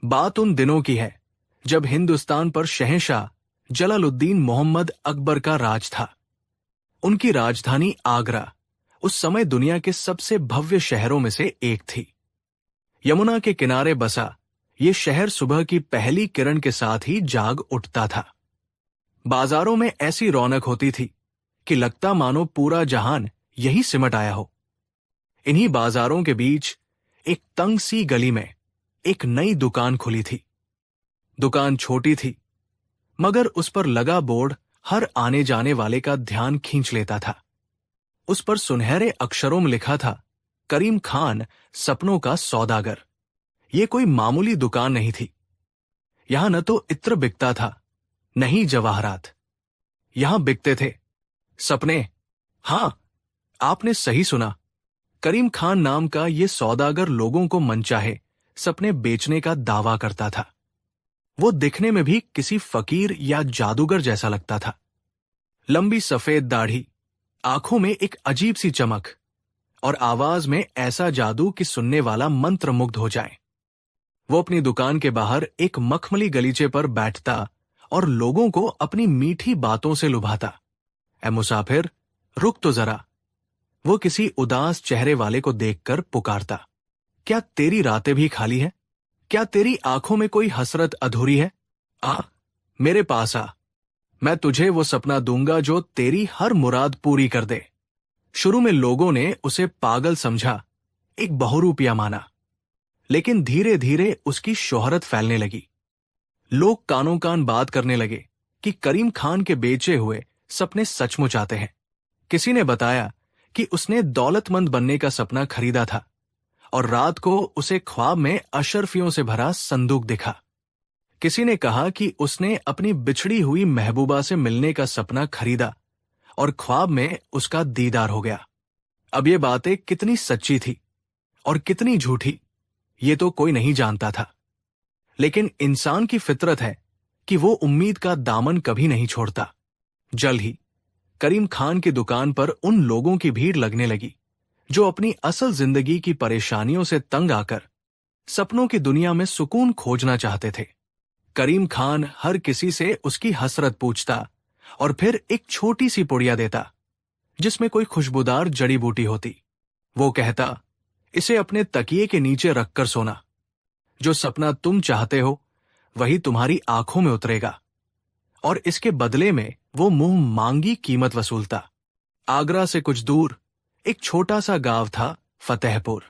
बात उन दिनों की है जब हिंदुस्तान पर शहंशाह जलालुद्दीन मोहम्मद अकबर का राज था। उनकी राजधानी आगरा उस समय दुनिया के सबसे भव्य शहरों में से एक थी। यमुना के किनारे बसा ये शहर सुबह की पहली किरण के साथ ही जाग उठता था। बाजारों में ऐसी रौनक होती थी कि लगता मानो पूरा जहान यही सिमट आया हो। इन्हीं बाजारों के बीच एक तंग सी गली में एक नई दुकान खुली थी। दुकान छोटी थी, मगर उस पर लगा बोर्ड हर आने जाने वाले का ध्यान खींच लेता था। उस पर सुनहरे अक्षरों में लिखा था, करीम खान सपनों का सौदागर। ये कोई मामूली दुकान नहीं थी। यहां न तो इत्र बिकता था, न ही जवाहरात। यहां बिकते थे सपने। हां, आपने सही सुना। करीम खान नाम का ये सौदागर लोगों को मनचाहे सपने बेचने का दावा करता था। वो दिखने में भी किसी फकीर या जादूगर जैसा लगता था। लंबी सफेद दाढ़ी, आंखों में एक अजीब सी चमक और आवाज में ऐसा जादू कि सुनने वाला मंत्रमुग्ध हो जाए। वो अपनी दुकान के बाहर एक मखमली गलीचे पर बैठता और लोगों को अपनी मीठी बातों से लुभाता। ऐ मुसाफिर, रुक तो जरा। वो किसी उदास चेहरे वाले को देखकर पुकारता, क्या तेरी रातें भी खाली है? क्या तेरी आंखों में कोई हसरत अधूरी है? आ, मेरे पास आ। मैं तुझे वो सपना दूंगा जो तेरी हर मुराद पूरी कर दे। शुरू में लोगों ने उसे पागल समझा, एक बहुरूपिया माना, लेकिन धीरे धीरे उसकी शोहरत फैलने लगी। लोग कानों कान बात करने लगे कि करीम खान के बेचे हुए सपने सचमुच आते हैं। किसी ने बताया कि उसने दौलतमंद बनने का सपना खरीदा था और रात को उसे ख्वाब में अशर्फियों से भरा संदूक दिखा। किसी ने कहा कि उसने अपनी बिछड़ी हुई महबूबा से मिलने का सपना खरीदा और ख्वाब में उसका दीदार हो गया। अब ये बातें कितनी सच्ची थी और कितनी झूठी, ये तो कोई नहीं जानता था। लेकिन इंसान की फितरत है कि वो उम्मीद का दामन कभी नहीं छोड़ता। जल्द ही करीम खान की दुकान पर उन लोगों की भीड़ लगने लगी जो अपनी असल जिंदगी की परेशानियों से तंग आकर सपनों की दुनिया में सुकून खोजना चाहते थे। करीम खान हर किसी से उसकी हसरत पूछता और फिर एक छोटी सी पुड़िया देता जिसमें कोई खुशबूदार जड़ी बूटी होती। वो कहता, इसे अपने तकिए के नीचे रखकर सोना। जो सपना तुम चाहते हो वही तुम्हारी आंखों में उतरेगा। और इसके बदले में वो मुंह मांगी कीमत वसूलता। आगरा से कुछ दूर एक छोटा सा गांव था, फतेहपुर।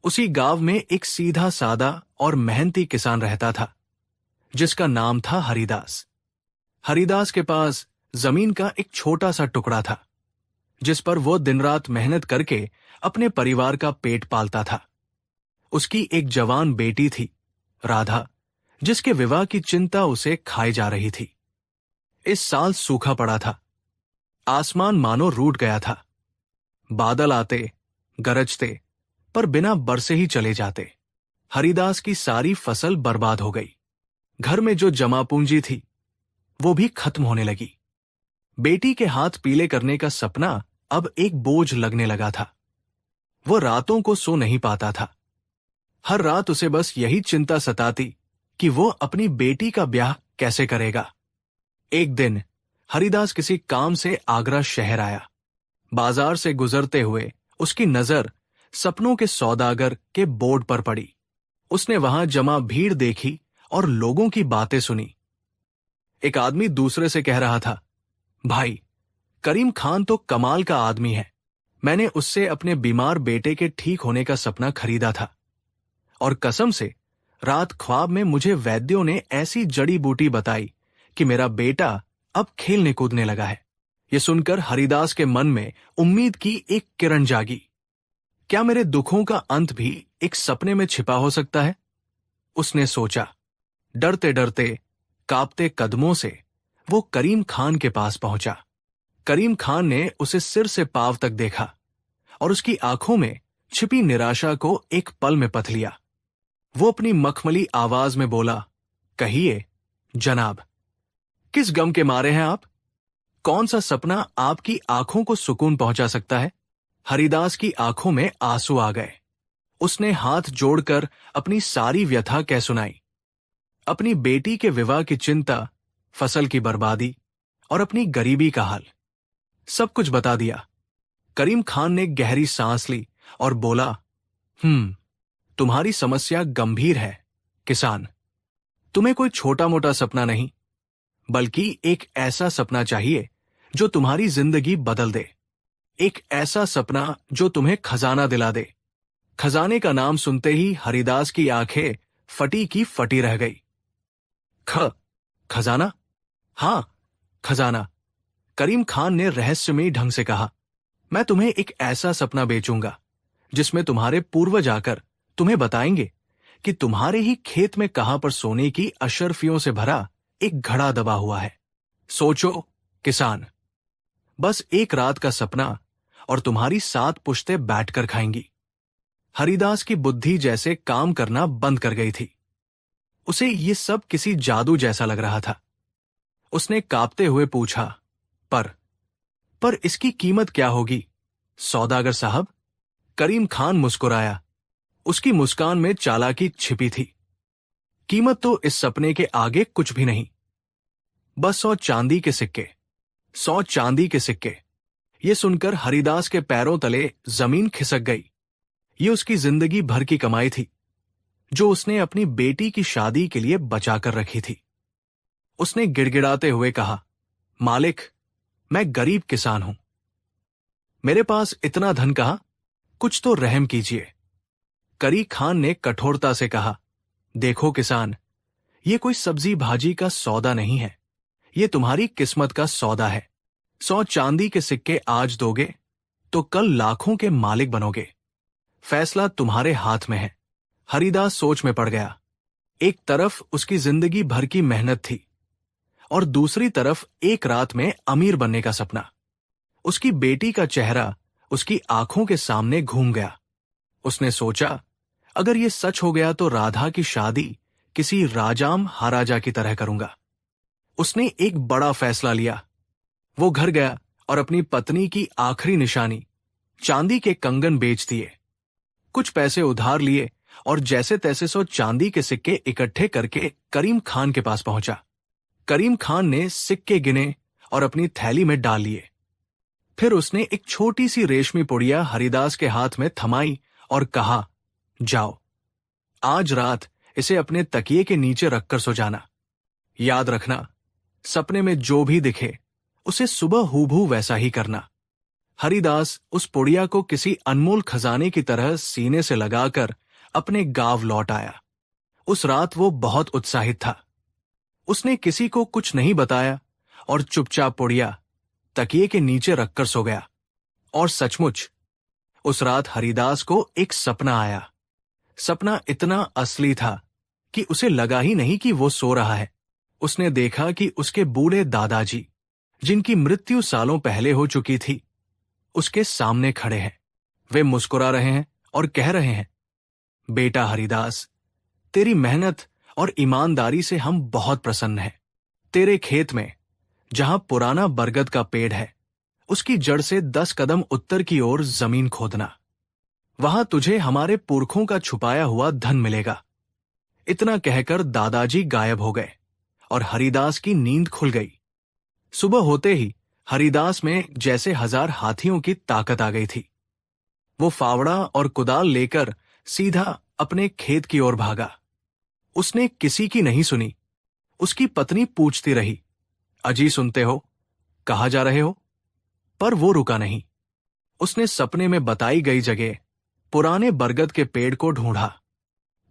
उसी गांव में एक सीधा सादा और मेहनती किसान रहता था जिसका नाम था हरिदास। हरिदास के पास जमीन का एक छोटा सा टुकड़ा था जिस पर वो दिन रात मेहनत करके अपने परिवार का पेट पालता था। उसकी एक जवान बेटी थी, राधा, जिसके विवाह की चिंता उसे खाई जा रही थी। इस साल सूखा पड़ा था। आसमान मानो रूठ गया था। बादल आते, गरजते, पर बिना बरसे ही चले जाते। हरिदास की सारी फसल बर्बाद हो गई। घर में जो जमा पूंजी थी वो भी खत्म होने लगी। बेटी के हाथ पीले करने का सपना अब एक बोझ लगने लगा था। वो रातों को सो नहीं पाता था। हर रात उसे बस यही चिंता सताती कि वो अपनी बेटी का ब्याह कैसे करेगा। एक दिन हरिदास किसी काम से आगरा शहर आया। बाजार से गुजरते हुए उसकी नजर सपनों के सौदागर के बोर्ड पर पड़ी। उसने वहां जमा भीड़ देखी और लोगों की बातें सुनी। एक आदमी दूसरे से कह रहा था, भाई, करीम खान तो कमाल का आदमी है। मैंने उससे अपने बीमार बेटे के ठीक होने का सपना खरीदा था और कसम से रात ख्वाब में मुझे वैद्यों ने ऐसी जड़ी बूटी बताई कि मेरा बेटा अब खेलने कूदने लगा है। यह सुनकर हरिदास के मन में उम्मीद की एक किरण जागी। क्या मेरे दुखों का अंत भी एक सपने में छिपा हो सकता है? उसने सोचा। डरते डरते, कांपते कदमों से वो करीम खान के पास पहुंचा। करीम खान ने उसे सिर से पांव तक देखा और उसकी आंखों में छिपी निराशा को एक पल में पथ लिया। वो अपनी मखमली आवाज में बोला, कहिए जनाब, किस गम के मारे हैं आप? कौन सा सपना आपकी आंखों को सुकून पहुंचा सकता है? हरिदास की आंखों में आंसू आ गए। उसने हाथ जोड़कर अपनी सारी व्यथा कह सुनाई। अपनी बेटी के विवाह की चिंता, फसल की बर्बादी और अपनी गरीबी का हाल सब कुछ बता दिया। करीम खान ने गहरी सांस ली और बोला, तुम्हारी समस्या गंभीर है किसान। तुम्हें कोई छोटा मोटा सपना नहीं, बल्कि एक ऐसा सपना चाहिए जो तुम्हारी जिंदगी बदल दे। एक ऐसा सपना जो तुम्हें खजाना दिला दे। खजाने का नाम सुनते ही हरिदास की आंखें फटी की फटी रह गई। खजाना? हां, खजाना। करीम खान ने रहस्यमयी ढंग से कहा, मैं तुम्हें एक ऐसा सपना बेचूंगा जिसमें तुम्हारे पूर्वज आकर तुम्हें बताएंगे कि तुम्हारे ही खेत में कहां पर सोने की अशर्फियों से भरा एक घड़ा दबा हुआ है। सोचो किसान, बस एक रात का सपना और तुम्हारी 7 पुश्तें बैठकर खाएंगी। हरिदास की बुद्धि जैसे काम करना बंद कर गई थी। उसे ये सब किसी जादू जैसा लग रहा था। उसने कांपते हुए पूछा, पर इसकी कीमत क्या होगी सौदागर साहब? करीम खान मुस्कुराया। उसकी मुस्कान में चालाकी छिपी थी। कीमत तो इस सपने के आगे कुछ भी नहीं, बस 100 चांदी के सिक्के। 100 चांदी के सिक्के। ये सुनकर हरिदास के पैरों तले जमीन खिसक गई। ये उसकी जिंदगी भर की कमाई थी, जो उसने अपनी बेटी की शादी के लिए बचा कर रखी थी। उसने गिड़गिड़ाते हुए कहा, मालिक, मैं गरीब किसान हूं। मेरे पास इतना धन कहां? कुछ तो रहम कीजिए। करीम खान ने कठोरता से कहा, देखो किसान, ये कोई सब्जी भाजी का सौदा नहीं है। ये तुम्हारी किस्मत का सौदा है। 100 चांदी के सिक्के आज दोगे तो कल लाखों के मालिक बनोगे। फैसला तुम्हारे हाथ में है। हरिदास सोच में पड़ गया। एक तरफ उसकी जिंदगी भर की मेहनत थी और दूसरी तरफ एक रात में अमीर बनने का सपना। उसकी बेटी का चेहरा उसकी आंखों के सामने घूम गया। उसने सोचा, अगर यह सच हो गया तो राधा की शादी किसी राजाम हाराजा की तरह करूंगा। उसने एक बड़ा फैसला लिया। वो घर गया और अपनी पत्नी की आखिरी निशानी, चांदी के कंगन बेच दिए। कुछ पैसे उधार लिए और जैसे तैसे 100 चांदी के सिक्के इकट्ठे करके करीम खान के पास पहुंचा। करीम खान ने सिक्के गिने और अपनी थैली में डाल लिए। फिर उसने एक छोटी सी रेशमी पुड़िया हरिदास के हाथ में थमाई और कहा, जाओ, आज रात इसे अपने तकिए के नीचे रखकर सो जाना। याद रखना, सपने में जो भी दिखे उसे सुबह हूबहू वैसा ही करना। हरिदास उस पुड़िया को किसी अनमोल खजाने की तरह सीने से लगाकर अपने गांव लौट आया। उस रात वो बहुत उत्साहित था। उसने किसी को कुछ नहीं बताया और चुपचाप पुड़िया तकिए के नीचे रखकर सो गया। और सचमुच उस रात हरिदास को एक सपना आया। सपना इतना असली था कि उसे लगा ही नहीं कि वो सो रहा है। उसने देखा कि उसके बूढ़े दादाजी, जिनकी मृत्यु सालों पहले हो चुकी थी, उसके सामने खड़े हैं। वे मुस्कुरा रहे हैं और कह रहे हैं, बेटा हरिदास, तेरी मेहनत और ईमानदारी से हम बहुत प्रसन्न हैं। तेरे खेत में जहां पुराना बरगद का पेड़ है, उसकी जड़ से 10 कदम उत्तर की ओर जमीन खोदना। वहां तुझे हमारे पुरखों का छुपाया हुआ धन मिलेगा। इतना कहकर दादाजी गायब हो गए और हरिदास की नींद खुल गई। सुबह होते ही हरिदास में जैसे 1000 हाथियों की ताकत आ गई थी। वो फावड़ा और कुदाल लेकर सीधा अपने खेत की ओर भागा। उसने किसी की नहीं सुनी। उसकी पत्नी पूछती रही, अजी सुनते हो, कहाँ जा रहे हो? पर वो रुका नहीं। उसने सपने में बताई गई जगह पुराने बरगद के पेड़ को ढूंढा।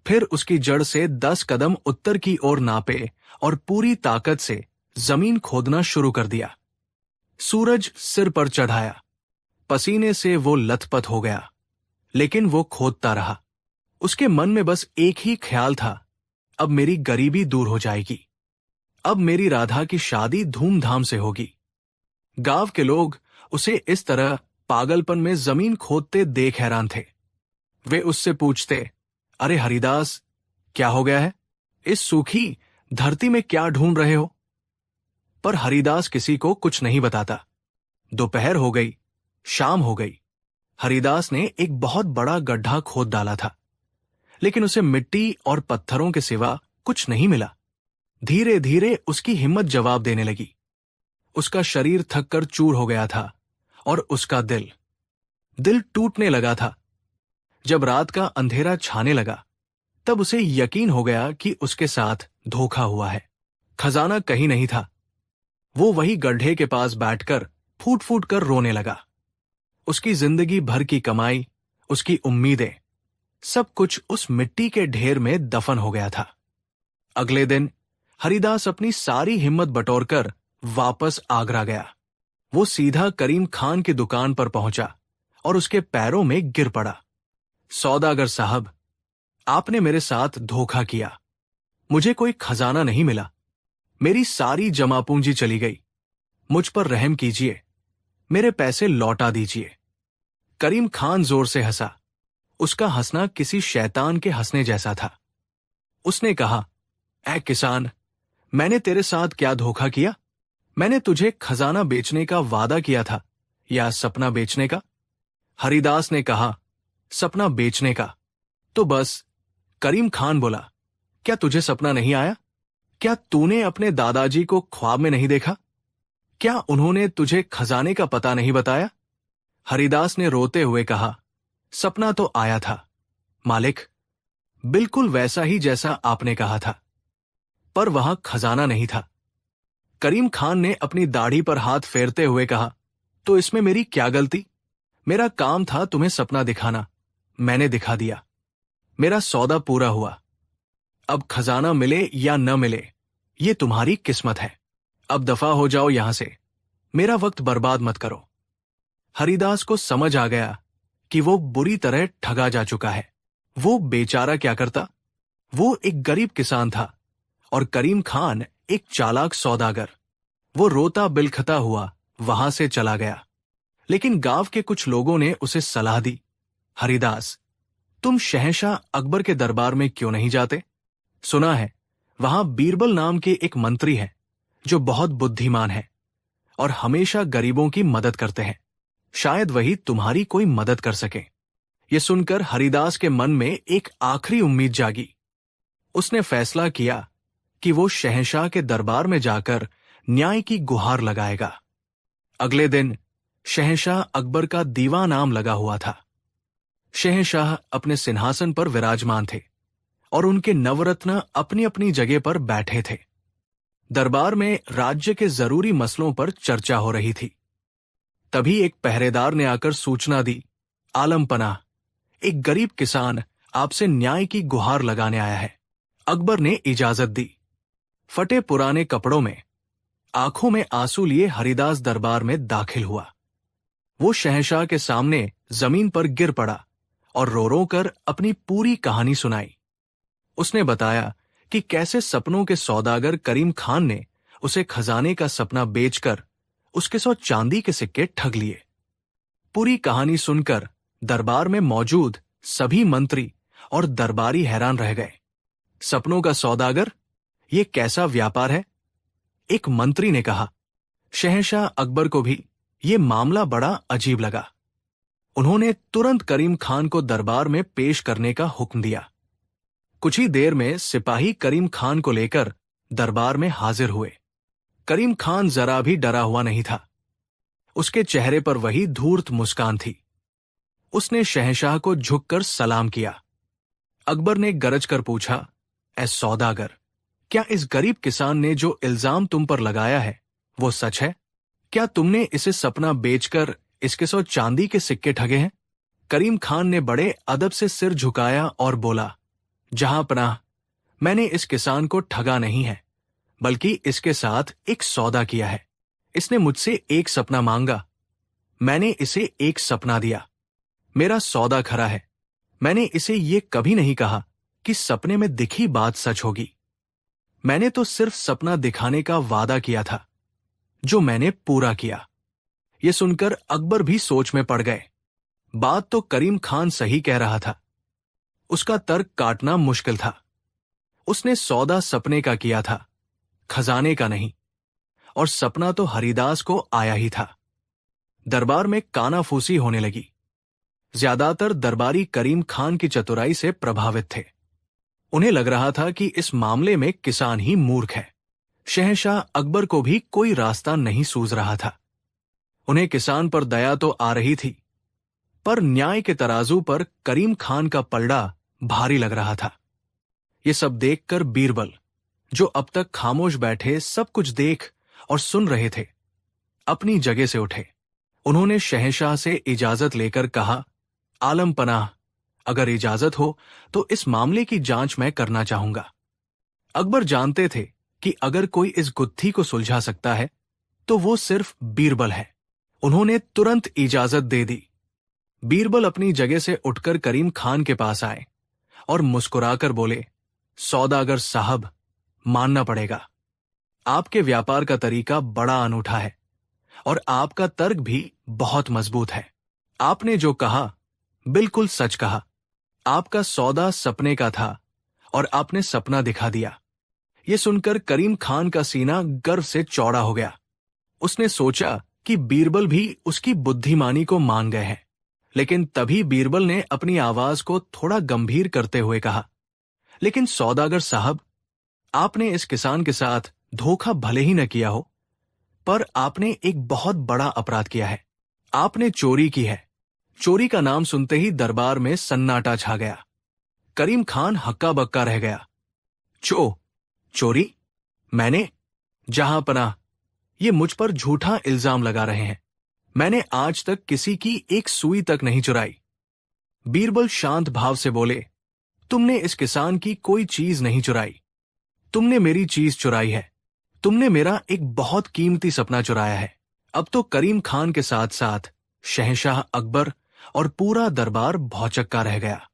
फिर उसकी जड़ से 10 कदम उत्तर की ओर नापे और पूरी ताकत से जमीन खोदना शुरू कर दिया। सूरज सिर पर चढ़ाया। पसीने से वो लथपथ हो गया, लेकिन वो खोदता रहा। उसके मन में बस एक ही ख्याल था, अब मेरी गरीबी दूर हो जाएगी। अब मेरी राधा की शादी धूमधाम से होगी। गांव के लोग उसे इस तरह पागलपन में जमीन खोदते देख हैरान थे। वे उससे पूछते, अरे हरिदास, क्या हो गया है? इस सूखी धरती में क्या ढूंढ रहे हो? पर हरिदास किसी को कुछ नहीं बताता। दोपहर हो गई, शाम हो गई। हरिदास ने एक बहुत बड़ा गड्ढा खोद डाला था, लेकिन उसे मिट्टी और पत्थरों के सिवा कुछ नहीं मिला। धीरे धीरे उसकी हिम्मत जवाब देने लगी। उसका शरीर थककर चूर हो गया था और उसका दिल टूटने लगा था। जब रात का अंधेरा छाने लगा तब उसे यकीन हो गया कि उसके साथ धोखा हुआ है। खजाना कहीं नहीं था। वो वही गड्ढे के पास बैठकर फूट फूट कर रोने लगा। उसकी जिंदगी भर की कमाई, उसकी उम्मीदें, सब कुछ उस मिट्टी के ढेर में दफन हो गया था। अगले दिन हरिदास अपनी सारी हिम्मत बटोरकर वापस आगरा गया। वो सीधा करीम खान की दुकान पर पहुंचा और उसके पैरों में गिर पड़ा। सौदागर साहब, आपने मेरे साथ धोखा किया। मुझे कोई खजाना नहीं मिला। मेरी सारी जमा पूंजी चली गई। मुझ पर रहम कीजिए, मेरे पैसे लौटा दीजिए। करीम खान जोर से हंसा। उसका हंसना किसी शैतान के हंसने जैसा था। उसने कहा, ऐ किसान, मैंने तेरे साथ क्या धोखा किया? मैंने तुझे खजाना बेचने का वादा किया था या सपना बेचने का? हरिदास ने कहा, सपना बेचने का। तो बस। करीम खान बोला, क्या तुझे सपना नहीं आया? क्या तूने अपने दादाजी को ख्वाब में नहीं देखा? क्या उन्होंने तुझे खजाने का पता नहीं बताया? हरिदास ने रोते हुए कहा, सपना तो आया था मालिक, बिल्कुल वैसा ही जैसा आपने कहा था, पर वहां खजाना नहीं था। करीम खान ने अपनी दाढ़ी पर हाथ फेरते हुए कहा, तो इसमें मेरी क्या गलती? मेरा काम था तुम्हें सपना दिखाना, मैंने दिखा दिया। मेरा सौदा पूरा हुआ। अब खजाना मिले या न मिले, ये तुम्हारी किस्मत है। अब दफा हो जाओ यहां से, मेरा वक्त बर्बाद मत करो। हरिदास को समझ आ गया कि वो बुरी तरह ठगा जा चुका है। वो बेचारा क्या करता? वो एक गरीब किसान था और करीम खान एक चालाक सौदागर। वो रोता बिलखता हुआ वहां से चला गया। लेकिन गांव के कुछ लोगों ने उसे सलाह दी, हरिदास, तुम शहंशाह अकबर के दरबार में क्यों नहीं जाते? सुना है वहां बीरबल नाम के एक मंत्री हैं जो बहुत बुद्धिमान है और हमेशा गरीबों की मदद करते हैं। शायद वही तुम्हारी कोई मदद कर सके। ये सुनकर हरिदास के मन में एक आखिरी उम्मीद जागी। उसने फैसला किया कि वो शहंशाह के दरबार में जाकर न्याय की गुहार लगाएगा। अगले दिन शहंशाह अकबर का दीवान आम लगा हुआ था। शहंशाह अपने सिंहासन पर विराजमान थे और उनके नवरत्न अपनी अपनी जगह पर बैठे थे। दरबार में राज्य के जरूरी मसलों पर चर्चा हो रही थी। तभी एक पहरेदार ने आकर सूचना दी, आलम पनाह, एक गरीब किसान आपसे न्याय की गुहार लगाने आया है। अकबर ने इजाजत दी। फटे पुराने कपड़ों में, आंखों में आंसू लिए हरिदास दरबार में दाखिल हुआ। वो शहंशाह के सामने जमीन पर गिर पड़ा और रो रो कर अपनी पूरी कहानी सुनाई। उसने बताया कि कैसे सपनों के सौदागर करीम खान ने उसे खजाने का सपना बेचकर उसके 100 चांदी के सिक्के ठग लिए। पूरी कहानी सुनकर दरबार में मौजूद सभी मंत्री और दरबारी हैरान रह गए। सपनों का सौदागर, ये कैसा व्यापार है? एक मंत्री ने कहा। शहंशाह अकबर को भी ये मामला बड़ा अजीब लगा। उन्होंने तुरंत करीम खान को दरबार में पेश करने का हुक्म दिया। कुछ ही देर में सिपाही करीम खान को लेकर दरबार में हाजिर हुए। करीम खान जरा भी डरा हुआ नहीं था। उसके चेहरे पर वही धूर्त मुस्कान थी। उसने शहंशाह को झुककर सलाम किया। अकबर ने गरज कर पूछा, ऐ सौदागर, क्या इस गरीब किसान ने जो इल्जाम तुम पर लगाया है वो सच है? क्या तुमने इसे सपना बेचकर इसके 100 चांदी के सिक्के ठगे हैं? करीम खान ने बड़े अदब से सिर झुकाया और बोला, जहां पनाह, मैंने इस किसान को ठगा नहीं है, बल्कि इसके साथ एक सौदा किया है। इसने मुझसे एक सपना मांगा, मैंने इसे एक सपना दिया। मेरा सौदा खरा है। मैंने इसे ये कभी नहीं कहा कि सपने में दिखी बात सच होगी। मैंने तो सिर्फ सपना दिखाने का वादा किया था, जो मैंने पूरा किया। ये सुनकर अकबर भी सोच में पड़ गए। बात तो करीम खान सही कह रहा था। उसका तर्क काटना मुश्किल था। उसने सौदा सपने का किया था, खजाने का नहीं, और सपना तो हरिदास को आया ही था। दरबार में कानाफूसी होने लगी। ज्यादातर दरबारी करीम खान की चतुराई से प्रभावित थे। उन्हें लग रहा था कि इस मामले में किसान ही मूर्ख है। शहंशाह अकबर को भी कोई रास्ता नहीं सूझ रहा था। उन्हें किसान पर दया तो आ रही थी, पर न्याय के तराजू पर करीम खान का पलड़ा भारी लग रहा था। ये सब देखकर बीरबल, जो अब तक खामोश बैठे सब कुछ देख और सुन रहे थे, अपनी जगह से उठे। उन्होंने शहंशाह से इजाजत लेकर कहा, आलम पनाह, अगर इजाजत हो तो इस मामले की जांच मैं करना चाहूंगा। अकबर जानते थे कि अगर कोई इस गुत्थी को सुलझा सकता है तो वो सिर्फ बीरबल है। उन्होंने तुरंत इजाजत दे दी। बीरबल अपनी जगह से उठकर करीम खान के पास आए और मुस्कुराकर बोले, सौदागर साहब, मानना पड़ेगा, आपके व्यापार का तरीका बड़ा अनूठा है और आपका तर्क भी बहुत मजबूत है। आपने जो कहा बिल्कुल सच कहा। आपका सौदा सपने का था और आपने सपना दिखा दिया। ये सुनकर करीम खान का सीना गर्व से चौड़ा हो गया। उसने सोचा कि बीरबल भी उसकी बुद्धिमानी को मान गए हैं, लेकिन तभी बीरबल ने अपनी आवाज को थोड़ा गंभीर करते हुए कहा, लेकिन सौदागर साहब, आपने इस किसान के साथ धोखा भले ही न किया हो, पर आपने एक बहुत बड़ा अपराध किया है। आपने चोरी की है। चोरी का नाम सुनते ही दरबार में सन्नाटा छा गया। करीम खान हक्का बक्का रह गया। चोरी? मैंने? जहां पनाह, ये मुझ पर झूठा इल्जाम लगा रहे हैं। मैंने आज तक किसी की एक सुई तक नहीं चुराई। बीरबल शांत भाव से बोले, तुमने इस किसान की कोई चीज नहीं चुराई। तुमने मेरी चीज चुराई है। तुमने मेरा एक बहुत कीमती सपना चुराया है। अब तो करीम खान के साथ साथ शहंशाह अकबर और पूरा दरबार भौचक्का रह गया।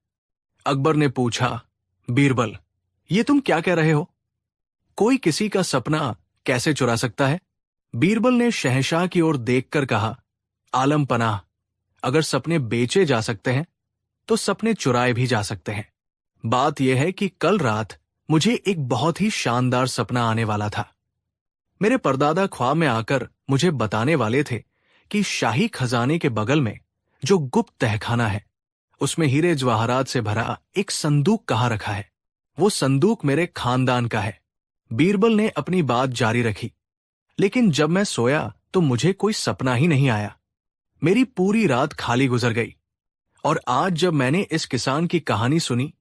अकबर ने पूछा, बीरबल, ये तुम क्या कह रहे हो? कोई किसी का सपना कैसे चुरा सकता है? बीरबल ने शहंशाह की ओर देखकर कहा, आलम पनाह, अगर सपने बेचे जा सकते हैं तो सपने चुराए भी जा सकते हैं। बात यह है कि कल रात मुझे एक बहुत ही शानदार सपना आने वाला था। मेरे परदादा ख्वाब में आकर मुझे बताने वाले थे कि शाही खजाने के बगल में जो गुप्त तहखाना है, उसमें हीरे जवाहरात से भरा एक संदूक कहाँ रखा है। वो संदूक मेरे खानदान का है। बीरबल ने अपनी बात जारी रखी, लेकिन जब मैं सोया तो मुझे कोई सपना ही नहीं आया। मेरी पूरी रात खाली गुजर गई और आज जब मैंने इस किसान की कहानी सुनी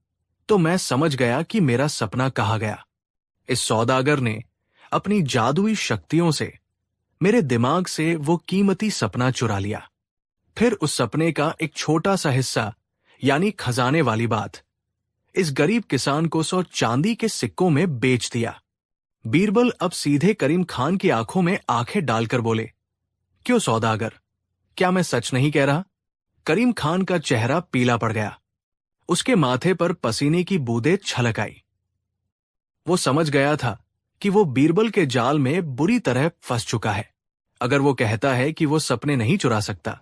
तो मैं समझ गया कि मेरा सपना कहाँ गया। इस सौदागर ने अपनी जादुई शक्तियों से मेरे दिमाग से वो कीमती सपना चुरा लिया। फिर उस सपने का एक छोटा सा हिस्सा, यानी खजाने वाली बात, इस गरीब किसान को 100 चांदी के सिक्कों में बेच दिया। बीरबल अब सीधे करीम खान की आंखों में आंखें डालकर बोले, क्यों सौदागर, क्या मैं सच नहीं कह रहा? करीम खान का चेहरा पीला पड़ गया। उसके माथे पर पसीने की बूंदें छलक आई। वो समझ गया था कि वो बीरबल के जाल में बुरी तरह फंस चुका है। अगर वो कहता है कि वो सपने नहीं चुरा सकता,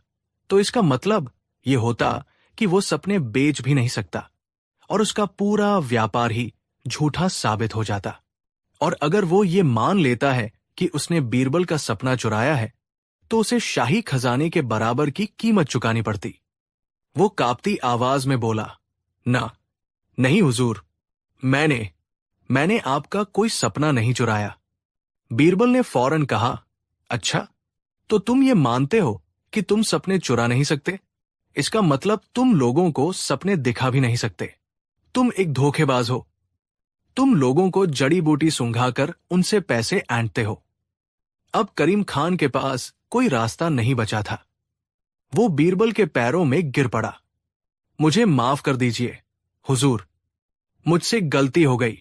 तो इसका मतलब ये होता कि वो सपने बेच भी नहीं सकता और उसका पूरा व्यापार ही झूठा साबित हो जाता। और अगर वो ये मान लेता है कि उसने बीरबल का सपना चुराया है, तो उसे शाही खजाने के बराबर की कीमत चुकानी पड़ती। वो कांपती आवाज में बोला, नहीं हुजूर, मैंने आपका कोई सपना नहीं चुराया। बीरबल ने फौरन कहा, अच्छा, तो तुम ये मानते हो कि तुम सपने चुरा नहीं सकते? इसका मतलब तुम लोगों को सपने दिखा भी नहीं सकते। तुम एक धोखेबाज हो। तुम लोगों को जड़ी बूटी सुंघाकर उनसे पैसे ऐंठते हो। अब करीम खान के पास कोई रास्ता नहीं बचा था। वो बीरबल के पैरों में गिर पड़ा। मुझे माफ कर दीजिए हुजूर, मुझसे गलती हो गई।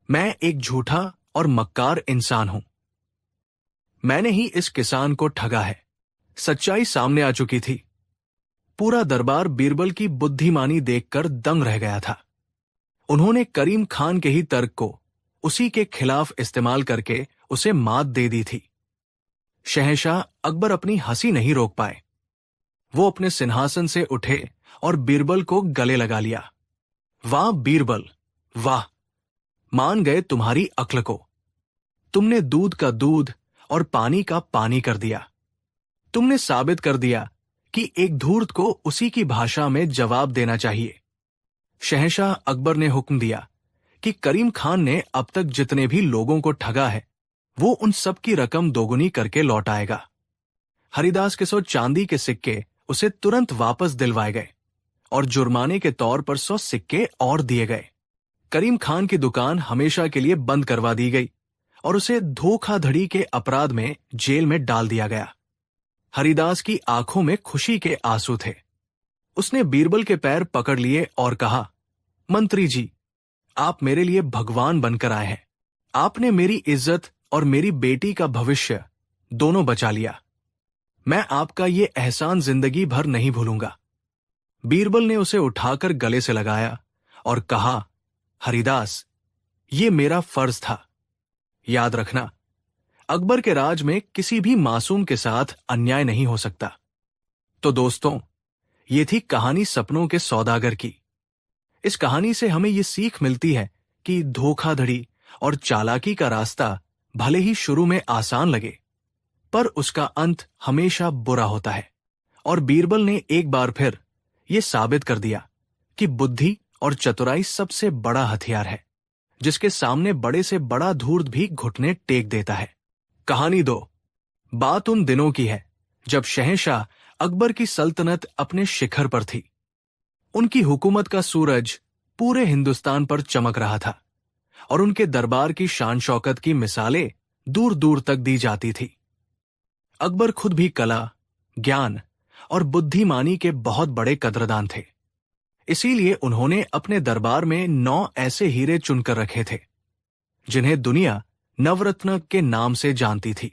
मैं एक झूठा और मक्कार इंसान हूं। मैंने ही इस किसान को ठगा है। सच्चाई सामने आ चुकी थी। पूरा दरबार बीरबल की बुद्धिमानी देखकर दंग रह गया था। उन्होंने करीम खान के ही तर्क को उसी के खिलाफ इस्तेमाल करके उसे मात दे दी थी। शहंशाह अकबर अपनी हंसी नहीं रोक पाए। वो अपने सिंहासन से उठे और बीरबल को गले लगा लिया। वाह बीरबल, वाह, मान गए तुम्हारी अक्ल को। तुमने दूध का दूध और पानी का पानी कर दिया। तुमने साबित कर दिया कि एक धूर्त को उसी की भाषा में जवाब देना चाहिए। शहंशाह अकबर ने हुक्म दिया कि करीम खान ने अब तक जितने भी लोगों को ठगा है, वो उन सब की रकम दोगुनी करके लौट आएगा। हरिदास के 100 चांदी के सिक्के उसे तुरंत वापस दिलवाए गए और जुर्माने के तौर पर 100 सिक्के और दिए गए। करीम खान की दुकान हमेशा के लिए बंद करवा दी गई और उसे धोखाधड़ी के अपराध में जेल में डाल दिया गया। हरिदास की आंखों में खुशी के आंसू थे। उसने बीरबल के पैर पकड़ लिए और कहा, मंत्री जी, आप मेरे लिए भगवान बनकर आए हैं। आपने मेरी इज्जत और मेरी बेटी का भविष्य दोनों बचा लिया। मैं आपका ये एहसान जिंदगी भर नहीं भूलूंगा। बीरबल ने उसे उठाकर गले से लगाया और कहा, हरिदास, ये मेरा फर्ज था। याद रखना, अकबर के राज में किसी भी मासूम के साथ अन्याय नहीं हो सकता। तो दोस्तों, ये थी कहानी सपनों के सौदागर की। इस कहानी से हमें ये सीख मिलती है कि धोखाधड़ी और चालाकी का रास्ता भले ही शुरू में आसान लगे, पर उसका अंत हमेशा बुरा होता है। और बीरबल ने एक बार फिर ये साबित कर दिया कि बुद्धि और चतुराई सबसे बड़ा हथियार है, जिसके सामने बड़े से बड़ा धूर्त भी घुटने टेक देता है। कहानी 2। बात उन दिनों की है जब शहंशाह अकबर की सल्तनत अपने शिखर पर थी। उनकी हुकूमत का सूरज पूरे हिंदुस्तान पर चमक रहा था और उनके दरबार की शान शौकत की मिसालें दूर दूर तक दी जाती थी। अकबर खुद भी कला, ज्ञान और बुद्धिमानी के बहुत बड़े कद्रदान थे। इसीलिए उन्होंने अपने दरबार में 9 ऐसे हीरे चुनकर रखे थे जिन्हें दुनिया नवरत्न के नाम से जानती थी।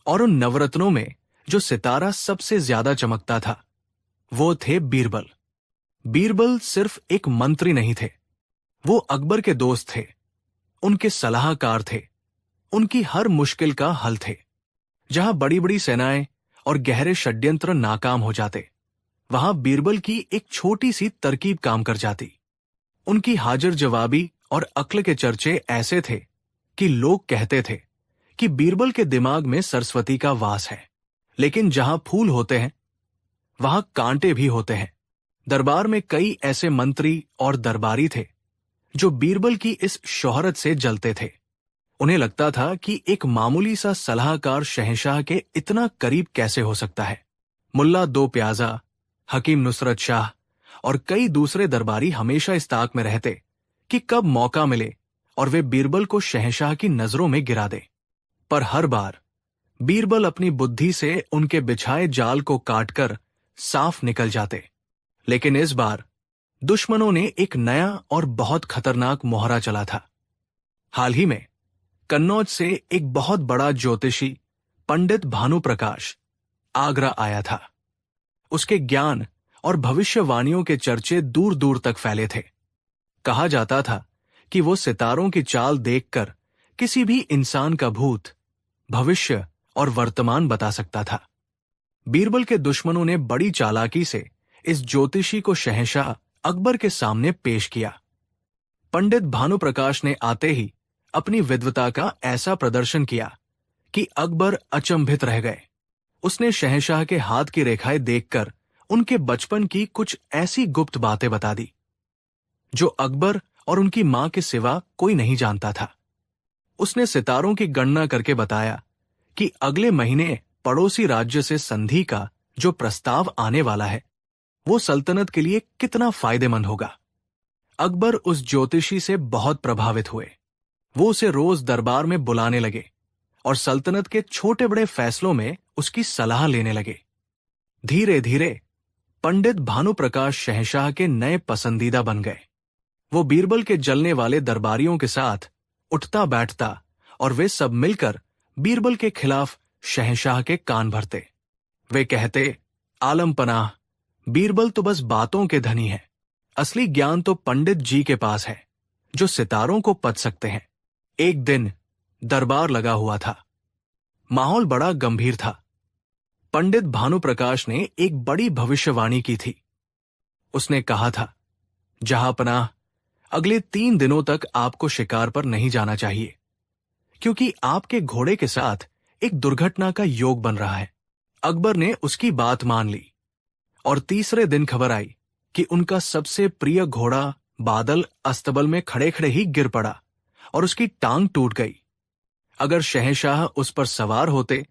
और उन नवरत्नों में जो सितारा सबसे ज्यादा चमकता था, वो थे बीरबल। बीरबल सिर्फ एक मंत्री नहीं थे, वो अकबर के दोस्त थे, उनके सलाहकार थे, उनकी हर मुश्किल का हल थे। जहां बड़ी बड़ी सेनाएं और गहरे षड्यंत्र नाकाम हो जाते, वहां बीरबल की एक छोटी सी तरकीब काम कर जाती। उनकी हाजिर जवाबी और अक्ल के चर्चे ऐसे थे कि लोग कहते थे कि बीरबल के दिमाग में सरस्वती का वास है। लेकिन जहां फूल होते हैं, वहां कांटे भी होते हैं। दरबार में कई ऐसे मंत्री और दरबारी थे जो बीरबल की इस शोहरत से जलते थे। उन्हें लगता था कि एक मामूली सा सलाहकार शहंशाह के इतना करीब कैसे हो सकता है। मुल्ला दो प्याजा, हकीम नुसरत शाह और कई दूसरे दरबारी हमेशा इस ताक में रहते कि कब मौका मिले और वे बीरबल को शहंशाह की नजरों में गिरा दे। पर हर बार बीरबल अपनी बुद्धि से उनके बिछाए जाल को काटकर साफ निकल जाते। लेकिन इस बार दुश्मनों ने एक नया और बहुत खतरनाक मोहरा चला था। हाल ही में कन्नौज से एक बहुत बड़ा ज्योतिषी पंडित भानुप्रकाश आगरा आया था। उसके ज्ञान और भविष्यवाणियों के चर्चे दूर दूर तक फैले थे। कहा जाता था कि वो सितारों की चाल देखकर किसी भी इंसान का भूत, भविष्य और वर्तमान बता सकता था। बीरबल के दुश्मनों ने बड़ी चालाकी से इस ज्योतिषी को शहंशाह अकबर के सामने पेश किया। पंडित भानुप्रकाश ने आते ही अपनी विद्वता का ऐसा प्रदर्शन किया कि अकबर अचंभित रह गए। उसने शहंशाह के हाथ की रेखाएं देखकर उनके बचपन की कुछ ऐसी गुप्त बातें बता दी जो अकबर और उनकी मां के सिवा कोई नहीं जानता था। उसने सितारों की गणना करके बताया कि अगले महीने पड़ोसी राज्य से संधि का जो प्रस्ताव आने वाला है, वो सल्तनत के लिए कितना फायदेमंद होगा। अकबर उस ज्योतिषी से बहुत प्रभावित हुए। वो उसे रोज दरबार में बुलाने लगे और सल्तनत के छोटे बड़े फैसलों में उसकी सलाह लेने लगे। धीरे धीरे पंडित भानुप्रकाश शहंशाह के नए पसंदीदा बन गए। वो बीरबल के जलने वाले दरबारियों के साथ उठता बैठता और वे सब मिलकर बीरबल के खिलाफ शहंशाह के कान भरते। वे कहते, आलम पनाह, बीरबल तो बस बातों के धनी है, असली ज्ञान तो पंडित जी के पास है जो सितारों को पढ़ सकते हैं। एक दिन दरबार लगा हुआ था। माहौल बड़ा गंभीर था। पंडित भानुप्रकाश ने एक बड़ी भविष्यवाणी की थी। उसने कहा था, जहांपनाह, अगले 3 दिनों तक आपको शिकार पर नहीं जाना चाहिए, क्योंकि आपके घोड़े के साथ एक दुर्घटना का योग बन रहा है। अकबर ने उसकी बात मान ली और तीसरे दिन खबर आई कि उनका सबसे प्रिय घोड़ा बादल अस्तबल में खड़े खड़े ही गिर पड़ा और उसकी टांग टूट गई। अगर शहंशाह उस पर सवार होते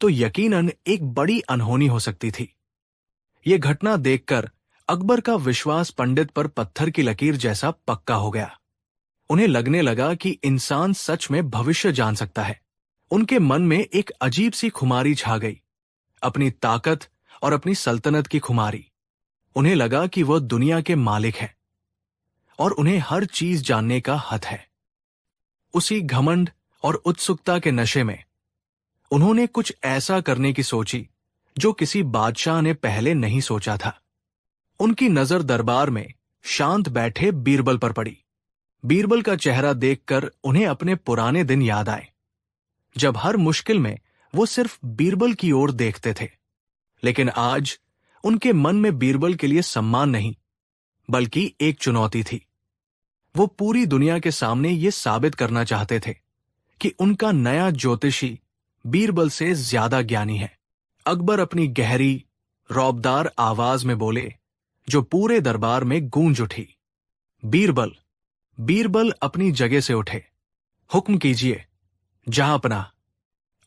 तो यकीनन एक बड़ी अनहोनी हो सकती थी। ये घटना देखकर अकबर का विश्वास पंडित पर पत्थर की लकीर जैसा पक्का हो गया। उन्हें लगने लगा कि इंसान सच में भविष्य जान सकता है। उनके मन में एक अजीब सी खुमारी छा गई, अपनी ताकत और अपनी सल्तनत की खुमारी। उन्हें लगा कि वह दुनिया के मालिक हैं और उन्हें हर चीज जानने का हक है। उसी घमंड और उत्सुकता के नशे में उन्होंने कुछ ऐसा करने की सोची जो किसी बादशाह ने पहले नहीं सोचा था। उनकी नजर दरबार में शांत बैठे बीरबल पर पड़ी। बीरबल का चेहरा देखकर उन्हें अपने पुराने दिन याद आए, जब हर मुश्किल में वो सिर्फ बीरबल की ओर देखते थे। लेकिन आज उनके मन में बीरबल के लिए सम्मान नहीं, बल्कि एक चुनौती थी। वो पूरी दुनिया के सामने ये साबित करना चाहते थे कि उनका नया ज्योतिषी बीरबल से ज्यादा ज्ञानी है। अकबर अपनी गहरी, रौबदार आवाज में बोले, जो पूरे दरबार में गूंज उठी। बीरबल। बीरबल अपनी जगह से उठे। हुक्म कीजिए जहांपनाह।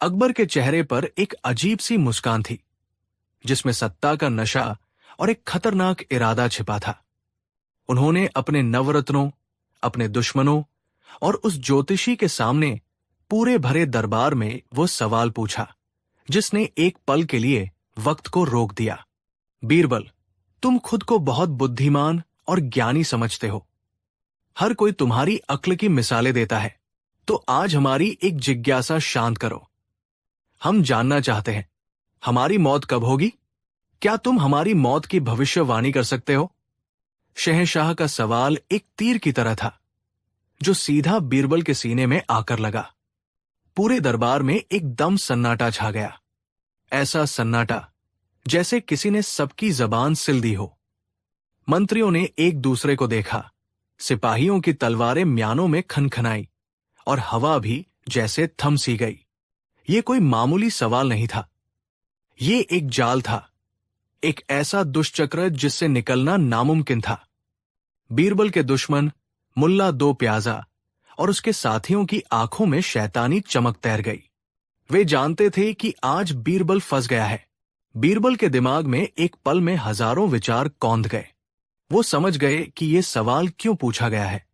अकबर के चेहरे पर एक अजीब सी मुस्कान थी, जिसमें सत्ता का नशा और एक खतरनाक इरादा छिपा था। उन्होंने अपने नवरत्नों, अपने दुश्मनों और उस ज्योतिषी के सामने पूरे भरे दरबार में वो सवाल पूछा जिसने एक पल के लिए वक्त को रोक दिया। बीरबल, तुम खुद को बहुत बुद्धिमान और ज्ञानी समझते हो। हर कोई तुम्हारी अक्ल की मिसालें देता है, तो आज हमारी एक जिज्ञासा शांत करो। हम जानना चाहते हैं, हमारी मौत कब होगी? क्या तुम हमारी मौत की भविष्यवाणी कर सकते हो? शहंशाह का सवाल एक तीर की तरह था, जो सीधा बीरबल के सीने में आकर लगा। पूरे दरबार में एकदम सन्नाटा छा गया। ऐसा सन्नाटा जैसे किसी ने सबकी जबान सिल दी हो। मंत्रियों ने एक दूसरे को देखा, सिपाहियों की तलवारें म्यानों में खनखनाई और हवा भी जैसे थम सी गई। ये कोई मामूली सवाल नहीं था, ये एक जाल था, एक ऐसा दुष्चक्र जिससे निकलना नामुमकिन था। बीरबल के दुश्मन मुल्ला दो प्याजा और उसके साथियों की आंखों में शैतानी चमक तैर गई। वे जानते थे कि आज बीरबल फंस गया है। बीरबल के दिमाग में एक पल में हजारों विचार कौंध गए। वो समझ गए कि ये सवाल क्यों पूछा गया है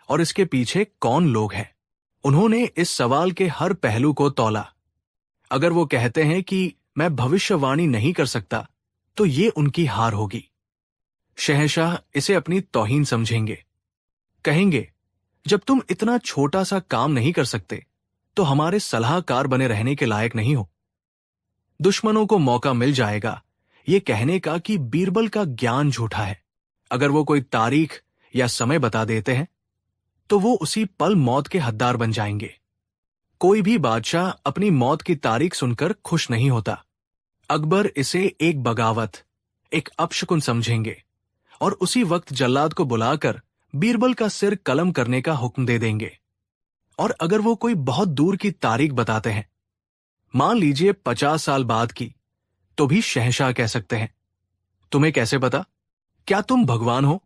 और इसके पीछे कौन लोग हैं। उन्होंने इस सवाल के हर पहलू को तौला। अगर वो कहते हैं कि मैं भविष्यवाणी नहीं कर सकता, तो ये उनकी हार होगी। शहंशाह इसे अपनी तौहीन समझेंगे। कहेंगे, जब तुम इतना छोटा सा काम नहीं कर सकते, तो हमारे सलाहकार बने रहने के लायक नहीं हो। दुश्मनों को मौका मिल जाएगा ये कहने का कि बीरबल का ज्ञान झूठा है। अगर वो कोई तारीख या समय बता देते हैं, तो वो उसी पल मौत के हकदार बन जाएंगे। कोई भी बादशाह अपनी मौत की तारीख सुनकर खुश नहीं होता। अकबर इसे एक बगावत, एक अपशकुन समझेंगे और उसी वक्त जल्लाद को बुलाकर बीरबल का सिर कलम करने का हुक्म दे देंगे। और अगर वो कोई बहुत दूर की तारीख बताते हैं, मान लीजिए 50 साल बाद की, तो भी शहंशाह कह सकते हैं, तुम्हें कैसे पता? क्या तुम भगवान हो?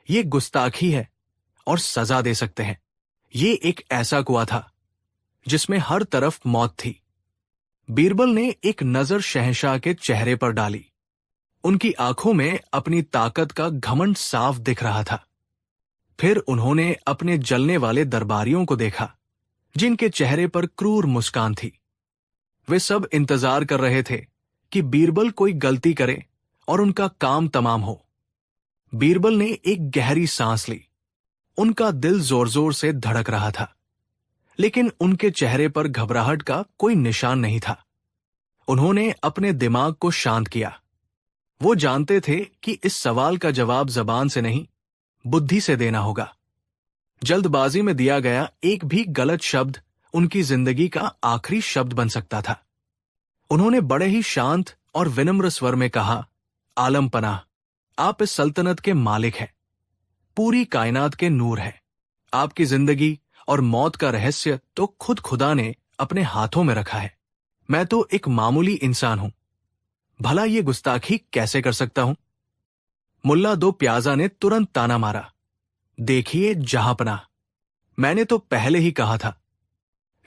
ये गुस्ताखी है और सजा दे सकते हैं। ये एक ऐसा कुआं था जिसमें हर तरफ मौत थी। बीरबल ने एक नजर शहंशाह के चेहरे पर डाली। उनकी आंखों में अपनी ताकत का घमंड साफ दिख रहा था। फिर उन्होंने अपने जलने वाले दरबारियों को देखा, जिनके चेहरे पर क्रूर मुस्कान थी। वे सब इंतजार कर रहे थे कि बीरबल कोई गलती करे और उनका काम तमाम हो। बीरबल ने एक गहरी सांस ली। उनका दिल जोर जोर से धड़क रहा था, लेकिन उनके चेहरे पर घबराहट का कोई निशान नहीं था। उन्होंने अपने दिमाग को शांत किया। वो जानते थे कि इस सवाल का जवाब जबान से नहीं, बुद्धि से देना होगा। जल्दबाजी में दिया गया एक भी गलत शब्द उनकी जिंदगी का आखिरी शब्द बन सकता था। उन्होंने बड़े ही शांत और विनम्र स्वर में कहा, आलम पनाह, आप इस सल्तनत के मालिक हैं, पूरी कायनात के नूर हैं। आपकी जिंदगी और मौत का रहस्य तो खुद खुदा ने अपने हाथों में रखा है। मैं तो एक मामूली इंसान हूं, भला ये गुस्ताखी कैसे कर सकता हूं? मुल्ला दो प्याजा ने तुरंत ताना मारा, देखिए जहांपनाह, मैंने तो पहले ही कहा था।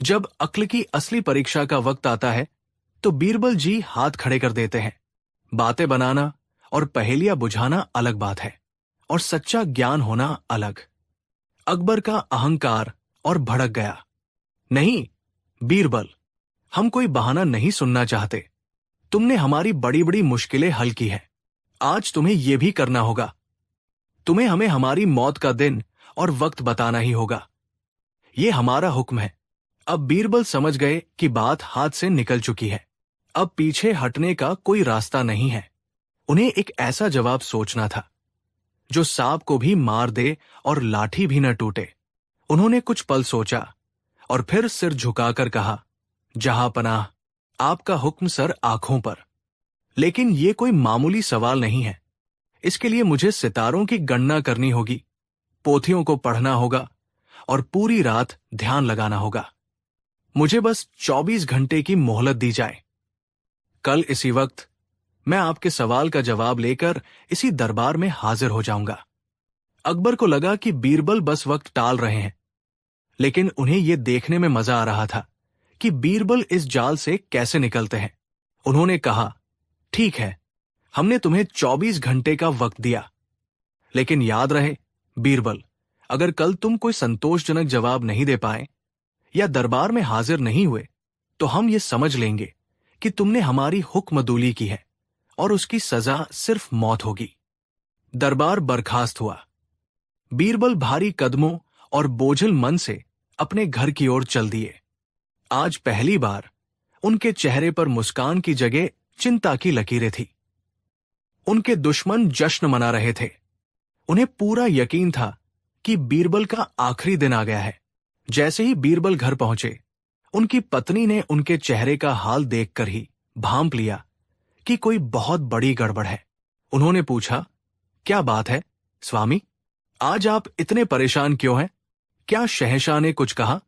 जब अक्ल की असली परीक्षा का वक्त आता है तो बीरबल जी हाथ खड़े कर देते हैं। बातें बनाना और पहेलियां बुझाना अलग बात है, और सच्चा ज्ञान होना अलग। अकबर का अहंकार और भड़क गया। नहीं बीरबल, हम कोई बहाना नहीं सुनना चाहते। तुमने हमारी बड़ी बड़ी मुश्किलें हल की है, आज तुम्हें यह भी करना होगा। तुम्हें हमें हमारी मौत का दिन और वक्त बताना ही होगा। यह हमारा हुक्म है। अब बीरबल समझ गए कि बात हाथ से निकल चुकी है। अब पीछे हटने का कोई रास्ता नहीं है। उन्हें एक ऐसा जवाब सोचना था जो सांप को भी मार दे और लाठी भी न टूटे। उन्होंने कुछ पल सोचा और फिर सिर झुकाकर कहा, जहां पनाह, आपका हुक्म सर आंखों पर। लेकिन यह कोई मामूली सवाल नहीं है। इसके लिए मुझे सितारों की गणना करनी होगी, पोथियों को पढ़ना होगा और पूरी रात ध्यान लगाना होगा। मुझे बस 24 घंटे की मोहलत दी जाए। कल इसी वक्त मैं आपके सवाल का जवाब लेकर इसी दरबार में हाजिर हो जाऊंगा। अकबर को लगा कि बीरबल बस वक्त टाल रहे हैं, लेकिन उन्हें यह देखने में मजा आ रहा था कि बीरबल इस जाल से कैसे निकलते हैं। उन्होंने कहा, ठीक है, हमने तुम्हें 24 घंटे का वक्त दिया, लेकिन याद रहे बीरबल, अगर कल तुम कोई संतोषजनक जवाब नहीं दे पाए या दरबार में हाजिर नहीं हुए तो हम ये समझ लेंगे कि तुमने हमारी हुक्मदूली की है और उसकी सजा सिर्फ मौत होगी। दरबार बर्खास्त हुआ। बीरबल भारी कदमों और बोझिल मन से अपने घर की ओर चल दिए। आज पहली बार उनके चेहरे पर मुस्कान की जगह चिंता की लकीरें थी। उनके दुश्मन जश्न मना रहे थे। उन्हें पूरा यकीन था कि बीरबल का आखिरी दिन आ गया है। जैसे ही बीरबल घर पहुंचे, उनकी पत्नी ने उनके चेहरे का हाल देखकर ही भांप लिया कि कोई बहुत बड़ी गड़बड़ है। उन्होंने पूछा, क्या बात है स्वामी, आज आप इतने परेशान क्यों हैं? क्या शहंशाह ने कुछ कहा?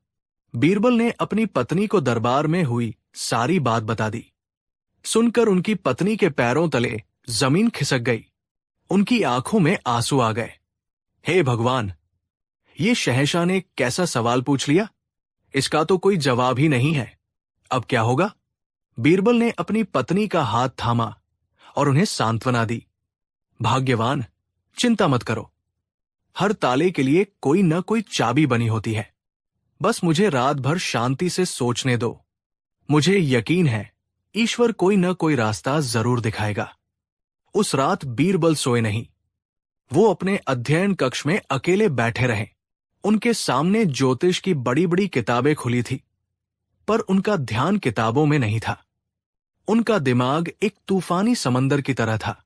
बीरबल ने अपनी पत्नी को दरबार में हुई सारी बात बता दी। सुनकर उनकी पत्नी के पैरों तले जमीन खिसक गई। उनकी आंखों में आंसू आ गए। हे भगवान, ये शहंशाह ने कैसा सवाल पूछ लिया? इसका तो कोई जवाब ही नहीं है। अब क्या होगा? बीरबल ने अपनी पत्नी का हाथ थामा और उन्हें सांत्वना दी। भाग्यवान, चिंता मत करो। हर ताले के लिए कोई न कोई चाबी बनी होती है। बस मुझे रात भर शांति से सोचने दो। मुझे यकीन है ईश्वर कोई न कोई रास्ता जरूर दिखाएगा। उस रात बीरबल सोए नहीं। वो अपने अध्ययन कक्ष में अकेले बैठे रहे। उनके सामने ज्योतिष की बड़ी बड़ी किताबें खुली थी, पर उनका ध्यान किताबों में नहीं था। उनका दिमाग एक तूफानी समंदर की तरह था,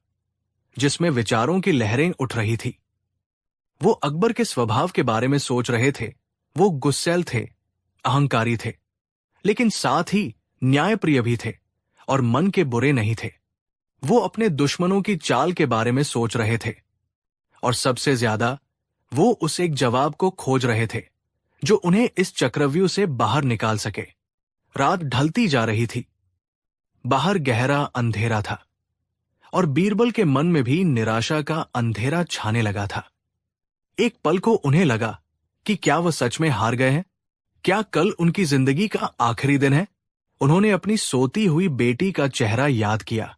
जिसमें विचारों की लहरें उठ रही थी। वो अकबर के स्वभाव के बारे में सोच रहे थे। वो गुस्सैल थे, अहंकारी थे, लेकिन साथ ही न्यायप्रिय भी थे और मन के बुरे नहीं थे। वो अपने दुश्मनों की चाल के बारे में सोच रहे थे, और सबसे ज्यादा वो उस एक जवाब को खोज रहे थे जो उन्हें इस चक्रव्यूह से बाहर निकाल सके। रात ढलती जा रही थी। बाहर गहरा अंधेरा था और बीरबल के मन में भी निराशा का अंधेरा छाने लगा था। एक पल को उन्हें लगा कि क्या वह सच में हार गए हैं? क्या कल उनकी जिंदगी का आखिरी दिन है? उन्होंने अपनी सोती हुई बेटी का चेहरा याद किया,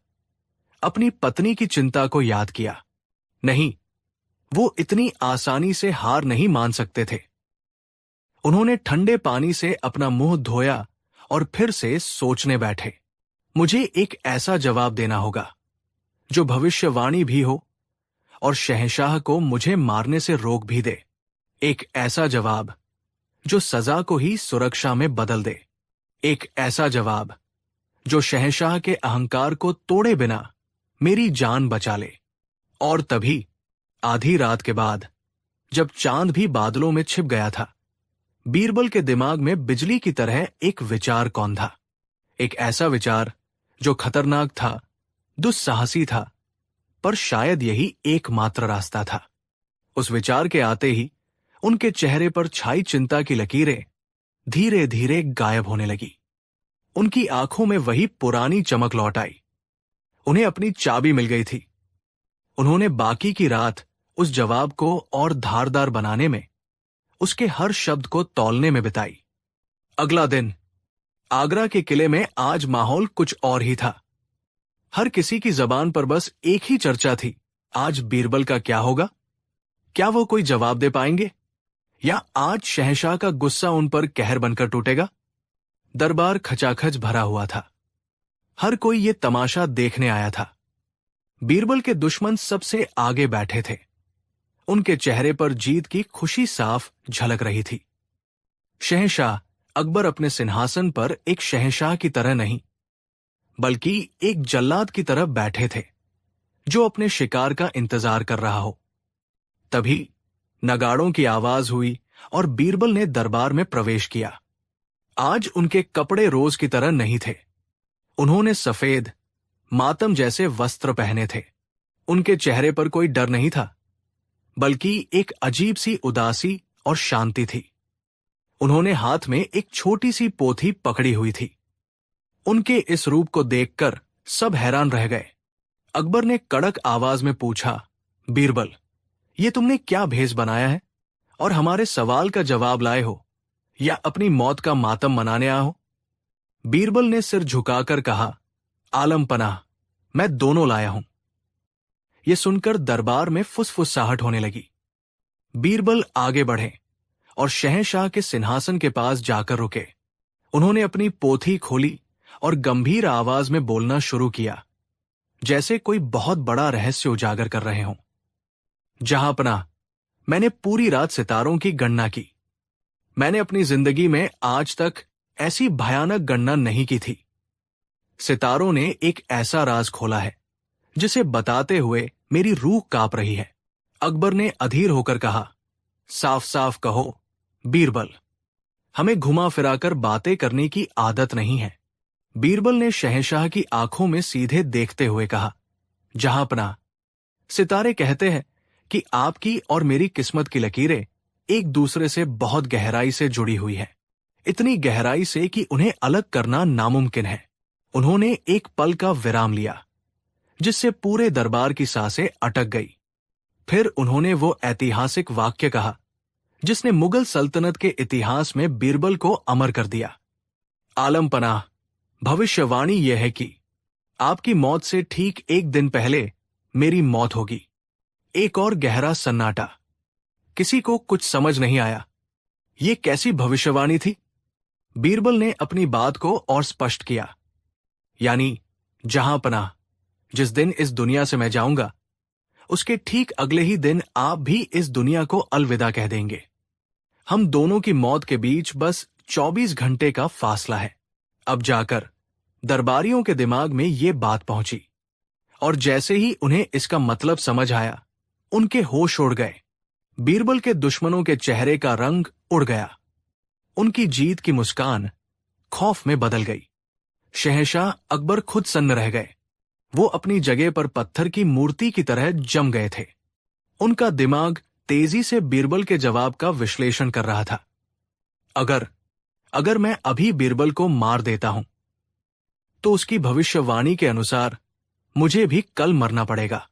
अपनी पत्नी की चिंता को याद किया। नहीं, वो इतनी आसानी से हार नहीं मान सकते थे। उन्होंने ठंडे पानी से अपना मुंह धोया और फिर से सोचने बैठे। मुझे एक ऐसा जवाब देना होगा जो भविष्यवाणी भी हो और शहंशाह को मुझे मारने से रोक भी दे। एक ऐसा जवाब जो सजा को ही सुरक्षा में बदल दे। एक ऐसा जवाब जो शहंशाह के अहंकार को तोड़े बिना मेरी जान बचा ले। और तभी आधी रात के बाद, जब चांद भी बादलों में छिप गया था, बीरबल के दिमाग में बिजली की तरह एक विचार कौंधा। एक ऐसा विचार जो खतरनाक था, दुस्साहसी था, पर शायद यही एकमात्र रास्ता था। उस विचार के आते ही उनके चेहरे पर छाई चिंता की लकीरें धीरे धीरे गायब होने लगी। उनकी आंखों में वही पुरानी चमक लौट आई। उन्हें अपनी चाबी मिल गई थी। उन्होंने बाकी की रात उस जवाब को और धारदार बनाने में, उसके हर शब्द को तौलने में बिताई। अगला दिन आगरा के किले में आज माहौल कुछ और ही था। हर किसी की जबान पर बस एक ही चर्चा थी, आज बीरबल का क्या होगा? क्या वो कोई जवाब दे पाएंगे, या आज शहंशाह का गुस्सा उन पर कहर बनकर टूटेगा? दरबार खचाखच भरा हुआ था। हर कोई ये तमाशा देखने आया था। बीरबल के दुश्मन सबसे आगे बैठे थे। उनके चेहरे पर जीत की खुशी साफ झलक रही थी। शहंशाह अकबर अपने सिंहासन पर एक शहंशाह की तरह नहीं, बल्कि एक जल्लाद की तरह बैठे थे, जो अपने शिकार का इंतजार कर रहा हो। तभी नगाड़ों की आवाज हुई और बीरबल ने दरबार में प्रवेश किया। आज उनके कपड़े रोज की तरह नहीं थे। उन्होंने सफेद मातम जैसे वस्त्र पहने थे। उनके चेहरे पर कोई डर नहीं था, बल्कि एक अजीब सी उदासी और शांति थी। उन्होंने हाथ में एक छोटी सी पोथी पकड़ी हुई थी। उनके इस रूप को देखकर सब हैरान रह गए। अकबर ने कड़क आवाज में पूछा, बीरबल, ये तुमने क्या भेष बनाया है, और हमारे सवाल का जवाब लाए हो या अपनी मौत का मातम मनाने आए हो? बीरबल ने सिर झुकाकर कहा, आलम पनाह, मैं दोनों लाया हूं। यह सुनकर दरबार में फुसफुसाहट होने लगी। बीरबल आगे बढ़े और शहंशाह के सिंहासन के पास जाकर रुके। उन्होंने अपनी पोथी खोली और गंभीर आवाज में बोलना शुरू किया, जैसे कोई बहुत बड़ा रहस्य उजागर कर रहे हों। जहांपनाह, मैंने पूरी रात सितारों की गणना की। मैंने अपनी जिंदगी में आज तक ऐसी भयानक गणना नहीं की थी। सितारों ने एक ऐसा राज खोला है जिसे बताते हुए मेरी रूह कांप रही है। अकबर ने अधीर होकर कहा, साफ साफ कहो बीरबल, हमें घुमा फिराकर बातें करने की आदत नहीं है। बीरबल ने शहंशाह की आंखों में सीधे देखते हुए कहा, जहांपनाह, सितारे कहते हैं कि आपकी और मेरी किस्मत की लकीरें एक दूसरे से बहुत गहराई से जुड़ी हुई है, इतनी गहराई से कि उन्हें अलग करना नामुमकिन है। उन्होंने एक पल का विराम लिया, जिससे पूरे दरबार की सांसें अटक गई। फिर उन्होंने वो ऐतिहासिक वाक्य कहा जिसने मुगल सल्तनत के इतिहास में बीरबल को अमर कर दिया। आलम पनाह, भविष्यवाणी यह है कि आपकी मौत से ठीक एक दिन पहले मेरी मौत होगी। एक और गहरा सन्नाटा। किसी को कुछ समझ नहीं आया। ये कैसी भविष्यवाणी थी? बीरबल ने अपनी बात को और स्पष्ट किया, यानी जहांपनाह, जिस दिन इस दुनिया से मैं जाऊंगा, उसके ठीक अगले ही दिन आप भी इस दुनिया को अलविदा कह देंगे। हम दोनों की मौत के बीच बस 24 घंटे का फासला है। अब जाकर दरबारियों के दिमाग में ये बात पहुंची, और जैसे ही उन्हें इसका मतलब समझ आया, उनके होश उड़ गए। बीरबल के दुश्मनों के चेहरे का रंग उड़ गया। उनकी जीत की मुस्कान खौफ में बदल गई। शहंशाह अकबर खुद सन्न रह गए। वो अपनी जगह पर पत्थर की मूर्ति की तरह जम गए थे। उनका दिमाग तेजी से बीरबल के जवाब का विश्लेषण कर रहा था। अगर मैं अभी बीरबल को मार देता हूं, तो उसकी भविष्यवाणी के अनुसार मुझे भी कल मरना पड़ेगा।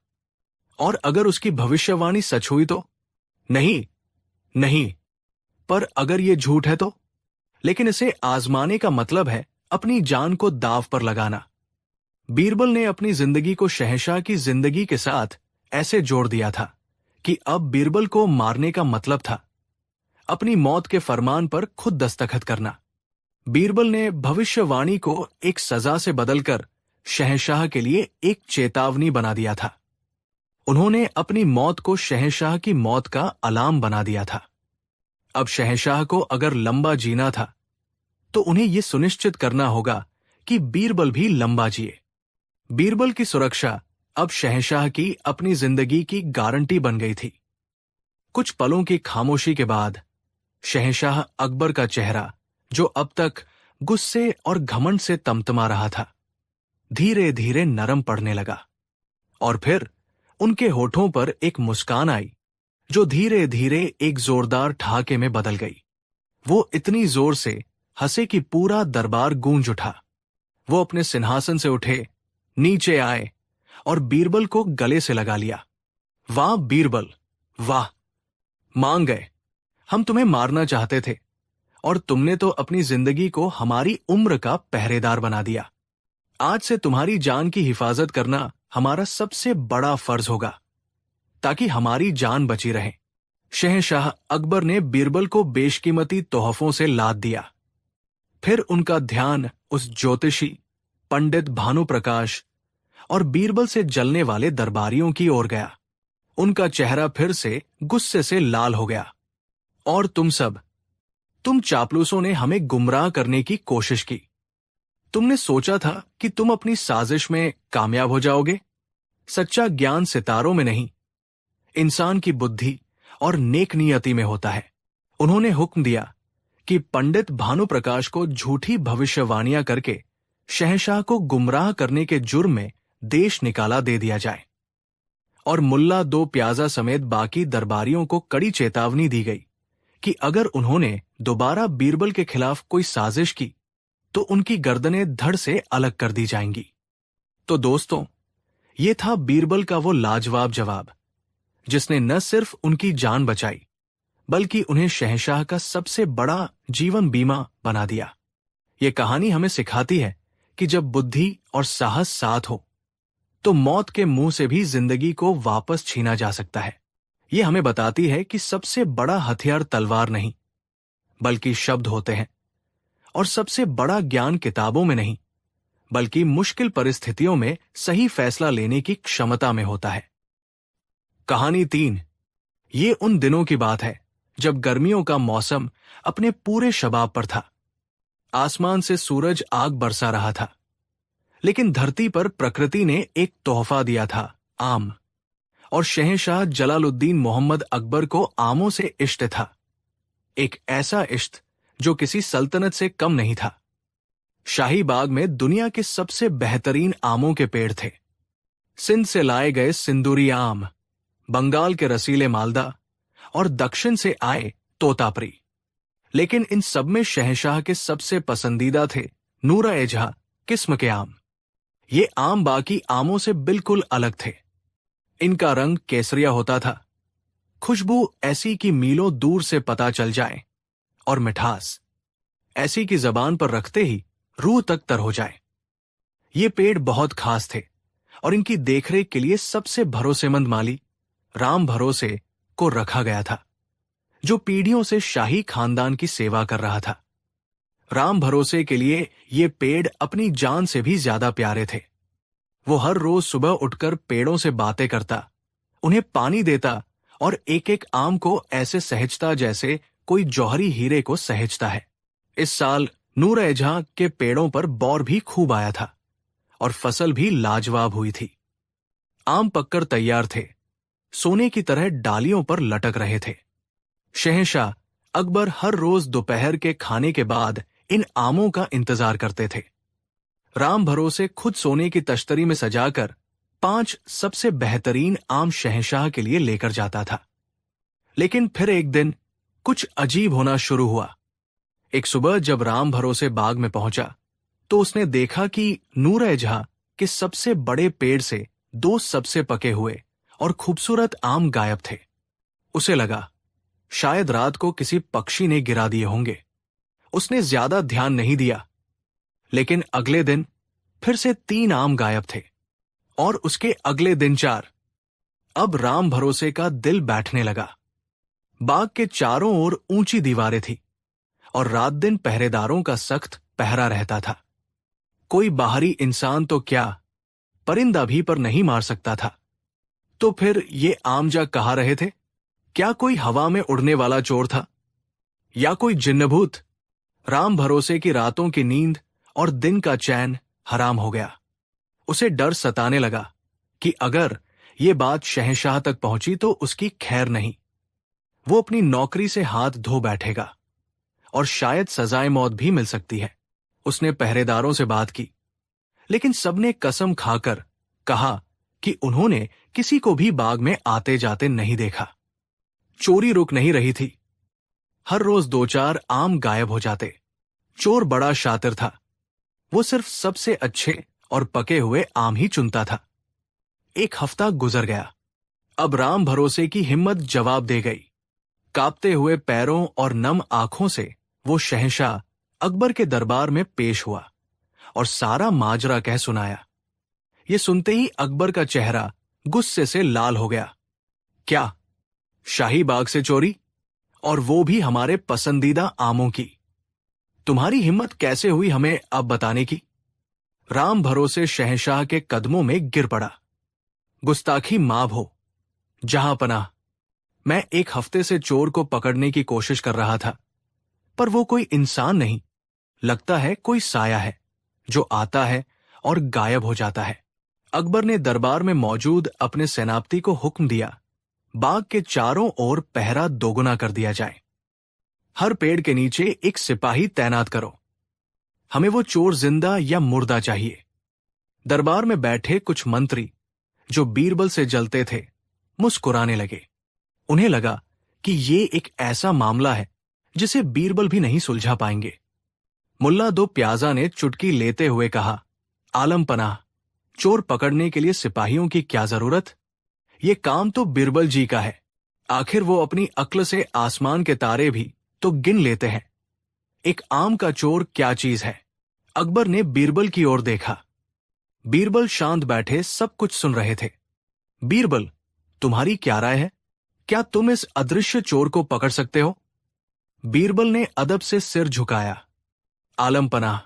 और अगर उसकी भविष्यवाणी सच हुई तो? नहीं, पर अगर ये झूठ है तो? लेकिन इसे आजमाने का मतलब है अपनी जान को दांव पर लगाना। बीरबल ने अपनी जिंदगी को शहंशाह की जिंदगी के साथ ऐसे जोड़ दिया था कि अब बीरबल को मारने का मतलब था अपनी मौत के फरमान पर खुद दस्तखत करना। बीरबल ने भविष्यवाणी को एक सजा से बदलकर शहंशाह के लिए एक चेतावनी बना दिया था। उन्होंने अपनी मौत को शहंशाह की मौत का अलार्म बना दिया था। अब शहंशाह को अगर लंबा जीना था, तो उन्हें यह सुनिश्चित करना होगा कि बीरबल भी लंबा जिए। बीरबल की सुरक्षा अब शहंशाह की अपनी जिंदगी की गारंटी बन गई थी। कुछ पलों की खामोशी के बाद शहंशाह अकबर का चेहरा, जो अब तक गुस्से और घमंड से तमतमा रहा था, धीरे धीरे नरम पड़ने लगा। और फिर उनके होठों पर एक मुस्कान आई, जो धीरे धीरे एक जोरदार ठहाके में बदल गई। वो इतनी जोर से हंसे कि पूरा दरबार गूंज उठा। वो अपने सिंहासन से उठे, नीचे आए और बीरबल को गले से लगा लिया। वाह बीरबल, वाह! मान गए। हम तुम्हें मारना चाहते थे और तुमने तो अपनी जिंदगी को हमारी उम्र का पहरेदार बना दिया। आज से तुम्हारी जान की हिफाजत करना हमारा सबसे बड़ा फर्ज होगा, ताकि हमारी जान बची रहे। शहंशाह अकबर ने बीरबल को बेशकीमती तोहफों से लाद दिया। फिर उनका ध्यान उस ज्योतिषी पंडित भानुप्रकाश और बीरबल से जलने वाले दरबारियों की ओर गया। उनका चेहरा फिर से गुस्से से लाल हो गया। और तुम चापलूसों ने हमें गुमराह करने की कोशिश की। तुमने सोचा था कि तुम अपनी साजिश में कामयाब हो जाओगे। सच्चा ज्ञान सितारों में नहीं, इंसान की बुद्धि और नेक नियति में होता है। उन्होंने हुक्म दिया कि पंडित भानुप्रकाश को झूठी भविष्यवाणियां करके शहंशाह को गुमराह करने के जुर्म में देश निकाला दे दिया जाए। और मुल्ला दो प्याजा समेत बाकी दरबारियों को कड़ी चेतावनी दी गई कि अगर उन्होंने दोबारा बीरबल के खिलाफ कोई साजिश की तो उनकी गर्दनें धड़ से अलग कर दी जाएंगी। तो दोस्तों, ये था बीरबल का वो लाजवाब जवाब, जिसने न सिर्फ उनकी जान बचाई बल्कि उन्हें शहंशाह का सबसे बड़ा जीवन बीमा बना दिया। ये कहानी हमें सिखाती है कि जब बुद्धि और साहस साथ हो तो मौत के मुंह से भी जिंदगी को वापस छीना जा सकता है। ये हमें बताती है कि सबसे बड़ा हथियार तलवार नहीं बल्कि शब्द होते हैं, और सबसे बड़ा ज्ञान किताबों में नहीं बल्कि मुश्किल परिस्थितियों में सही फैसला लेने की क्षमता में होता है। कहानी 3। ये उन दिनों की बात है जब गर्मियों का मौसम अपने पूरे शबाब पर था। आसमान से सूरज आग बरसा रहा था, लेकिन धरती पर प्रकृति ने एक तोहफा दिया था, आम। और शहंशाह जलालुद्दीन मोहम्मद अकबर को आमों से इश्क था। एक ऐसा इश्क जो किसी सल्तनत से कम नहीं था। शाही बाग में दुनिया के सबसे बेहतरीन आमों के पेड़ थे। सिंध से लाए गए सिंदूरी आम, बंगाल के रसीले मालदा और दक्षिण से आए तोतापरी। लेकिन इन सब में शहंशाह के सबसे पसंदीदा थे नूर-ए-जहां किस्म के आम। ये आम बाकी आमों से बिल्कुल अलग थे। इनका रंग केसरिया होता था, खुशबू ऐसी कि मीलों दूर से पता चल जाए, और मिठास ऐसी कि जबान पर रखते ही रूह तक तर हो जाए। ये पेड़ बहुत खास थे और इनकी देखरेख के लिए सबसे भरोसेमंद माली राम भरोसे को रखा गया था, जो पीढ़ियों से शाही खानदान की सेवा कर रहा था। राम भरोसे के लिए ये पेड़ अपनी जान से भी ज्यादा प्यारे थे। वो हर रोज सुबह उठकर पेड़ों से बातें करता, उन्हें पानी देता और एक एक आम को ऐसे सहेजता जैसे कोई जौहरी हीरे को सहेजता है। इस साल नूर-ए-जहां के पेड़ों पर बौर भी खूब आया था और फसल भी लाजवाब हुई थी। आम पककर तैयार थे, सोने की तरह डालियों पर लटक रहे थे। शहंशाह अकबर हर रोज दोपहर के खाने के बाद इन आमों का इंतजार करते थे। राम भरोसे खुद सोने की तश्तरी में सजाकर 5 सबसे बेहतरीन आम शहंशाह के लिए लेकर जाता था। लेकिन फिर एक दिन कुछ अजीब होना शुरू हुआ। एक सुबह जब राम भरोसे बाग में पहुंचा तो उसने देखा कि नूर-ए-जहां के सबसे बड़े पेड़ से 2 सबसे पके हुए और खूबसूरत आम गायब थे। उसे लगा शायद रात को किसी पक्षी ने गिरा दिए होंगे। उसने ज्यादा ध्यान नहीं दिया, लेकिन अगले दिन फिर से 3 आम गायब थे और उसके अगले दिन 4। अब राम भरोसे का दिल बैठने लगा। बाग के चारों ओर ऊंची दीवारें थी और रात दिन पहरेदारों का सख्त पहरा रहता था। कोई बाहरी इंसान तो क्या, परिंदा भी पर नहीं मार सकता था। तो फिर ये आमजा कहाँ रहे थे? क्या कोई हवा में उड़ने वाला चोर था या कोई जिन्नभूत? राम भरोसे की रातों की नींद और दिन का चैन हराम हो गया। उसे डर सताने लगा कि अगर ये बात शहंशाह तक पहुंची तो उसकी खैर नहीं। वो अपनी नौकरी से हाथ धो बैठेगा और शायद सजाए मौत भी मिल सकती है। उसने पहरेदारों से बात की, लेकिन सबने कसम खाकर कहा कि उन्होंने किसी को भी बाग में आते जाते नहीं देखा। चोरी रुक नहीं रही थी। हर रोज 2-4 आम गायब हो जाते। चोर बड़ा शातिर था। वो सिर्फ सबसे अच्छे और पके हुए आम ही चुनता था। 1 हफ्ता गुजर गया। अब राम भरोसे की हिम्मत जवाब दे गई। कांपते हुए पैरों और नम आंखों से वो शहंशाह अकबर के दरबार में पेश हुआ और सारा माजरा कह सुनाया। ये सुनते ही अकबर का चेहरा गुस्से से लाल हो गया। क्या, शाही बाग से चोरी, और वो भी हमारे पसंदीदा आमों की? तुम्हारी हिम्मत कैसे हुई हमें अब बताने की? राम भरोसे शहंशाह के कदमों में गिर पड़ा। गुस्ताखी माफ हो जहां पनाह, मैं एक हफ्ते से चोर को पकड़ने की कोशिश कर रहा था, पर वो कोई इंसान नहीं, लगता है कोई साया है जो आता है और गायब हो जाता है। अकबर ने दरबार में मौजूद अपने सेनापति को हुक्म दिया, बाग के चारों ओर पहरा दोगुना कर दिया जाए। हर पेड़ के नीचे एक सिपाही तैनात करो। हमें वो चोर जिंदा या मुर्दा चाहिए। दरबार में बैठे कुछ मंत्री जो बीरबल से जलते थे मुस्कुराने लगे। उन्हें लगा कि ये एक ऐसा मामला है जिसे बीरबल भी नहीं सुलझा पाएंगे। मुल्ला दो प्याजा ने चुटकी लेते हुए कहा, आलम पनाह, चोर पकड़ने के लिए सिपाहियों की क्या जरूरत? ये काम तो बीरबल जी का है। आखिर वो अपनी अक्ल से आसमान के तारे भी तो गिन लेते हैं। एक आम का चोर क्या चीज है? अकबर ने बीरबल की ओर देखा। बीरबल शांत बैठे सब कुछ सुन रहे थे। बीरबल, तुम्हारी क्या राय है? क्या तुम इस अदृश्य चोर को पकड़ सकते हो? बीरबल ने अदब से सिर झुकाया। आलम पनाह,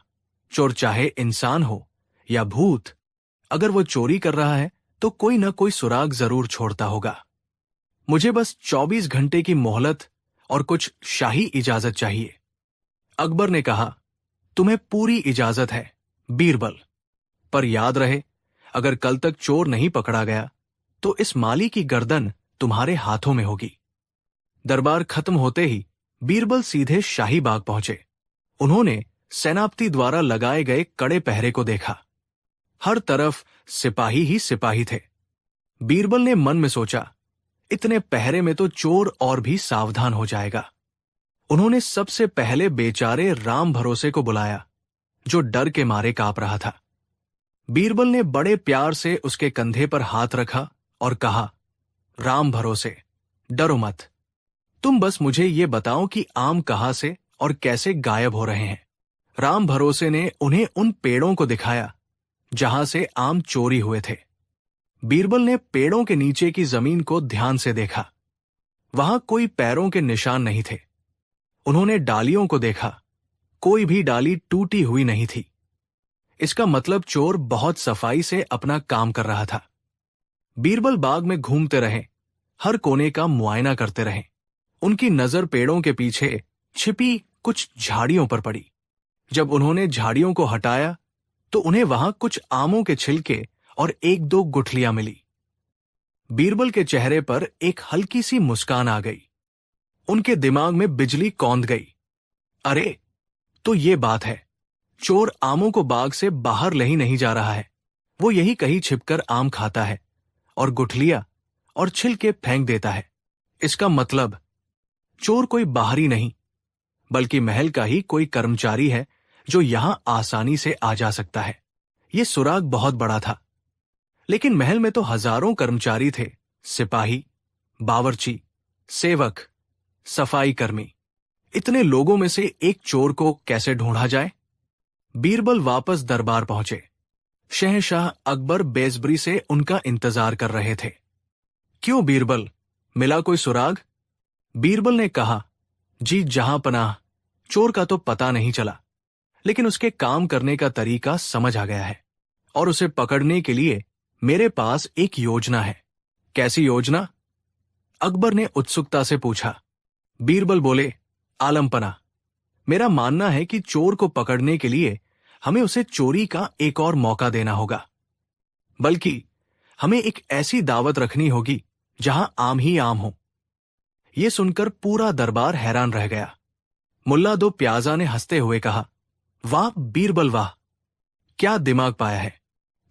चोर चाहे इंसान हो या भूत, अगर वो चोरी कर रहा है तो कोई न कोई सुराग जरूर छोड़ता होगा। मुझे बस 24 घंटे की मोहलत और कुछ शाही इजाजत चाहिए। अकबर ने कहा, तुम्हें पूरी इजाजत है बीरबल, पर याद रहे, अगर कल तक चोर नहीं पकड़ा गया तो इस माली की गर्दन तुम्हारे हाथों में होगी। दरबार खत्म होते ही बीरबल सीधे शाही बाग पहुंचे। उन्होंने सेनापति द्वारा लगाए गए कड़े पहरे को देखा। हर तरफ सिपाही ही सिपाही थे। बीरबल ने मन में सोचा, इतने पहरे में तो चोर और भी सावधान हो जाएगा। उन्होंने सबसे पहले बेचारे राम भरोसे को बुलाया, जो डर के मारे कांप रहा था। बीरबल ने बड़े प्यार से उसके कंधे पर हाथ रखा और कहा, राम भरोसे, डरो मत। तुम बस मुझे ये बताओ कि आम कहां से और कैसे गायब हो रहे हैं। राम भरोसे ने उन्हें उन पेड़ों को दिखाया जहां से आम चोरी हुए थे। बीरबल ने पेड़ों के नीचे की जमीन को ध्यान से देखा। वहां कोई पैरों के निशान नहीं थे। उन्होंने डालियों को देखा, कोई भी डाली टूटी हुई नहीं थी। इसका मतलब चोर बहुत सफाई से अपना काम कर रहा था। बीरबल बाग में घूमते रहे, हर कोने का मुआयना करते रहे। उनकी नजर पेड़ों के पीछे छिपी कुछ झाड़ियों पर पड़ी। जब उन्होंने झाड़ियों को हटाया तो उन्हें वहां कुछ आमों के छिलके और एक दो गुठलियां मिली। बीरबल के चेहरे पर एक हल्की सी मुस्कान आ गई। उनके दिमाग में बिजली कौंध गई। अरे, तो ये बात है, चोर आमों को बाग से बाहर ले ही नहीं जा रहा है। वो यही कहीं छिपकर आम खाता है और गुठलियां और छिलके फेंक देता है। इसका मतलब चोर कोई बाहरी नहीं, बल्कि महल का ही कोई कर्मचारी है जो यहां आसानी से आ जा सकता है। ये सुराग बहुत बड़ा था, लेकिन महल में तो हजारों कर्मचारी थे, सिपाही, बावर्ची, सेवक, सफाई कर्मी। इतने लोगों में से एक चोर को कैसे ढूंढा जाए? बीरबल वापस दरबार पहुंचे। शहंशाह अकबर बेसब्री से उनका इंतजार कर रहे थे। क्यों बीरबल, मिला कोई सुराग? बीरबल ने कहा, जी जहां पनाह, चोर का तो पता नहीं चला, लेकिन उसके काम करने का तरीका समझ आ गया है और उसे पकड़ने के लिए मेरे पास एक योजना है। कैसी योजना? अकबर ने उत्सुकता से पूछा। बीरबल बोले, आलम पनाह, मेरा मानना है कि चोर को पकड़ने के लिए हमें उसे चोरी का एक और मौका देना होगा। बल्कि हमें एक ऐसी दावत रखनी होगी जहां आम ही आम हो। यह सुनकर पूरा दरबार हैरान रह गया। मुल्ला दो प्याजा ने हंसते हुए कहा, वाह बीरबल वाह, क्या दिमाग पाया है।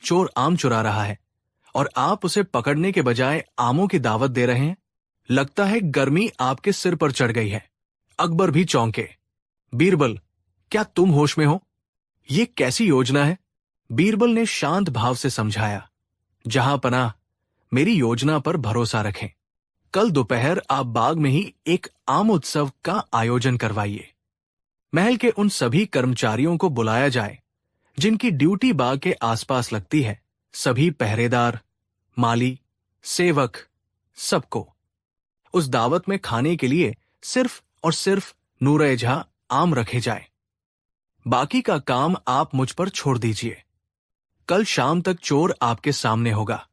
चोर आम चुरा रहा है और आप उसे पकड़ने के बजाय आमों की दावत दे रहे हैं। लगता है गर्मी आपके सिर पर चढ़ गई है। अकबर भी चौंके। बीरबल, क्या तुम होश में हो? ये कैसी योजना है? बीरबल ने शांत भाव से समझाया, जहां पनाह, मेरी योजना पर भरोसा रखें। कल दोपहर आप बाग में ही एक आम उत्सव का आयोजन करवाइए। महल के उन सभी कर्मचारियों को बुलाया जाए जिनकी ड्यूटी बाग के आसपास लगती है, सभी पहरेदार, माली, सेवक, सबको। उस दावत में खाने के लिए सिर्फ और सिर्फ नूर-ए-जहां आम रखे जाए। बाकी का काम आप मुझ पर छोड़ दीजिए। कल शाम तक चोर आपके सामने होगा।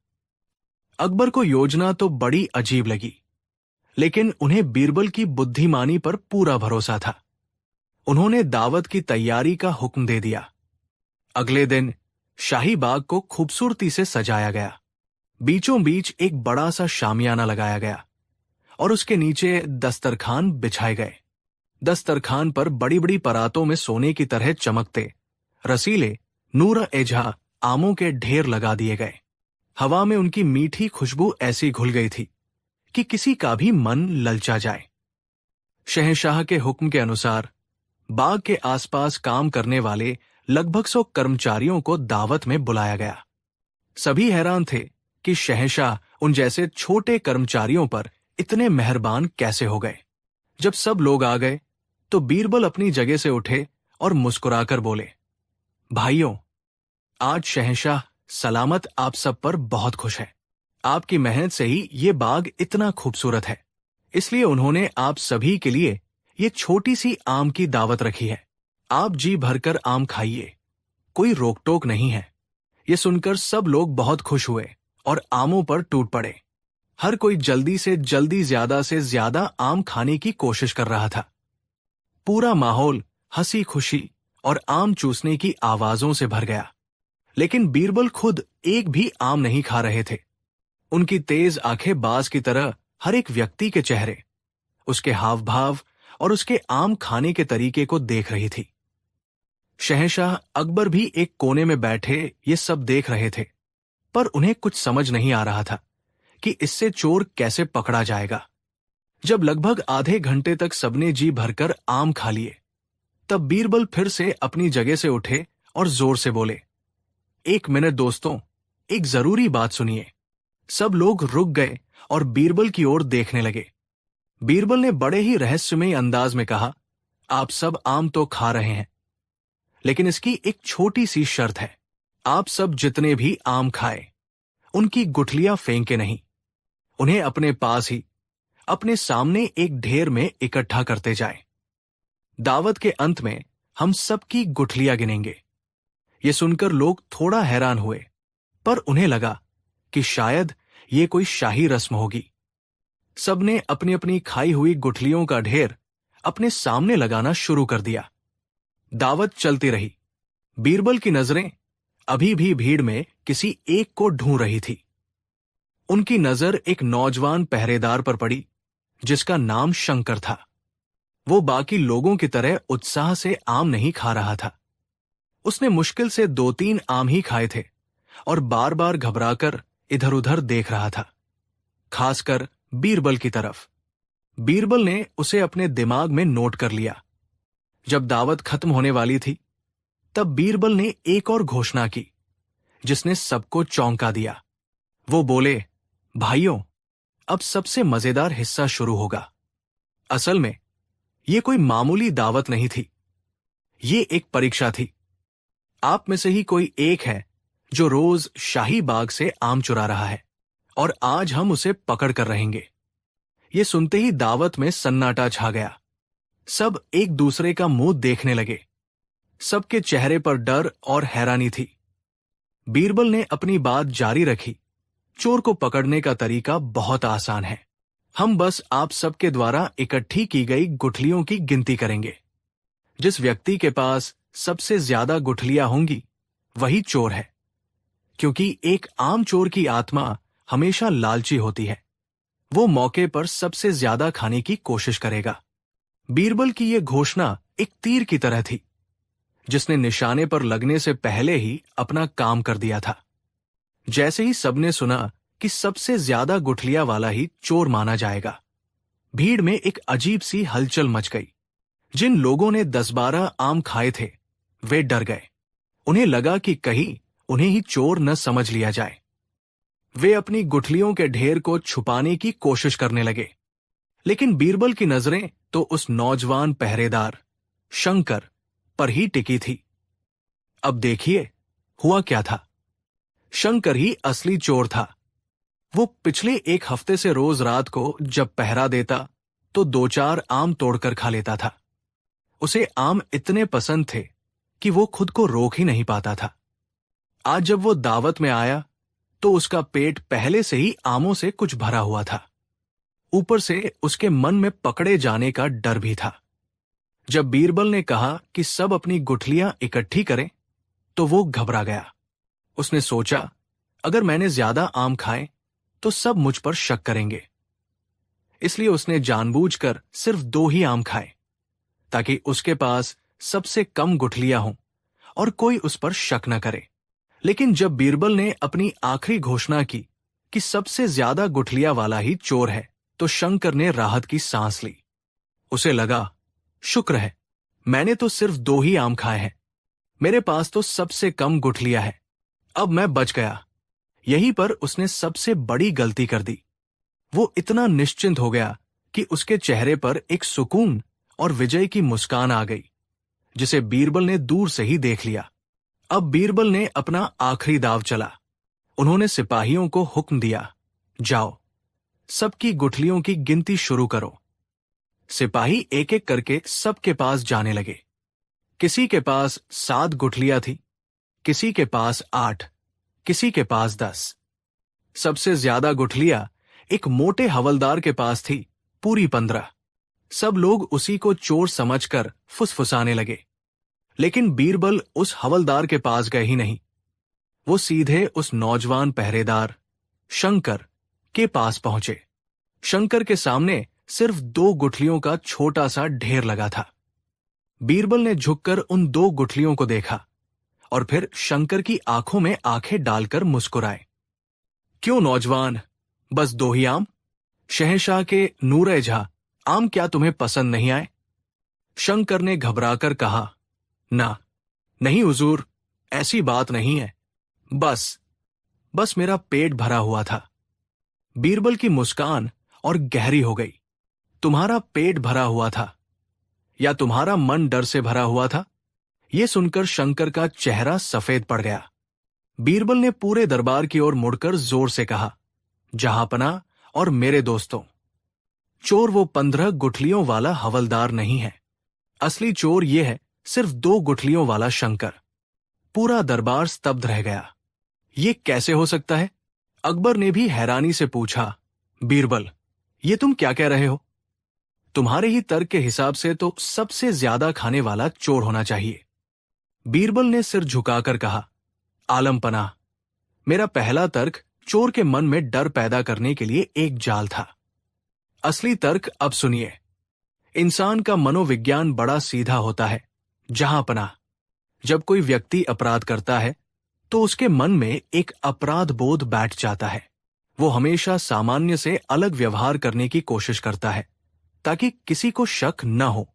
अकबर को योजना तो बड़ी अजीब लगी, लेकिन उन्हें बीरबल की बुद्धिमानी पर पूरा भरोसा था। उन्होंने दावत की तैयारी का हुक्म दे दिया। अगले दिन शाही बाग को खूबसूरती से सजाया गया। बीचों बीच एक बड़ा सा शामियाना लगाया गया और उसके नीचे दस्तरखान बिछाए गए। दस्तरखान पर बड़ी बड़ी परातों में सोने की तरह चमकते रसीले नूर-ए-जहां आमों के ढेर लगा दिए गए। हवा में उनकी मीठी खुशबू ऐसी घुल गई थी कि किसी का भी मन ललचा जाए। शहंशाह के हुक्म के अनुसार बाग के आसपास काम करने वाले लगभग 100 कर्मचारियों को दावत में बुलाया गया। सभी हैरान थे कि शहंशाह उन जैसे छोटे कर्मचारियों पर इतने मेहरबान कैसे हो गए। जब सब लोग आ गए तो बीरबल अपनी जगह से उठे और मुस्कुराकर बोले, भाइयों, आज शहंशाह सलामत आप सब पर बहुत खुश है। आपकी मेहनत से ही ये बाग इतना खूबसूरत है, इसलिए उन्होंने आप सभी के लिए ये छोटी सी आम की दावत रखी है। आप जी भरकर आम खाइए, कोई रोक टोक नहीं है। ये सुनकर सब लोग बहुत खुश हुए और आमों पर टूट पड़े। हर कोई जल्दी से जल्दी ज्यादा से ज्यादा आम खाने की कोशिश कर रहा था। पूरा माहौल हंसी खुशी और आम चूसने की आवाजों से भर गया। लेकिन बीरबल खुद एक भी आम नहीं खा रहे थे। उनकी तेज आंखें बाज की तरह हर एक व्यक्ति के चेहरे, उसके हाव भाव और उसके आम खाने के तरीके को देख रही थी। शहंशाह अकबर भी एक कोने में बैठे ये सब देख रहे थे, पर उन्हें कुछ समझ नहीं आ रहा था कि इससे चोर कैसे पकड़ा जाएगा। जब लगभग आधे घंटे तक सबने जी भरकर आम खा लिए, तब बीरबल फिर से अपनी जगह से उठे और जोर से बोले, एक मिनट दोस्तों, एक जरूरी बात सुनिए। सब लोग रुक गए और बीरबल की ओर देखने लगे। बीरबल ने बड़े ही रहस्यमय अंदाज में कहा, आप सब आम तो खा रहे हैं, लेकिन इसकी एक छोटी सी शर्त है। आप सब जितने भी आम खाए, उनकी गुठलियां फेंके नहीं, उन्हें अपने पास ही अपने सामने एक ढेर में इकट्ठा करते जाएं। दावत के अंत में हम सबकी गुठलियां गिनेंगे। ये सुनकर लोग थोड़ा हैरान हुए, पर उन्हें लगा कि शायद ये कोई शाही रस्म होगी। सबने अपनी अपनी खाई हुई गुठलियों का ढेर अपने सामने लगाना शुरू कर दिया। दावत चलती रही। बीरबल की नजरें अभी भी भीड़ में किसी एक को ढूंढ रही थी। उनकी नजर एक नौजवान पहरेदार पर पड़ी जिसका नाम शंकर था। वो बाकी लोगों की तरह उत्साह से आम नहीं खा रहा था। उसने मुश्किल से 2-3 आम ही खाए थे और बार बार घबराकर इधर उधर देख रहा था, खासकर बीरबल की तरफ। बीरबल ने उसे अपने दिमाग में नोट कर लिया। जब दावत खत्म होने वाली थी, तब बीरबल ने एक और घोषणा की जिसने सबको चौंका दिया। वो बोले, भाइयों, अब सबसे मजेदार हिस्सा शुरू होगा। असल में ये कोई मामूली दावत नहीं थी, ये एक परीक्षा थी। आप में से ही कोई एक है जो रोज शाही बाग से आम चुरा रहा है और आज हम उसे पकड़ कर रहेंगे। ये सुनते ही दावत में सन्नाटा छा गया। सब एक दूसरे का मुंह देखने लगे। सबके चेहरे पर डर और हैरानी थी। बीरबल ने अपनी बात जारी रखी, चोर को पकड़ने का तरीका बहुत आसान है। हम बस आप सबके द्वारा इकट्ठी की गई गुठलियों की गिनती करेंगे। जिस व्यक्ति के पास सबसे ज्यादा गुठलियां होंगी वही चोर है, क्योंकि एक आम चोर की आत्मा हमेशा लालची होती है। वो मौके पर सबसे ज्यादा खाने की कोशिश करेगा। बीरबल की यह घोषणा एक तीर की तरह थी, जिसने निशाने पर लगने से पहले ही अपना काम कर दिया था। जैसे ही सबने सुना कि सबसे ज्यादा गुठलियां वाला ही चोर माना जाएगा, भीड़ में एक अजीब सी हलचल मच गई। जिन लोगों ने 10-12 आम खाए थे, वे डर गए। उन्हें लगा कि कहीं उन्हें ही चोर न समझ लिया जाए। वे अपनी गुठलियों के ढेर को छुपाने की कोशिश करने लगे, लेकिन बीरबल की नजरें तो उस नौजवान पहरेदार शंकर पर ही टिकी थी। अब देखिए हुआ क्या था। शंकर ही असली चोर था। वो पिछले एक हफ्ते से रोज रात को जब पहरा देता तो दो चार आम तोड़कर खा लेता था। उसे आम इतने पसंद थे कि वो खुद को रोक ही नहीं पाता था। आज जब वो दावत में आया तो उसका पेट पहले से ही आमों से कुछ भरा हुआ था। ऊपर से उसके मन में पकड़े जाने का डर भी था। जब बीरबल ने कहा कि सब अपनी गुठलियां इकट्ठी करें तो वो घबरा गया। उसने सोचा, अगर मैंने ज्यादा आम खाए तो सब मुझ पर शक करेंगे। इसलिए उसने जानबूझकर सिर्फ 2 ही आम खाए ताकि उसके पास सबसे कम गुठलियां हों और कोई उस पर शक न करे। लेकिन जब बीरबल ने अपनी आखिरी घोषणा की कि सबसे ज्यादा गुठलियां वाला ही चोर है, तो शंकर ने राहत की सांस ली। उसे लगा, शुक्र है, मैंने तो सिर्फ 2 ही आम खाए हैं। मेरे पास तो सबसे कम गुठलियां है। अब मैं बच गया। यहीं पर उसने सबसे बड़ी गलती कर दी। वो इतना निश्चिंत हो गया कि उसके चेहरे पर एक सुकून और विजय की मुस्कान आ गई, जिसे बीरबल ने दूर से ही देख लिया। अब बीरबल ने अपना आखिरी दाव चला। उन्होंने सिपाहियों को हुक्म दिया, जाओ, सबकी गुठलियों की गिनती शुरू करो। सिपाही एक एक करके सबके पास जाने लगे। किसी के पास 7 गुठलियां थी, किसी के पास 8, किसी के पास 10। सबसे ज्यादा गुठलियां एक मोटे हवलदार के पास थी, पूरी 15। सब लोग उसी को चोर समझकर फुसफुसाने लगे। लेकिन बीरबल उस हवलदार के पास गए ही नहीं। वो सीधे उस नौजवान पहरेदार शंकर के पास पहुंचे। शंकर के सामने सिर्फ 2 गुठलियों का छोटा सा ढेर लगा था। बीरबल ने झुककर उन 2 गुठलियों को देखा और फिर शंकर की आंखों में आंखें डालकर मुस्कुराए। क्यों नौजवान, बस 2 ही आम? शहंशाह के नूरे जहां, आम क्या तुम्हें पसंद नहीं आए? शंकर ने घबराकर कहा, ना, नहीं हुजूर, ऐसी बात नहीं है। बस मेरा पेट भरा हुआ था। बीरबल की मुस्कान और गहरी हो गई। तुम्हारा पेट भरा हुआ था या तुम्हारा मन डर से भरा हुआ था? यह सुनकर शंकर का चेहरा सफेद पड़ गया। बीरबल ने पूरे दरबार की ओर मुड़कर जोर से कहा, जहांपना और मेरे दोस्तों, चोर वो 15 गुठलियों वाला हवलदार नहीं है। असली चोर यह है सिर्फ 2 गुठलियों वाला शंकर। पूरा दरबार स्तब्ध रह गया। ये कैसे हो सकता है? अकबर ने भी हैरानी से पूछा, बीरबल, ये तुम क्या कह रहे हो? तुम्हारे ही तर्क के हिसाब से तो सबसे ज्यादा खाने वाला चोर होना चाहिए। बीरबल ने सिर झुकाकर कहा, आलम पनाह, मेरा पहला तर्क चोर के मन में डर पैदा करने के लिए एक जाल था। असली तर्क अब सुनिए। इंसान का मनोविज्ञान बड़ा सीधा होता है। जहांपनाह, जब कोई व्यक्ति अपराध करता है तो उसके मन में एक अपराध बोध बैठ जाता है। वो हमेशा सामान्य से अलग व्यवहार करने की कोशिश करता है ताकि किसी को शक न हो।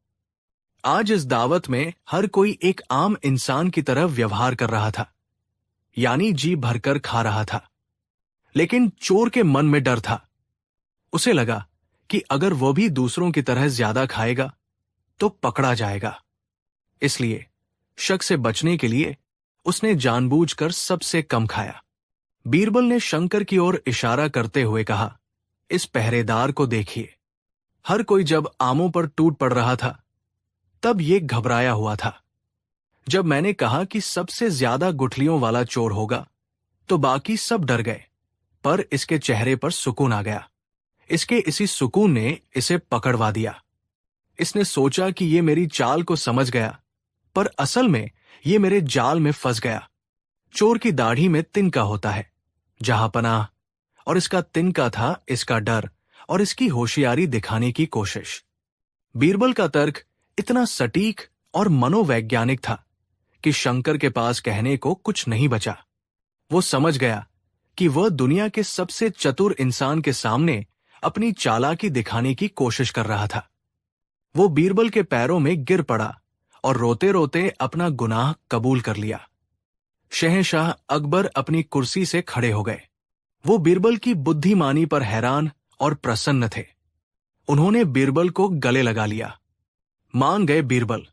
आज इस दावत में हर कोई एक आम इंसान की तरह व्यवहार कर रहा था, यानी जी भरकर खा रहा था। लेकिन चोर के मन में डर था। उसे लगा कि अगर वो भी दूसरों की तरह ज्यादा खाएगा तो पकड़ा जाएगा। इसलिए शक से बचने के लिए उसने जानबूझकर सबसे कम खाया। बीरबल ने शंकर की ओर इशारा करते हुए कहा, इस पहरेदार को देखिए। हर कोई जब आमों पर टूट पड़ रहा था तब ये घबराया हुआ था। जब मैंने कहा कि सबसे ज्यादा गुठलियों वाला चोर होगा तो बाकी सब डर गए, पर इसके चेहरे पर सुकून आ गया। इसके इसी सुकून ने इसे पकड़वा दिया। इसने सोचा कि ये मेरी चाल को समझ गया, पर असल में ये मेरे जाल में फंस गया। चोर की दाढ़ी में तिनका होता है, जहांपनाह, और इसका तिनका था इसका डर और इसकी होशियारी दिखाने की कोशिश। बीरबल का तर्क इतना सटीक और मनोवैज्ञानिक था कि शंकर के पास कहने को कुछ नहीं बचा। वो समझ गया कि वह दुनिया के सबसे चतुर इंसान के सामने अपनी चालाकी दिखाने की कोशिश कर रहा था। वो बीरबल के पैरों में गिर पड़ा और रोते रोते अपना गुनाह कबूल कर लिया। शहंशाह अकबर अपनी कुर्सी से खड़े हो गए। वो बीरबल की बुद्धिमानी पर हैरान और प्रसन्न थे। उन्होंने बीरबल को गले लगा लिया। मान गए बीरबल,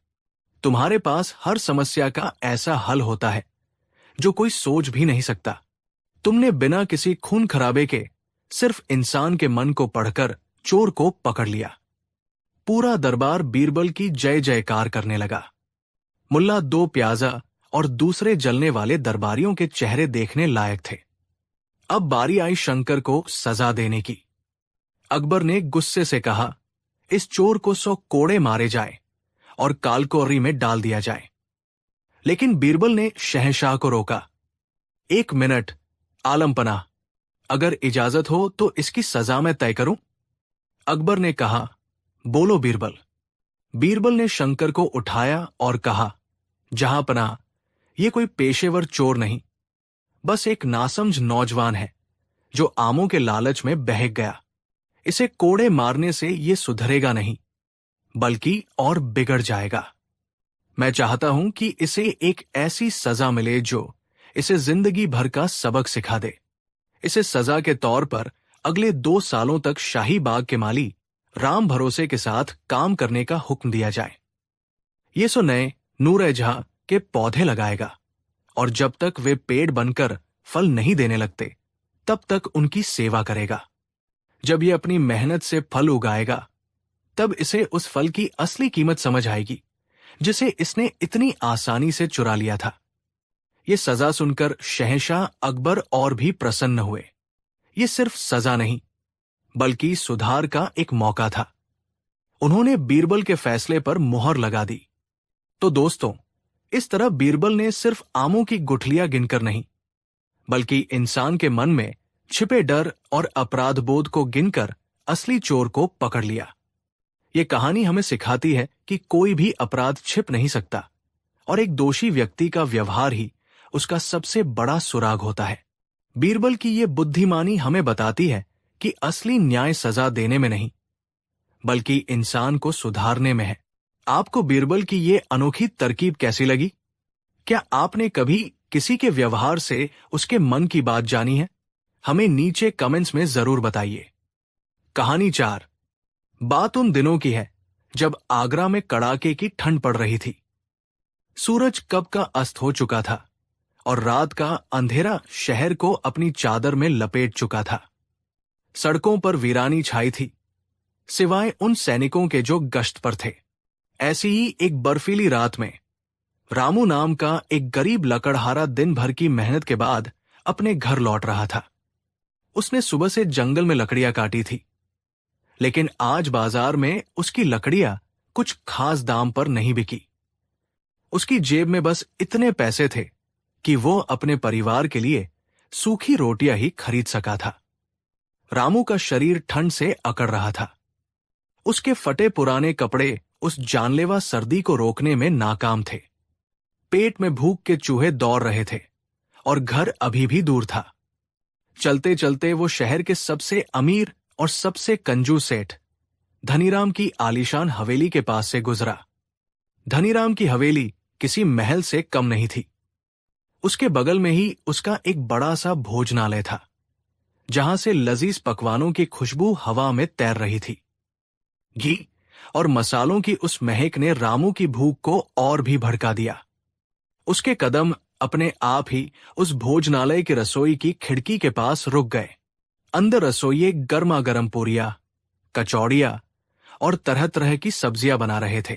तुम्हारे पास हर समस्या का ऐसा हल होता है जो कोई सोच भी नहीं सकता। तुमने बिना किसी खून खराबे के सिर्फ इंसान के मन को पढ़कर चोर को पकड़ लिया। पूरा दरबार बीरबल की जय जयकार करने लगा। मुल्ला दो प्याजा और दूसरे जलने वाले दरबारियों के चेहरे देखने लायक थे। अब बारी आई शंकर को सजा देने की। अकबर ने गुस्से से कहा, इस चोर को 100 कोड़े मारे जाए और कालकोरी में डाल दिया जाए। लेकिन बीरबल ने शहंशाह को रोका। 1 मिनट आलमपना, अगर इजाजत हो तो इसकी सजा मैं तय करूं। अकबर ने कहा, बोलो बीरबल। बीरबल ने शंकर को उठाया और कहा, जहांपनाह, ये कोई पेशेवर चोर नहीं, बस एक नासमझ नौजवान है जो आमों के लालच में बहक गया। इसे कोड़े मारने से ये सुधरेगा नहीं, बल्कि और बिगड़ जाएगा। मैं चाहता हूं कि इसे एक ऐसी सजा मिले जो इसे जिंदगी भर का सबक सिखा दे। इसे सजा के तौर पर अगले 2 सालों तक शाही बाग के माली राम भरोसे के साथ काम करने का हुक्म दिया जाए। ये सो नए नूर-ए-जहां के पौधे लगाएगा और जब तक वे पेड़ बनकर फल नहीं देने लगते तब तक उनकी सेवा करेगा। जब ये अपनी मेहनत से फल उगाएगा तब इसे उस फल की असली कीमत समझ आएगी जिसे इसने इतनी आसानी से चुरा लिया था। ये सजा सुनकर शहंशाह अकबर और भी प्रसन्न हुए। ये सिर्फ सजा नहीं बल्कि सुधार का एक मौका था। उन्होंने बीरबल के फैसले पर मुहर लगा दी। तो दोस्तों, इस तरह बीरबल ने सिर्फ आमों की गुठलियां गिनकर नहीं बल्कि इंसान के मन में छिपे डर और अपराध बोध को गिनकर असली चोर को पकड़ लिया। ये कहानी हमें सिखाती है कि कोई भी अपराध छिप नहीं सकता और एक दोषी व्यक्ति का व्यवहार ही उसका सबसे बड़ा सुराग होता है। बीरबल की ये बुद्धिमानी हमें बताती है कि असली न्याय सजा देने में नहीं बल्कि इंसान को सुधारने में है। आपको बीरबल की ये अनोखी तरकीब कैसी लगी? क्या आपने कभी किसी के व्यवहार से उसके मन की बात जानी है? हमें नीचे कमेंट्स में जरूर बताइए। कहानी 4। बात उन दिनों की है जब आगरा में कड़ाके की ठंड पड़ रही थी। सूरज कब का अस्त हो चुका था और रात का अंधेरा शहर को अपनी चादर में लपेट चुका था। सड़कों पर वीरानी छाई थी, सिवाय उन सैनिकों के जो गश्त पर थे। ऐसी ही एक बर्फीली रात में रामू नाम का एक गरीब लकड़हारा दिन भर की मेहनत के बाद अपने घर लौट रहा था। उसने सुबह से जंगल में लकड़ियां काटी थी, लेकिन आज बाजार में उसकी लकड़ियां कुछ खास दाम पर नहीं बिकी। उसकी जेब में बस इतने पैसे थे कि वो अपने परिवार के लिए सूखी रोटियां ही खरीद सका था। रामू का शरीर ठंड से अकड़ रहा था। उसके फटे पुराने कपड़े उस जानलेवा सर्दी को रोकने में नाकाम थे। पेट में भूख के चूहे दौड़ रहे थे और घर अभी भी दूर था। चलते चलते वो शहर के सबसे अमीर और सबसे कंजूस सेठ धनीराम की आलीशान हवेली के पास से गुजरा। धनीराम की हवेली किसी महल से कम नहीं थी। उसके बगल में ही उसका एक बड़ा सा भोजनालय था, जहां से लजीज पकवानों की खुशबू हवा में तैर रही थी। घी और मसालों की उस महक ने रामू की भूख को और भी भड़का दिया। उसके कदम अपने आप ही उस भोजनालय की रसोई की खिड़की के पास रुक गए। अंदर रसोइये गर्मा गर्म पूरियां, कचौड़ियां और तरह तरह की सब्जियां बना रहे थे।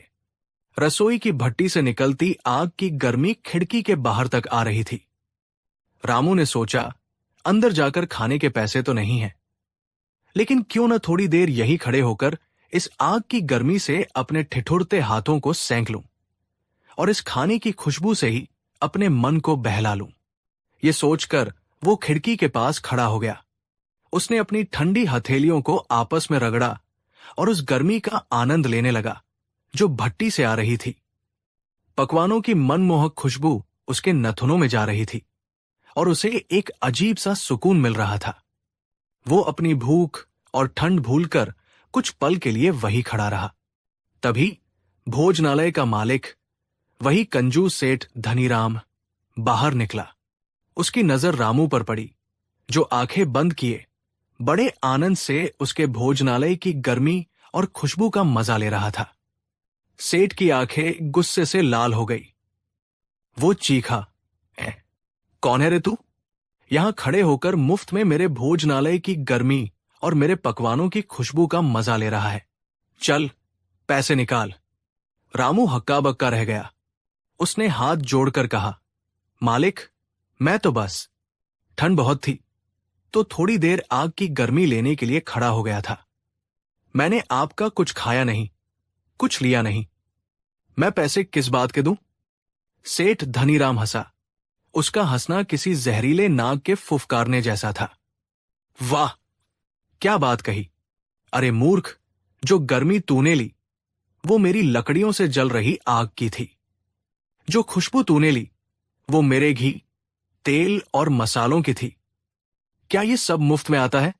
रसोई की भट्टी से निकलती आग की गर्मी खिड़की के बाहर तक आ रही थी। रामू ने सोचा, अंदर जाकर खाने के पैसे तो नहीं हैं, लेकिन क्यों न थोड़ी देर यही खड़े होकर इस आग की गर्मी से अपने ठिठुरते हाथों को सेंक लूं और इस खाने की खुशबू से ही अपने मन को बहला लूं। ये सोचकर वो खिड़की के पास खड़ा हो गया। उसने अपनी ठंडी हथेलियों को आपस में रगड़ा और उस गर्मी का आनंद लेने लगा जो भट्टी से आ रही थी। पकवानों की मनमोहक खुशबू उसके नथुनों में जा रही थी और उसे एक अजीब सा सुकून मिल रहा था। वो अपनी भूख और ठंड भूलकर कुछ पल के लिए वही खड़ा रहा। तभी भोजनालय का मालिक, वही कंजूस सेठ धनीराम, बाहर निकला। उसकी नजर रामू पर पड़ी, जो आंखें बंद किए बड़े आनंद से उसके भोजनालय की गर्मी और खुशबू का मजा ले रहा था। सेठ की आंखें गुस्से से लाल हो गई। वो चीखा, कौन है रे तू? यहां खड़े होकर मुफ्त में मेरे भोजनालय की गर्मी और मेरे पकवानों की खुशबू का मजा ले रहा है। चल, पैसे निकाल। रामू हक्का बक्का रह गया। उसने हाथ जोड़कर कहा, मालिक, मैं तो बस ठंड बहुत थी तो थोड़ी देर आग की गर्मी लेने के लिए खड़ा हो गया था। मैंने आपका कुछ खाया नहीं, कुछ लिया नहीं। मैं पैसे किस बात के दूं? सेठ धनीराम हंसा। उसका हंसना किसी जहरीले नाग के फुफकारने जैसा था। वाह, क्या बात कही! अरे मूर्ख, जो गर्मी तूने ली वो मेरी लकड़ियों से जल रही आग की थी। जो खुशबू तूने ली वो मेरे घी, तेल और मसालों की थी। क्या ये सब मुफ्त में आता है?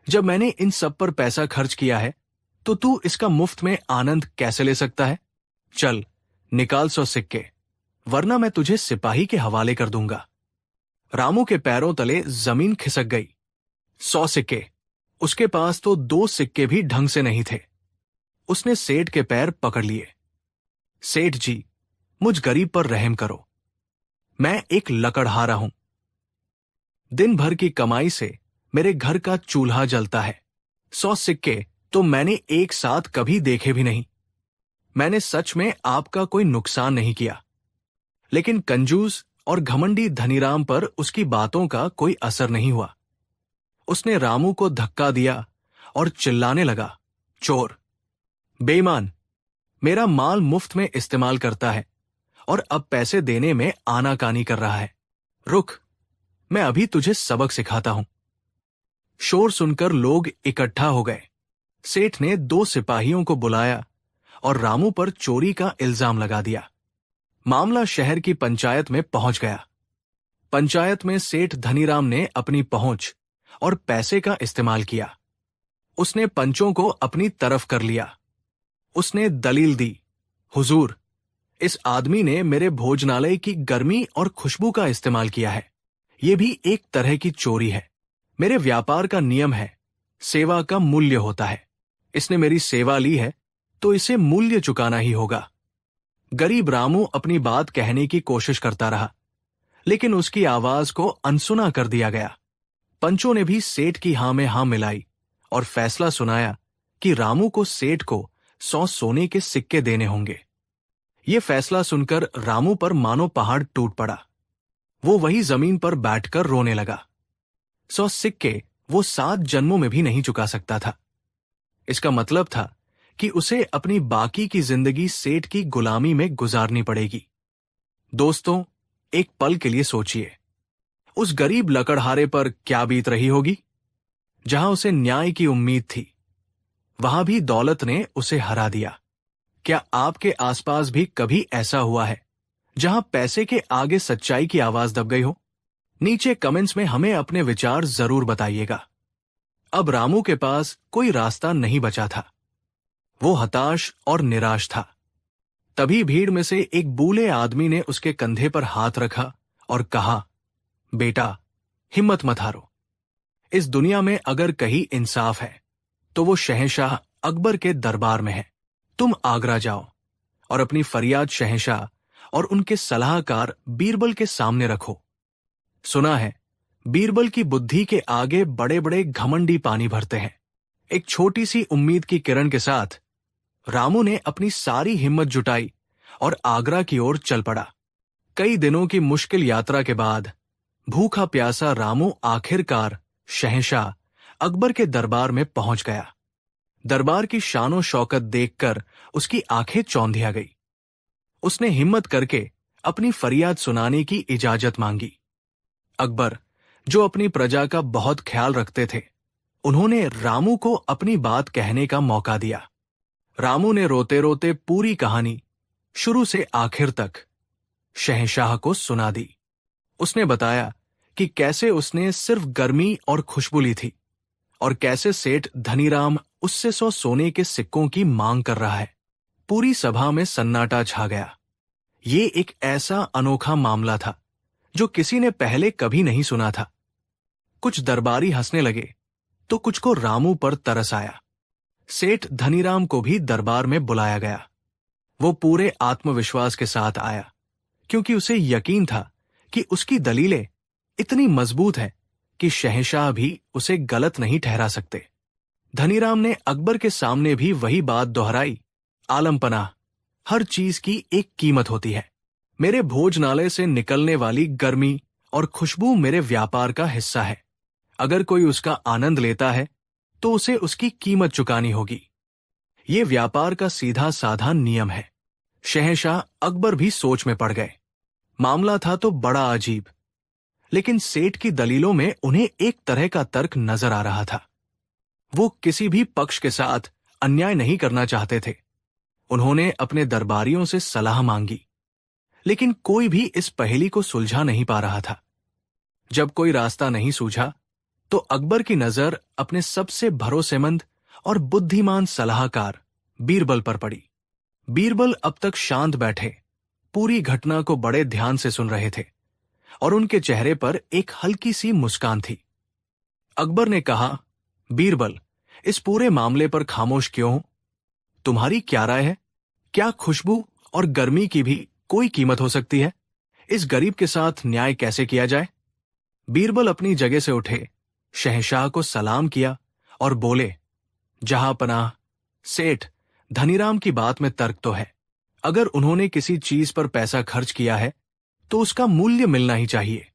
जब मैंने इन सब पर पैसा खर्च किया है तो तू इसका मुफ्त में आनंद कैसे ले सकता है? चल, निकाल 100 सिक्के, वरना मैं तुझे सिपाही के हवाले कर दूंगा। रामू के पैरों तले जमीन खिसक गई। 100 सिक्के! उसके पास तो 2 सिक्के भी ढंग से नहीं थे। उसने सेठ के पैर पकड़ लिए। सेठ जी, मुझ गरीब पर रहम करो। मैं एक लकड़हारा हूं। दिन भर की कमाई से मेरे घर का चूल्हा जलता है। 100 सिक्के तो मैंने एक साथ कभी देखे भी नहीं। मैंने सच में आपका कोई नुकसान नहीं किया। लेकिन कंजूस और घमंडी धनीराम पर उसकी बातों का कोई असर नहीं हुआ। उसने रामू को धक्का दिया और चिल्लाने लगा, चोर, बेईमान, मेरा माल मुफ्त में इस्तेमाल करता है और अब पैसे देने में आनाकानी कर रहा है। रुक, मैं अभी तुझे सबक सिखाता हूं। शोर सुनकर लोग इकट्ठा हो गए। सेठ ने 2 सिपाहियों को बुलाया और रामू पर चोरी का इल्जाम लगा दिया। मामला शहर की पंचायत में पहुंच गया। पंचायत में सेठ धनीराम ने अपनी पहुंच और पैसे का इस्तेमाल किया। उसने पंचों को अपनी तरफ कर लिया। उसने दलील दी, हुजूर, इस आदमी ने मेरे भोजनालय की गर्मी और खुशबू का इस्तेमाल किया है। यह भी एक तरह की चोरी है। मेरे व्यापार का नियम है, सेवा का मूल्य होता है। इसने मेरी सेवा ली है तो इसे मूल्य चुकाना ही होगा। गरीब रामू अपनी बात कहने की कोशिश करता रहा, लेकिन उसकी आवाज को अनसुना कर दिया गया। पंचों ने भी सेठ की हां में हां मिलाई और फैसला सुनाया कि रामू को सेठ को 100 सोने के सिक्के देने होंगे। यह फैसला सुनकर रामू पर मानो पहाड़ टूट पड़ा। वो वही जमीन पर बैठकर रोने लगा। 100 सिक्के वो 7 जन्मों में भी नहीं चुका सकता था। इसका मतलब था कि उसे अपनी बाकी की जिंदगी सेठ की गुलामी में गुजारनी पड़ेगी। दोस्तों, एक पल के लिए सोचिए, उस गरीब लकड़हारे पर क्या बीत रही होगी? जहां उसे न्याय की उम्मीद थी, वहां भी दौलत ने उसे हरा दिया। क्या आपके आसपास भी कभी ऐसा हुआ है जहां पैसे के आगे सच्चाई की आवाज दब गई हो? नीचे कमेंट्स में हमें अपने विचार जरूर बताइएगा। अब रामू के पास कोई रास्ता नहीं बचा था। वो हताश और निराश था। तभी भीड़ में से एक बूढ़े आदमी ने उसके कंधे पर हाथ रखा और कहा, बेटा, हिम्मत मत हारो। इस दुनिया में अगर कहीं इंसाफ है तो वो शहंशाह अकबर के दरबार में है। तुम आगरा जाओ और अपनी फरियाद शहंशाह और उनके सलाहकार बीरबल के सामने रखो। सुना है बीरबल की बुद्धि के आगे बड़े बड़े घमंडी पानी भरते हैं। एक छोटी सी उम्मीद की किरण के साथ रामू ने अपनी सारी हिम्मत जुटाई और आगरा की ओर चल पड़ा। कई दिनों की मुश्किल यात्रा के बाद भूखा प्यासा रामू आखिरकार शहंशाह अकबर के दरबार में पहुंच गया। दरबार की शानो शौकत देखकर उसकी आंखें चौंधिया गई। उसने हिम्मत करके अपनी फरियाद सुनाने की इजाजत मांगी। अकबर, जो अपनी प्रजा का बहुत ख्याल रखते थे, उन्होंने रामू को अपनी बात कहने का मौका दिया। रामू ने रोते रोते पूरी कहानी शुरू से आखिर तक शहंशाह को सुना दी। उसने बताया कि कैसे उसने सिर्फ गर्मी और खुशबू ली थी और कैसे सेठ धनीराम उससे 100 सोने के सिक्कों की मांग कर रहा है। पूरी सभा में सन्नाटा छा गया। ये एक ऐसा अनोखा मामला था जो किसी ने पहले कभी नहीं सुना था। कुछ दरबारी हंसने लगे तो कुछ को रामू पर तरस आया। सेठ धनीराम को भी दरबार में बुलाया गया। वो पूरे आत्मविश्वास के साथ आया, क्योंकि उसे यकीन था कि उसकी दलीलें इतनी मजबूत हैं कि शहंशाह भी उसे गलत नहीं ठहरा सकते। धनीराम ने अकबर के सामने भी वही बात दोहराई, आलम पनाह, हर चीज की एक कीमत होती है। मेरे भोजनालय से निकलने वाली गर्मी और खुशबू मेरे व्यापार का हिस्सा है। अगर कोई उसका आनंद लेता है तो उसे उसकी कीमत चुकानी होगी। ये व्यापार का सीधा साधा नियम है। शहंशाह अकबर भी सोच में पड़ गए। मामला था तो बड़ा अजीब, लेकिन सेठ की दलीलों में उन्हें एक तरह का तर्क नजर आ रहा था। वो किसी भी पक्ष के साथ अन्याय नहीं करना चाहते थे। उन्होंने अपने दरबारियों से सलाह मांगी, लेकिन कोई भी इस पहेली को सुलझा नहीं पा रहा था। जब कोई रास्ता नहीं सूझा तो अकबर की नजर अपने सबसे भरोसेमंद और बुद्धिमान सलाहकार बीरबल पर पड़ी। बीरबल अब तक शांत बैठे पूरी घटना को बड़े ध्यान से सुन रहे थे और उनके चेहरे पर एक हल्की सी मुस्कान थी। अकबर ने कहा, बीरबल, इस पूरे मामले पर खामोश क्यों हो? तुम्हारी क्या राय है? क्या खुशबू और गर्मी की भी कोई कीमत हो सकती है? इस गरीब के साथ न्याय कैसे किया जाए? बीरबल अपनी जगह से उठे, शहंशाह को सलाम किया और बोले, जहां पनाह, सेठ धनीराम की बात में तर्क तो है। अगर उन्होंने किसी चीज पर पैसा खर्च किया है तो उसका मूल्य मिलना ही चाहिए।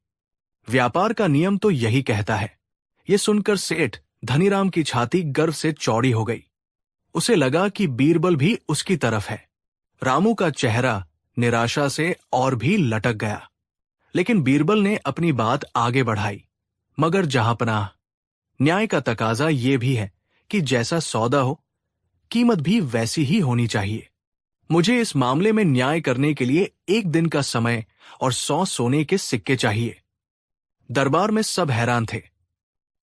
व्यापार का नियम तो यही कहता है। यह सुनकर सेठ धनीराम की छाती गर्व से चौड़ी हो गई। उसे लगा कि बीरबल भी उसकी तरफ है। रामू का चेहरा निराशा से और भी लटक गया, लेकिन बीरबल ने अपनी बात आगे बढ़ाई, मगर जहांपनाह, न्याय का तकाजा ये भी है कि जैसा सौदा हो, कीमत भी वैसी ही होनी चाहिए। मुझे इस मामले में न्याय करने के लिए 1 दिन का समय और 100 सोने के सिक्के चाहिए। दरबार में सब हैरान थे।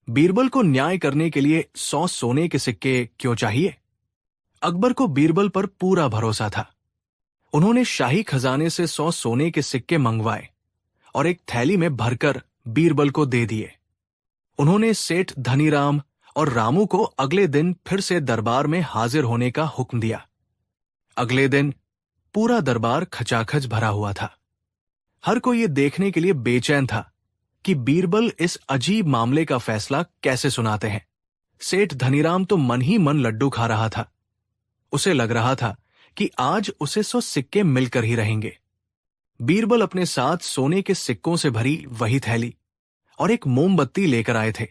बीरबल को न्याय करने के लिए 100 सोने के सिक्के क्यों चाहिए? अकबर को बीरबल पर पूरा भरोसा था। उन्होंने शाही खजाने से 100 सोने के सिक्के मंगवाए और एक थैली में भरकर बीरबल को दे दिए। उन्होंने सेठ धनीराम और रामू को अगले दिन फिर से दरबार में हाजिर होने का हुक्म दिया। अगले दिन पूरा दरबार खचाखच भरा हुआ था। हर कोई ये देखने के लिए बेचैन था कि बीरबल इस अजीब मामले का फैसला कैसे सुनाते हैं। सेठ धनीराम तो मन ही मन लड्डू खा रहा था। उसे लग रहा था कि आज उसे 100 सिक्के मिलकर ही रहेंगे। बीरबल अपने साथ सोने के सिक्कों से भरी वही थैली और एक मोमबत्ती लेकर आए थे।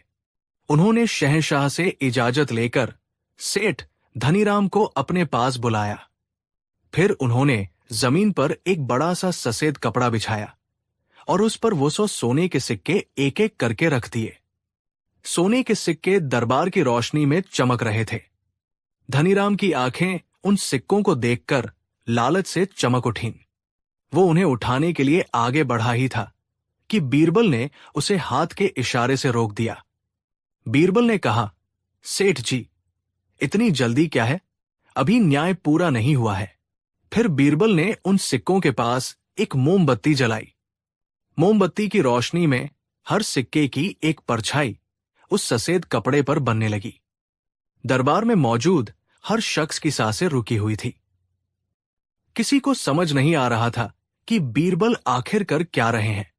उन्होंने शहंशाह से इजाजत लेकर सेठ धनीराम को अपने पास बुलाया। फिर उन्होंने जमीन पर एक बड़ा सा सफेद कपड़ा बिछाया और उस पर वो 100 सोने के सिक्के एक एक करके रख दिए। सोने के सिक्के दरबार की रोशनी में चमक रहे थे। धनीराम की आंखें उन सिक्कों को देखकर लालच से चमक उठीं। वो उन्हें उठाने के लिए आगे बढ़ा ही था कि बीरबल ने उसे हाथ के इशारे से रोक दिया। बीरबल ने कहा, सेठ जी, इतनी जल्दी क्या है? अभी न्याय पूरा नहीं हुआ है। फिर बीरबल ने उन सिक्कों के पास एक मोमबत्ती जलाई। मोमबत्ती की रोशनी में हर सिक्के की एक परछाई उस सफेद कपड़े पर बनने लगी। दरबार में मौजूद हर शख्स की सांसें रुकी हुई थी। किसी को समझ नहीं आ रहा था कि बीरबल आखिर कर क्या रहे हैं।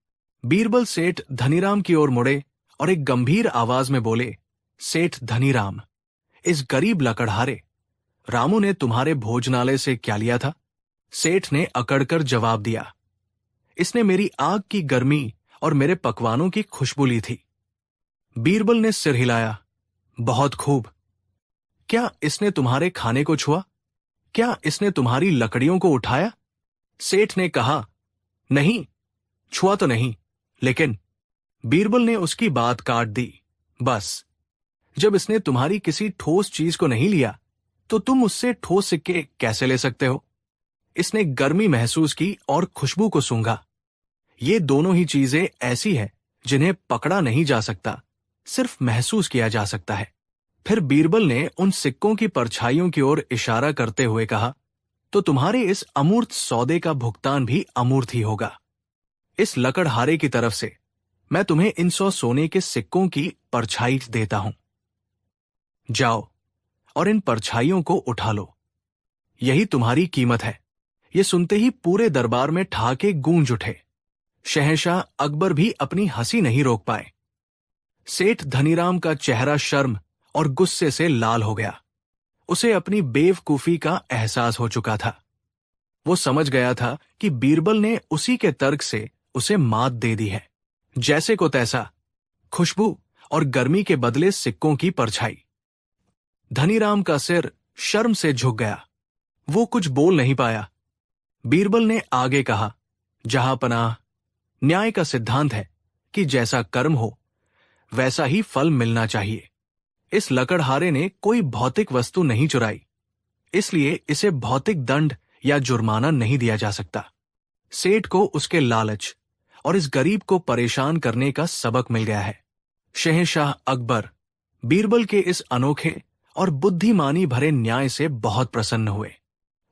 बीरबल सेठ धनीराम की ओर मुड़े और एक गंभीर आवाज में बोले, सेठ धनीराम, इस गरीब लकड़हारे रामू ने तुम्हारे भोजनालय से क्या लिया था? सेठ ने अकड़कर जवाब दिया, इसने मेरी आग की गर्मी और मेरे पकवानों की खुशबू ली थी। बीरबल ने सिर हिलाया, बहुत खूब। क्या इसने तुम्हारे खाने को छुआ? क्या इसने तुम्हारी लकड़ियों को उठाया? सेठ ने कहा, नहीं, छुआ तो नहीं, लेकिन बीरबल ने उसकी बात काट दी, बस, जब इसने तुम्हारी किसी ठोस चीज को नहीं लिया तो तुम उससे ठोस सिक्के कैसे ले सकते हो? इसने गर्मी महसूस की और खुशबू को सूंघा। ये दोनों ही चीजें ऐसी हैं जिन्हें पकड़ा नहीं जा सकता, सिर्फ महसूस किया जा सकता है। फिर बीरबल ने उन सिक्कों की परछाइयों की ओर इशारा करते हुए कहा, तो तुम्हारे इस अमूर्त सौदे का भुगतान भी अमूर्त ही होगा। इस लकड़हारे की तरफ से मैं तुम्हें इन 100 सोने के सिक्कों की परछाई देता हूं। जाओ और इन परछाइयों को उठा लो। यही तुम्हारी कीमत है। ये सुनते ही पूरे दरबार में ठहाके गूंज उठे। शहंशाह अकबर भी अपनी हंसी नहीं रोक पाए। सेठ धनीराम का चेहरा शर्म और गुस्से से लाल हो गया। उसे अपनी बेवकूफी का एहसास हो चुका था। वो समझ गया था कि बीरबल ने उसी के तर्क से उसे मात दे दी है। जैसे को तैसा, खुशबू और गर्मी के बदले सिक्कों की परछाई। धनीराम का सिर शर्म से झुक गया। वो कुछ बोल नहीं पाया। बीरबल ने आगे कहा, जहांपनाह, न्याय का सिद्धांत है कि जैसा कर्म हो वैसा ही फल मिलना चाहिए। इस लकड़हारे ने कोई भौतिक वस्तु नहीं चुराई, इसलिए इसे भौतिक दंड या जुर्माना नहीं दिया जा सकता। सेठ को उसके लालच और इस गरीब को परेशान करने का सबक मिल गया है। शहंशाह अकबर बीरबल के इस अनोखे और बुद्धिमानी भरे न्याय से बहुत प्रसन्न हुए।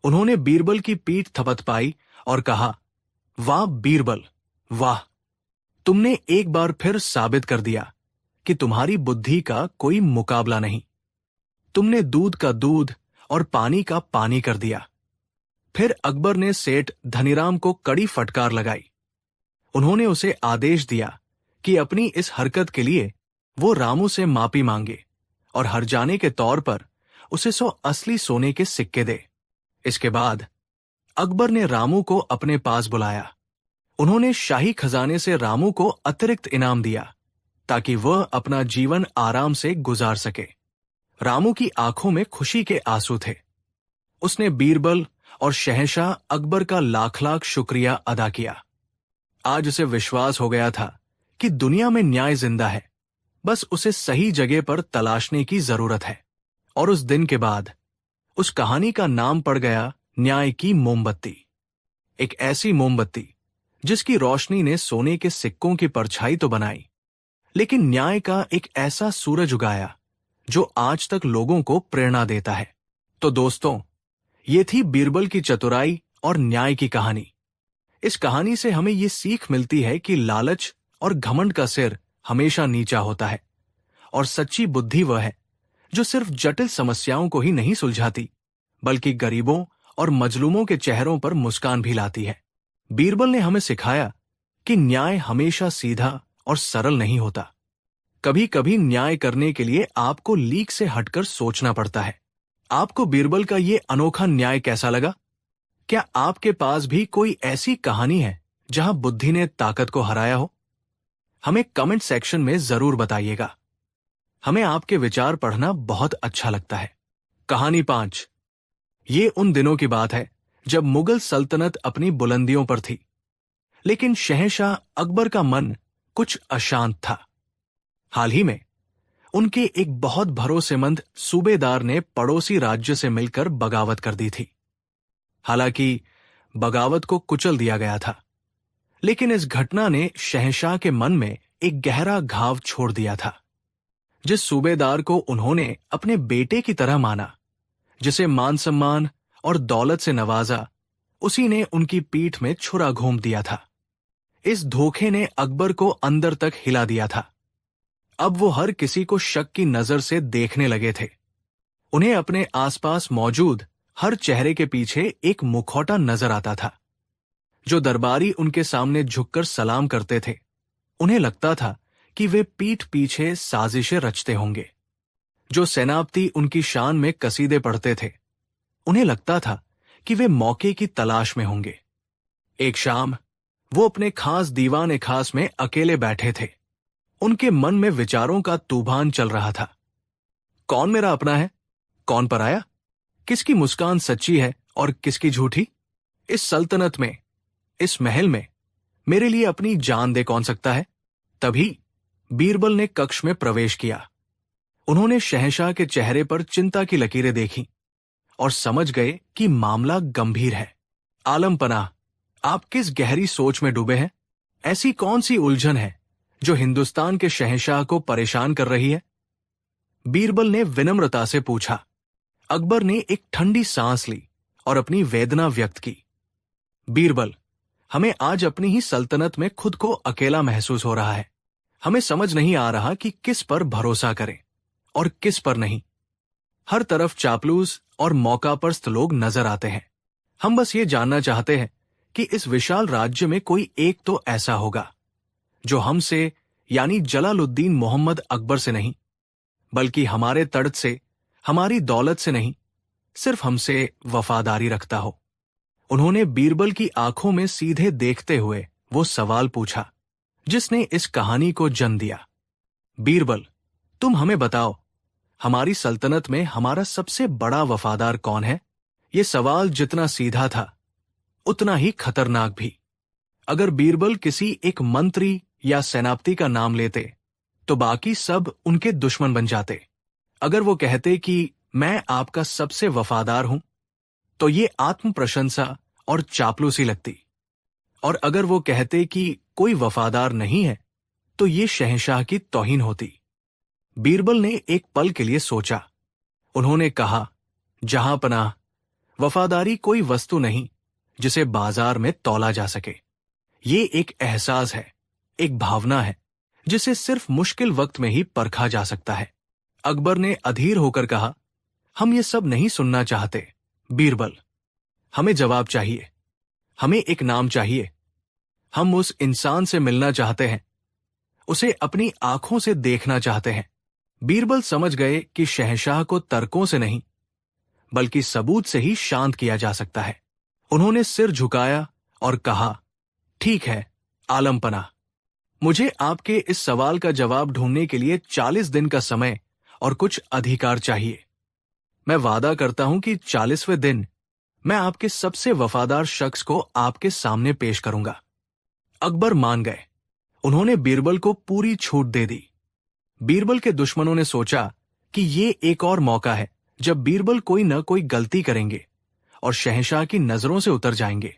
उन्होंने बीरबल की पीठ थपथपाई और कहा, वाह बीरबल, वाह! तुमने एक बार फिर साबित कर दिया कि तुम्हारी बुद्धि का कोई मुकाबला नहीं। तुमने दूध का दूध और पानी का पानी कर दिया। फिर अकबर ने सेठ धनीराम को कड़ी फटकार लगाई। उन्होंने उसे आदेश दिया कि अपनी इस हरकत के लिए वो रामू से माफी मांगे और हर्जाने के तौर पर उसे 100 असली सोने के सिक्के दे। इसके बाद अकबर ने रामू को अपने पास बुलाया। उन्होंने शाही खजाने से रामू को अतिरिक्त इनाम दिया ताकि वह अपना जीवन आराम से गुजार सके। रामू की आंखों में खुशी के आंसू थे। उसने बीरबल और शहंशाह अकबर का लाख लाख शुक्रिया अदा किया। आज उसे विश्वास हो गया था कि दुनिया में न्याय जिंदा है, बस उसे सही जगह पर तलाशने की जरूरत है। और उस दिन के बाद उस कहानी का नाम पड़ गया न्याय की मोमबत्ती। एक ऐसी मोमबत्ती जिसकी रोशनी ने सोने के सिक्कों की परछाई तो बनाई, लेकिन न्याय का एक ऐसा सूरज उगाया जो आज तक लोगों को प्रेरणा देता है। तो दोस्तों, ये थी बीरबल की चतुराई और न्याय की कहानी। इस कहानी से हमें ये सीख मिलती है कि लालच और घमंड का सिर हमेशा नीचा होता है और सच्ची बुद्धि वह है जो सिर्फ जटिल समस्याओं को ही नहीं सुलझाती, बल्कि गरीबों और मजलूमों के चेहरों पर मुस्कान भी लाती है। बीरबल ने हमें सिखाया कि न्याय हमेशा सीधा और सरल नहीं होता। कभी कभी न्याय करने के लिए आपको लीक से हटकर सोचना पड़ता है। आपको बीरबल का ये अनोखा न्याय कैसा लगा? क्या आपके पास भी कोई ऐसी कहानी है जहां बुद्धि ने ताकत को हराया हो? हमें कमेंट सेक्शन में जरूर बताइएगा। हमें आपके विचार पढ़ना बहुत अच्छा लगता है। कहानी 5। ये उन दिनों की बात है जब मुगल सल्तनत अपनी बुलंदियों पर थी, लेकिन शहंशाह अकबर का मन कुछ अशांत था। हाल ही में उनके एक बहुत भरोसेमंद सूबेदार ने पड़ोसी राज्य से मिलकर बगावत कर दी थी। हालांकि बगावत को कुचल दिया गया था, लेकिन इस घटना ने शहंशाह के मन में एक गहरा घाव छोड़ दिया था। जिस सूबेदार को उन्होंने अपने बेटे की तरह माना, जिसे मान सम्मान और दौलत से नवाजा, उसी ने उनकी पीठ में छुरा घोंप दिया था। इस धोखे ने अकबर को अंदर तक हिला दिया था। अब वो हर किसी को शक की नजर से देखने लगे थे। उन्हें अपने आसपास मौजूद हर चेहरे के पीछे एक मुखौटा नजर आता था। जो दरबारी उनके सामने झुककर सलाम करते थे, उन्हें लगता था कि वे पीठ पीछे साजिशें रचते होंगे। जो सेनापति उनकी शान में कसीदे पढ़ते थे, उन्हें लगता था कि वे मौके की तलाश में होंगे। एक शाम वो अपने खास दीवाने खास में अकेले बैठे थे। उनके मन में विचारों का तूफान चल रहा था। कौन मेरा अपना है, कौन पराया? किसकी मुस्कान सच्ची है और किसकी झूठी? इस सल्तनत में, इस महल में मेरे लिए अपनी जान दे कौन सकता है? तभी बीरबल ने कक्ष में प्रवेश किया। उन्होंने शहंशाह के चेहरे पर चिंता की लकीरें देखी और समझ गए कि मामला गंभीर है। आलम पनाह, आप किस गहरी सोच में डूबे हैं? ऐसी कौन सी उलझन है जो हिंदुस्तान के शहंशाह को परेशान कर रही है? बीरबल ने विनम्रता से पूछा। अकबर ने एक ठंडी सांस ली और अपनी वेदना व्यक्त की। बीरबल, हमें आज अपनी ही सल्तनत में खुद को अकेला महसूस हो रहा है। हमें समझ नहीं आ रहा कि किस पर भरोसा करें और किस पर नहीं। हर तरफ चापलूस और मौकापरस्त लोग नजर आते हैं। हम बस ये जानना चाहते हैं कि इस विशाल राज्य में कोई एक तो ऐसा होगा जो हमसे, यानी जलालुद्दीन मोहम्मद अकबर से नहीं, बल्कि हमारे तर्ज से, हमारी दौलत से नहीं, सिर्फ हमसे वफादारी रखता हो। उन्होंने बीरबल की आंखों में सीधे देखते हुए वो सवाल पूछा जिसने इस कहानी को जन्म दिया। बीरबल, तुम हमें बताओ, हमारी सल्तनत में हमारा सबसे बड़ा वफादार कौन है? ये सवाल जितना सीधा था उतना ही खतरनाक भी। अगर बीरबल किसी एक मंत्री या सेनापति का नाम लेते तो बाकी सब उनके दुश्मन बन जाते। अगर वो कहते कि मैं आपका सबसे वफादार हूं, तो ये आत्म प्रशंसा और चापलूसी लगती। और अगर वो कहते कि कोई वफादार नहीं है, तो ये शहंशाह की तौहीन होती। बीरबल ने एक पल के लिए सोचा। उन्होंने कहा, जहां पनाह, वफादारी कोई वस्तु नहीं जिसे बाजार में तौला जा सके। ये एक एहसास है, एक भावना है जिसे सिर्फ मुश्किल वक्त में ही परखा जा सकता है। अकबर ने अधीर होकर कहा, हम ये सब नहीं सुनना चाहते बीरबल। हमें जवाब चाहिए, हमें एक नाम चाहिए। हम उस इंसान से मिलना चाहते हैं, उसे अपनी आंखों से देखना चाहते हैं। बीरबल समझ गए कि शहंशाह को तर्कों से नहीं, बल्कि सबूत से ही शांत किया जा सकता है। उन्होंने सिर झुकाया और कहा, ठीक है आलमपना, मुझे आपके इस सवाल का जवाब ढूंढने के लिए 40 दिन का समय और कुछ अधिकार चाहिए। मैं वादा करता हूं कि 40वें दिन मैं आपके सबसे वफादार शख्स को आपके सामने पेश करूंगा। अकबर मान गए। उन्होंने बीरबल को पूरी छूट दे दी। बीरबल के दुश्मनों ने सोचा कि ये एक और मौका है जब बीरबल कोई न कोई गलती करेंगे और शहंशाह की नजरों से उतर जाएंगे,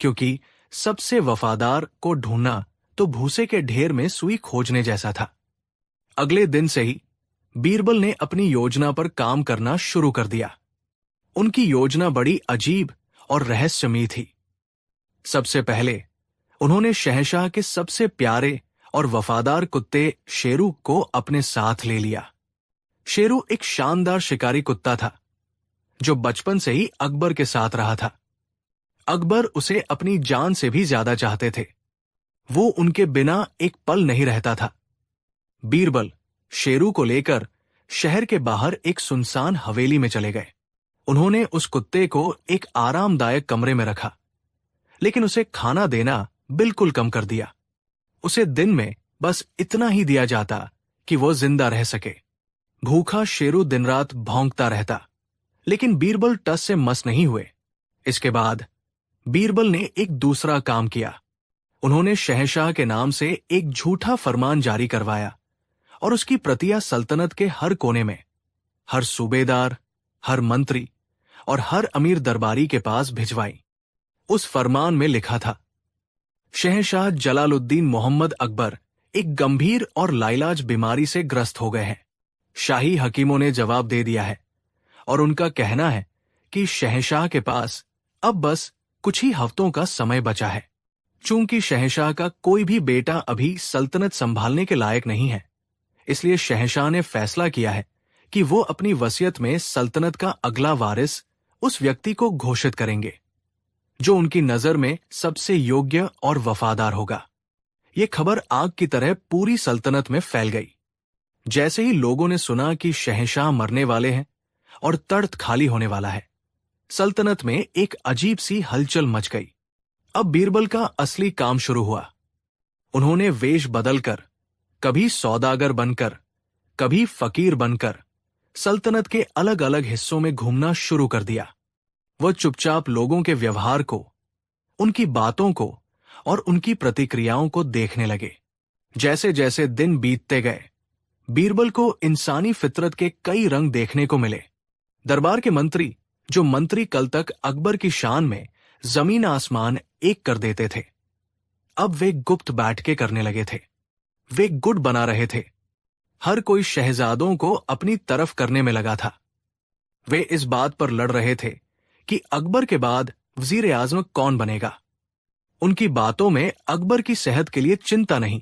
क्योंकि सबसे वफादार को ढूंढना तो भूसे के ढेर में सुई खोजने जैसा था। अगले दिन से ही बीरबल ने अपनी योजना पर काम करना शुरू कर दिया। उनकी योजना बड़ी अजीब और रहस्यमयी थी। सबसे पहले उन्होंने शहंशाह के सबसे प्यारे और वफादार कुत्ते शेरू को अपने साथ ले लिया। शेरू एक शानदार शिकारी कुत्ता था जो बचपन से ही अकबर के साथ रहा था। अकबर उसे अपनी जान से भी ज्यादा चाहते थे। वो उनके बिना एक पल नहीं रहता था। बीरबल शेरू को लेकर शहर के बाहर एक सुनसान हवेली में चले गए। उन्होंने उस कुत्ते को एक आरामदायक कमरे में रखा, लेकिन उसे खाना देना बिल्कुल कम कर दिया। उसे दिन में बस इतना ही दिया जाता कि वो जिंदा रह सके। भूखा शेरू दिन रात भौंकता रहता, लेकिन बीरबल टस से मस नहीं हुए। इसके बाद बीरबल ने एक दूसरा काम किया। उन्होंने शहंशाह के नाम से एक झूठा फरमान जारी करवाया और उसकी प्रतियां सल्तनत के हर कोने में, हर सूबेदार, हर मंत्री और हर अमीर दरबारी के पास भिजवाई। उस फरमान में लिखा था, शहंशाह जलालुद्दीन मोहम्मद अकबर एक गंभीर और लाइलाज बीमारी से ग्रस्त हो गए हैं। शाही हकीमों ने जवाब दे दिया है और उनका कहना है कि शहंशाह के पास अब बस कुछ ही हफ्तों का समय बचा है। चूंकि शहंशाह का कोई भी बेटा अभी सल्तनत संभालने के लायक नहीं है, इसलिए शहंशाह ने फैसला किया है कि वो अपनी वसीयत में सल्तनत का अगला वारिस उस व्यक्ति को घोषित करेंगे जो उनकी नजर में सबसे योग्य और वफादार होगा। ये खबर आग की तरह पूरी सल्तनत में फैल गई। जैसे ही लोगों ने सुना कि शहंशाह मरने वाले हैं और तख्त खाली होने वाला है, सल्तनत में एक अजीब सी हलचल मच गई। अब बीरबल का असली काम शुरू हुआ। उन्होंने वेश बदलकर, कभी सौदागर बनकर, कभी फकीर बनकर सल्तनत के अलग अलग हिस्सों में घूमना शुरू कर दिया। वह चुपचाप लोगों के व्यवहार को, उनकी बातों को और उनकी प्रतिक्रियाओं को देखने लगे। जैसे जैसे दिन बीतते गए, बीरबल को इंसानी फितरत के कई रंग देखने को मिले। दरबार के मंत्री, जो मंत्री कल तक अकबर की शान में जमीन आसमान एक कर देते थे, अब वे गुप्त बैठकें करने लगे थे। वे गुट बना रहे थे। हर कोई शहजादों को अपनी तरफ करने में लगा था। वे इस बात पर लड़ रहे थे कि अकबर के बाद वजीर आजम कौन बनेगा। उनकी बातों में अकबर की सेहत के लिए चिंता नहीं,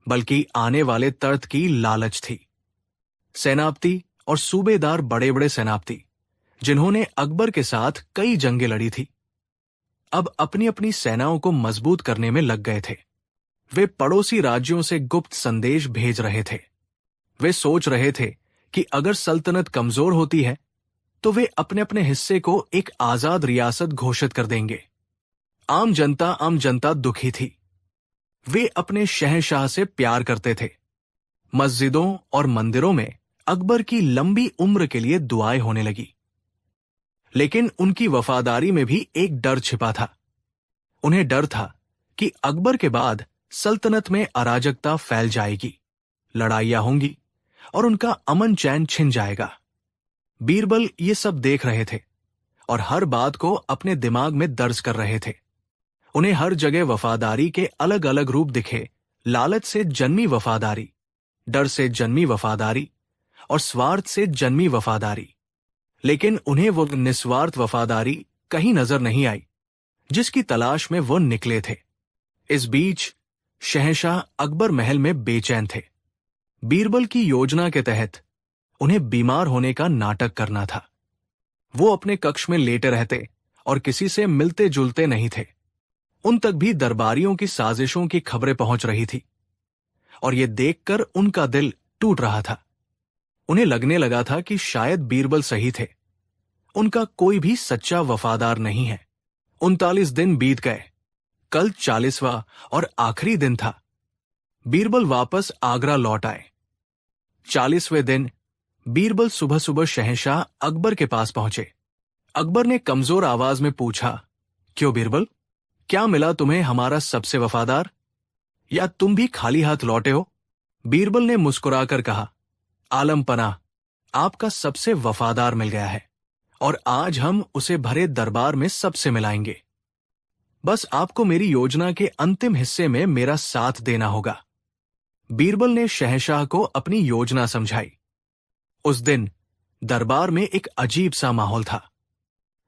बल्कि आने वाले तख्त की लालच थी। सेनापति और सूबेदार, बड़े बड़े सेनापति जिन्होंने अकबर के साथ कई जंगें लड़ी थी, अब अपनी अपनी सेनाओं को मजबूत करने में लग गए थे। वे पड़ोसी राज्यों से गुप्त संदेश भेज रहे थे। वे सोच रहे थे कि अगर सल्तनत कमजोर होती है तो वे अपने अपने हिस्से को एक आजाद रियासत घोषित कर देंगे। आम जनता दुखी थी। वे अपने शहंशाह से प्यार करते थे। मस्जिदों और मंदिरों में अकबर की लंबी उम्र के लिए दुआएं होने लगी। लेकिन उनकी वफादारी में भी एक डर छिपा था। उन्हें डर था कि अकबर के बाद सल्तनत में अराजकता फैल जाएगी, लड़ाइयां होंगी और उनका अमन चैन छिन जाएगा। बीरबल ये सब देख रहे थे और हर बात को अपने दिमाग में दर्ज कर रहे थे। उन्हें हर जगह वफादारी के अलग अलग रूप दिखे। लालच से जन्मी वफादारी, डर से जन्मी वफादारी और स्वार्थ से जन्मी वफादारी। लेकिन उन्हें वो निस्वार्थ वफादारी कहीं नजर नहीं आई जिसकी तलाश में वो निकले थे। इस बीच शहंशाह अकबर महल में बेचैन थे। बीरबल की योजना के तहत उन्हें बीमार होने का नाटक करना था। वो अपने कक्ष में लेटे रहते और किसी से मिलते जुलते नहीं थे। उन तक भी दरबारियों की साजिशों की खबरें पहुंच रही थी और ये देखकर उनका दिल टूट रहा था। उन्हें लगने लगा था कि शायद बीरबल सही थे। उनका कोई भी सच्चा वफादार नहीं है। 39 दिन बीत गए। कल 40वां और आखिरी दिन था। बीरबल वापस आगरा लौट आए। 40वें दिन बीरबल सुबह सुबह शहंशाह अकबर के पास पहुंचे। अकबर ने कमजोर आवाज में पूछा, क्यों बीरबल, क्या मिला तुम्हें हमारा सबसे वफादार, या तुम भी खाली हाथ लौटे हो? बीरबल ने मुस्कुराकर कहा, आलम पनाह, आपका सबसे वफादार मिल गया है और आज हम उसे भरे दरबार में सबसे मिलाएंगे। बस आपको मेरी योजना के अंतिम हिस्से में मेरा साथ देना होगा। बीरबल ने शहंशाह को अपनी योजना समझाई। उस दिन दरबार में एक अजीब सा माहौल था।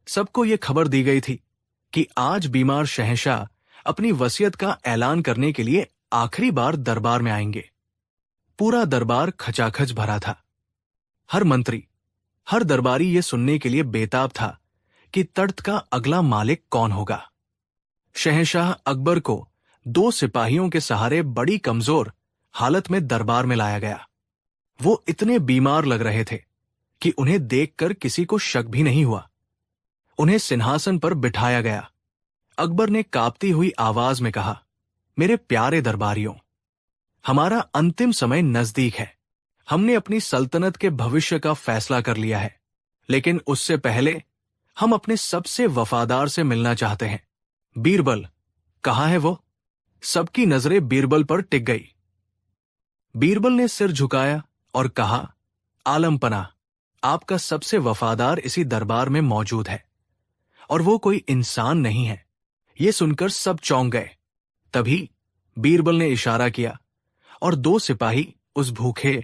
सबको यह खबर दी गई थी कि आज बीमार शहंशाह अपनी वसीयत का ऐलान करने के लिए आखिरी बार दरबार में आएंगे। पूरा दरबार खचाखच भरा था। हर मंत्री, हर दरबारी यह सुनने के लिए बेताब था कि तख्त का अगला मालिक कौन होगा। शहंशाह अकबर को 2 सिपाहियों के सहारे बड़ी कमजोर हालत में दरबार में लाया गया। वो इतने बीमार लग रहे थे कि उन्हें देखकर किसी को शक भी नहीं हुआ। उन्हें सिंहासन पर बिठाया गया। अकबर ने कांपती हुई आवाज में कहा, मेरे प्यारे दरबारियों, हमारा अंतिम समय नजदीक है। हमने अपनी सल्तनत के भविष्य का फैसला कर लिया है, लेकिन उससे पहले हम अपने सबसे वफादार से मिलना चाहते हैं। बीरबल, कहाँ है वो? सबकी नजरें बीरबल पर टिक गई। बीरबल ने सिर झुकाया और कहा, आलम पनाह, आपका सबसे वफादार इसी दरबार में मौजूद है और वो कोई इंसान नहीं है। ये सुनकर सब चौंक गए। तभी बीरबल ने इशारा किया और 2 सिपाही उस भूखे,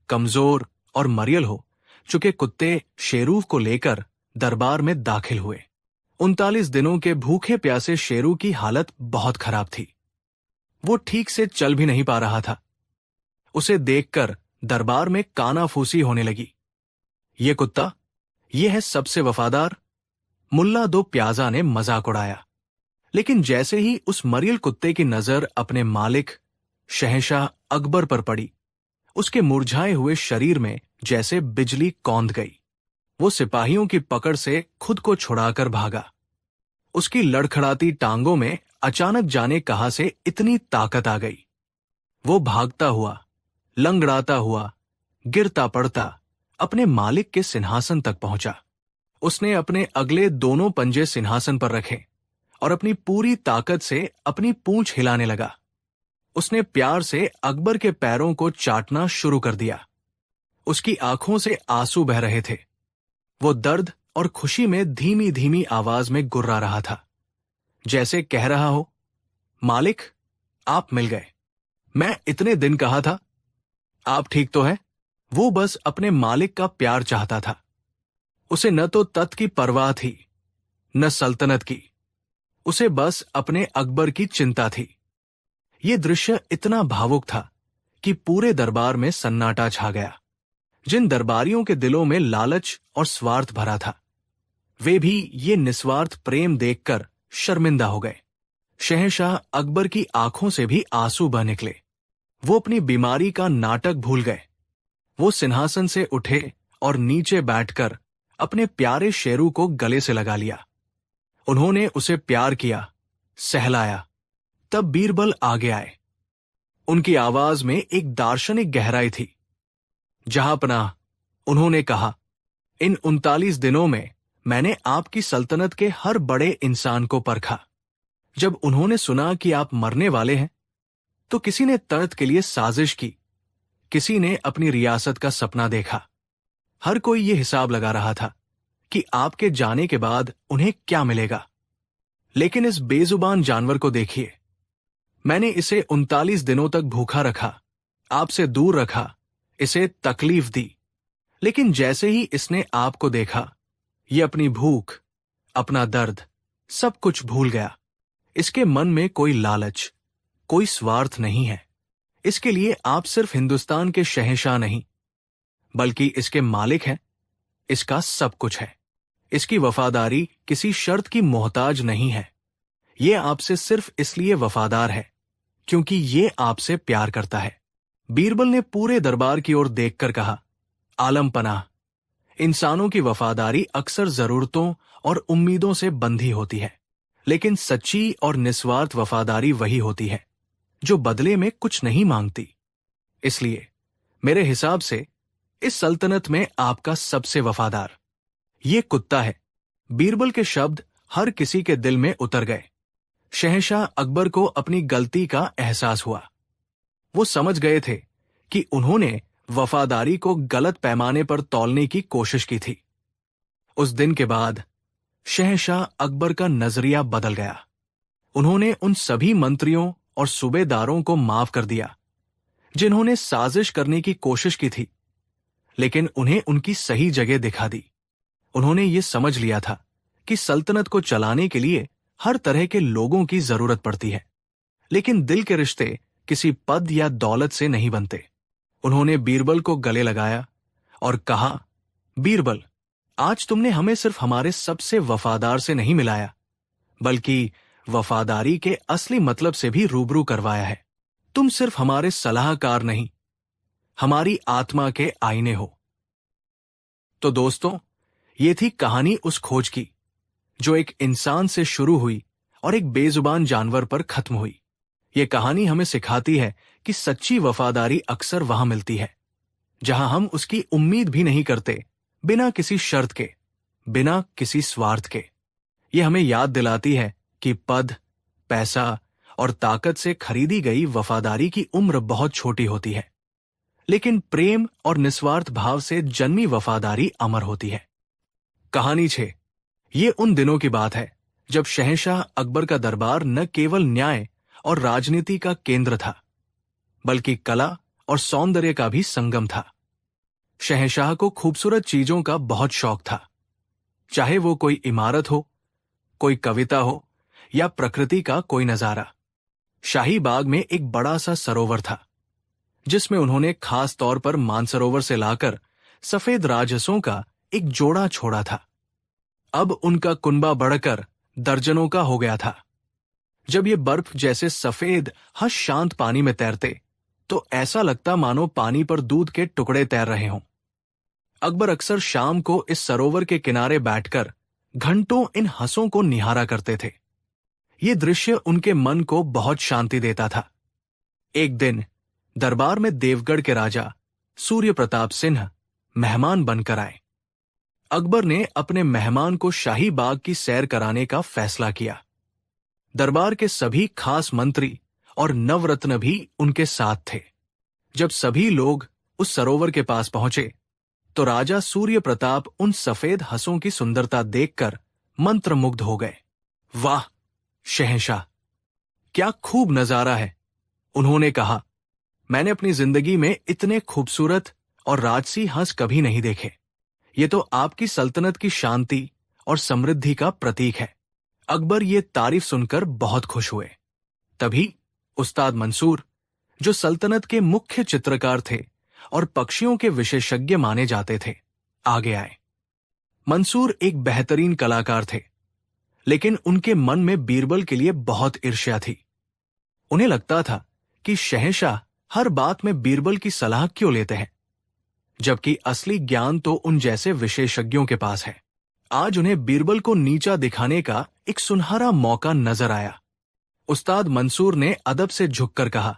कमजोर और मरियल हो चुके कुत्ते शेरू को लेकर दरबार में दाखिल हुए। 39 दिनों के भूखे प्यासे शेरू की हालत बहुत खराब थी। वो ठीक से चल भी नहीं पा रहा था। उसे देखकर दरबार में कानाफूसी होने लगी। ये कुत्ता, ये है सबसे वफादार। मुल्ला 2 प्याजा ने मजाक उड़ाया। लेकिन जैसे ही उस मरियल कुत्ते की नजर अपने मालिक शहंशाह अकबर पर पड़ी, उसके मुरझाए हुए शरीर में जैसे बिजली कौंध गई। वो सिपाहियों की पकड़ से खुद को छुड़ाकर भागा। उसकी लड़खड़ाती टांगों में अचानक जाने कहां से इतनी ताकत आ गई। वो भागता हुआ, लंगड़ाता हुआ, गिरता पड़ता अपने मालिक के सिंहासन तक पहुंचा। उसने अपने अगले दोनों पंजे सिंहासन पर रखे और अपनी पूरी ताकत से अपनी पूंछ हिलाने लगा। उसने प्यार से अकबर के पैरों को चाटना शुरू कर दिया। उसकी आंखों से आंसू बह रहे थे। वो दर्द और खुशी में धीमी धीमी आवाज में गुर्रा रहा था, जैसे कह रहा हो, मालिक, आप मिल गए। मैं इतने दिन कहा था, आप ठीक तो हैं? वो बस अपने मालिक का प्यार चाहता था। उसे न तो तख्त की परवाह थी, न सल्तनत की। उसे बस अपने अकबर की चिंता थी। ये दृश्य इतना भावुक था कि पूरे दरबार में सन्नाटा छा गया। जिन दरबारियों के दिलों में लालच और स्वार्थ भरा था, वे भी ये निस्वार्थ प्रेम देखकर शर्मिंदा हो गए। शहंशाह अकबर की आंखों से भी आंसू बह निकले। वो अपनी बीमारी का नाटक भूल गए। वो सिंहासन से उठे और नीचे बैठकर अपने प्यारे शेरू को गले से लगा लिया। उन्होंने उसे प्यार किया, सहलाया। तब बीरबल आगे आए। उनकी आवाज में एक दार्शनिक गहराई थी। जहांपनाह, उन्होंने कहा, इन 39 दिनों में मैंने आपकी सल्तनत के हर बड़े इंसान को परखा। जब उन्होंने सुना कि आप मरने वाले हैं, तो किसी ने तख्त के लिए साजिश की, किसी ने अपनी रियासत का सपना देखा। हर कोई ये हिसाब लगा रहा था कि आपके जाने के बाद उन्हें क्या मिलेगा। लेकिन इस बेजुबान जानवर को देखिए। मैंने इसे 39 दिनों तक भूखा रखा, आपसे दूर रखा, इसे तकलीफ दी। लेकिन जैसे ही इसने आपको देखा, ये अपनी भूख, अपना दर्द, सब कुछ भूल गया। इसके मन में कोई लालच, कोई स्वार्थ नहीं है। इसके लिए आप सिर्फ हिंदुस्तान के शहंशाह नहीं, बल्कि इसके मालिक हैं। इसका सब कुछ है। इसकी वफादारी किसी शर्त की मोहताज नहीं है। ये आपसे सिर्फ इसलिए वफादार है क्योंकि ये आपसे प्यार करता है। बीरबल ने पूरे दरबार की ओर देखकर कहा, आलम पनाह, इंसानों की वफादारी अक्सर जरूरतों और उम्मीदों से बंधी होती है, लेकिन सच्ची और निस्वार्थ वफादारी वही होती है जो बदले में कुछ नहीं मांगती। इसलिए मेरे हिसाब से इस सल्तनत में आपका सबसे वफादार ये कुत्ता है। बीरबल के शब्द हर किसी के दिल में उतर गए। शहंशाह अकबर को अपनी गलती का एहसास हुआ। वो समझ गए थे कि उन्होंने वफादारी को गलत पैमाने पर तौलने की कोशिश की थी। उस दिन के बाद शहंशाह अकबर का नजरिया बदल गया। उन्होंने उन सभी मंत्रियों और सूबेदारों को माफ कर दिया जिन्होंने साजिश करने की कोशिश की थी, लेकिन उन्हें उनकी सही जगह दिखा दी। उन्होंने ये समझ लिया था कि सल्तनत को चलाने के लिए हर तरह के लोगों की जरूरत पड़ती है, लेकिन दिल के रिश्ते किसी पद या दौलत से नहीं बनते। उन्होंने बीरबल को गले लगाया और कहा, बीरबल, आज तुमने हमें सिर्फ हमारे सबसे वफादार से नहीं मिलाया, बल्कि वफादारी के असली मतलब से भी रूबरू करवाया है। तुम सिर्फ हमारे सलाहकार नहीं, हमारी आत्मा के आईने हो। तो दोस्तों, ये थी कहानी उस खोज की जो एक इंसान से शुरू हुई और एक बेजुबान जानवर पर खत्म हुई। ये कहानी हमें सिखाती है कि सच्ची वफादारी अक्सर वहां मिलती है जहां हम उसकी उम्मीद भी नहीं करते, बिना किसी शर्त के, बिना किसी स्वार्थ के। ये हमें याद दिलाती है कि पद, पैसा और ताकत से खरीदी गई वफादारी की उम्र बहुत छोटी होती है, लेकिन प्रेम और निस्वार्थ भाव से जन्मी वफादारी अमर होती है। कहानी 6। ये उन दिनों की बात है जब शहंशाह अकबर का दरबार न केवल न्याय और राजनीति का केंद्र था, बल्कि कला और सौंदर्य का भी संगम था। शहंशाह को खूबसूरत चीजों का बहुत शौक था, चाहे वो कोई इमारत हो, कोई कविता हो या प्रकृति का कोई नजारा। शाही बाग में एक बड़ा सा सरोवर था जिसमें उन्होंने खास तौर पर मानसरोवर से लाकर सफेद राजहंसों का एक जोड़ा छोड़ा था। अब उनका कुनबा बढ़कर दर्जनों का हो गया था। जब ये बर्फ जैसे सफेद हंस शांत पानी में तैरते तो ऐसा लगता मानो पानी पर दूध के टुकड़े तैर रहे हों। अकबर अक्सर शाम को इस सरोवर के किनारे बैठकर घंटों इन हंसों को निहारा करते थे। ये दृश्य उनके मन को बहुत शांति देता था। एक दिन दरबार में देवगढ़ के राजा सूर्य प्रताप सिंह मेहमान बनकर आए। अकबर ने अपने मेहमान को शाही बाग की सैर कराने का फैसला किया। दरबार के सभी खास मंत्री और नवरत्न भी उनके साथ थे। जब सभी लोग उस सरोवर के पास पहुंचे तो राजा सूर्य प्रताप उन सफेद हंसों की सुंदरता देखकर मंत्रमुग्ध हो गए। वाह शहंशाह, क्या खूब नजारा है, उन्होंने कहा। मैंने अपनी जिंदगी में इतने खूबसूरत और राजसी हंस कभी नहीं देखे। ये तो आपकी सल्तनत की शांति और समृद्धि का प्रतीक है। अकबर ये तारीफ सुनकर बहुत खुश हुए। तभी उस्ताद मंसूर, जो सल्तनत के मुख्य चित्रकार थे और पक्षियों के विशेषज्ञ माने जाते थे, आगे आए। मंसूर एक बेहतरीन कलाकार थे, लेकिन उनके मन में बीरबल के लिए बहुत ईर्ष्या थी। उन्हें लगता था कि शहंशाह हर बात में बीरबल की सलाह क्यों लेते हैं, जबकि असली ज्ञान तो उन जैसे विशेषज्ञों के पास है। आज उन्हें बीरबल को नीचा दिखाने का एक सुनहरा मौका नजर आया। उस्ताद मंसूर ने अदब से झुककर कहा,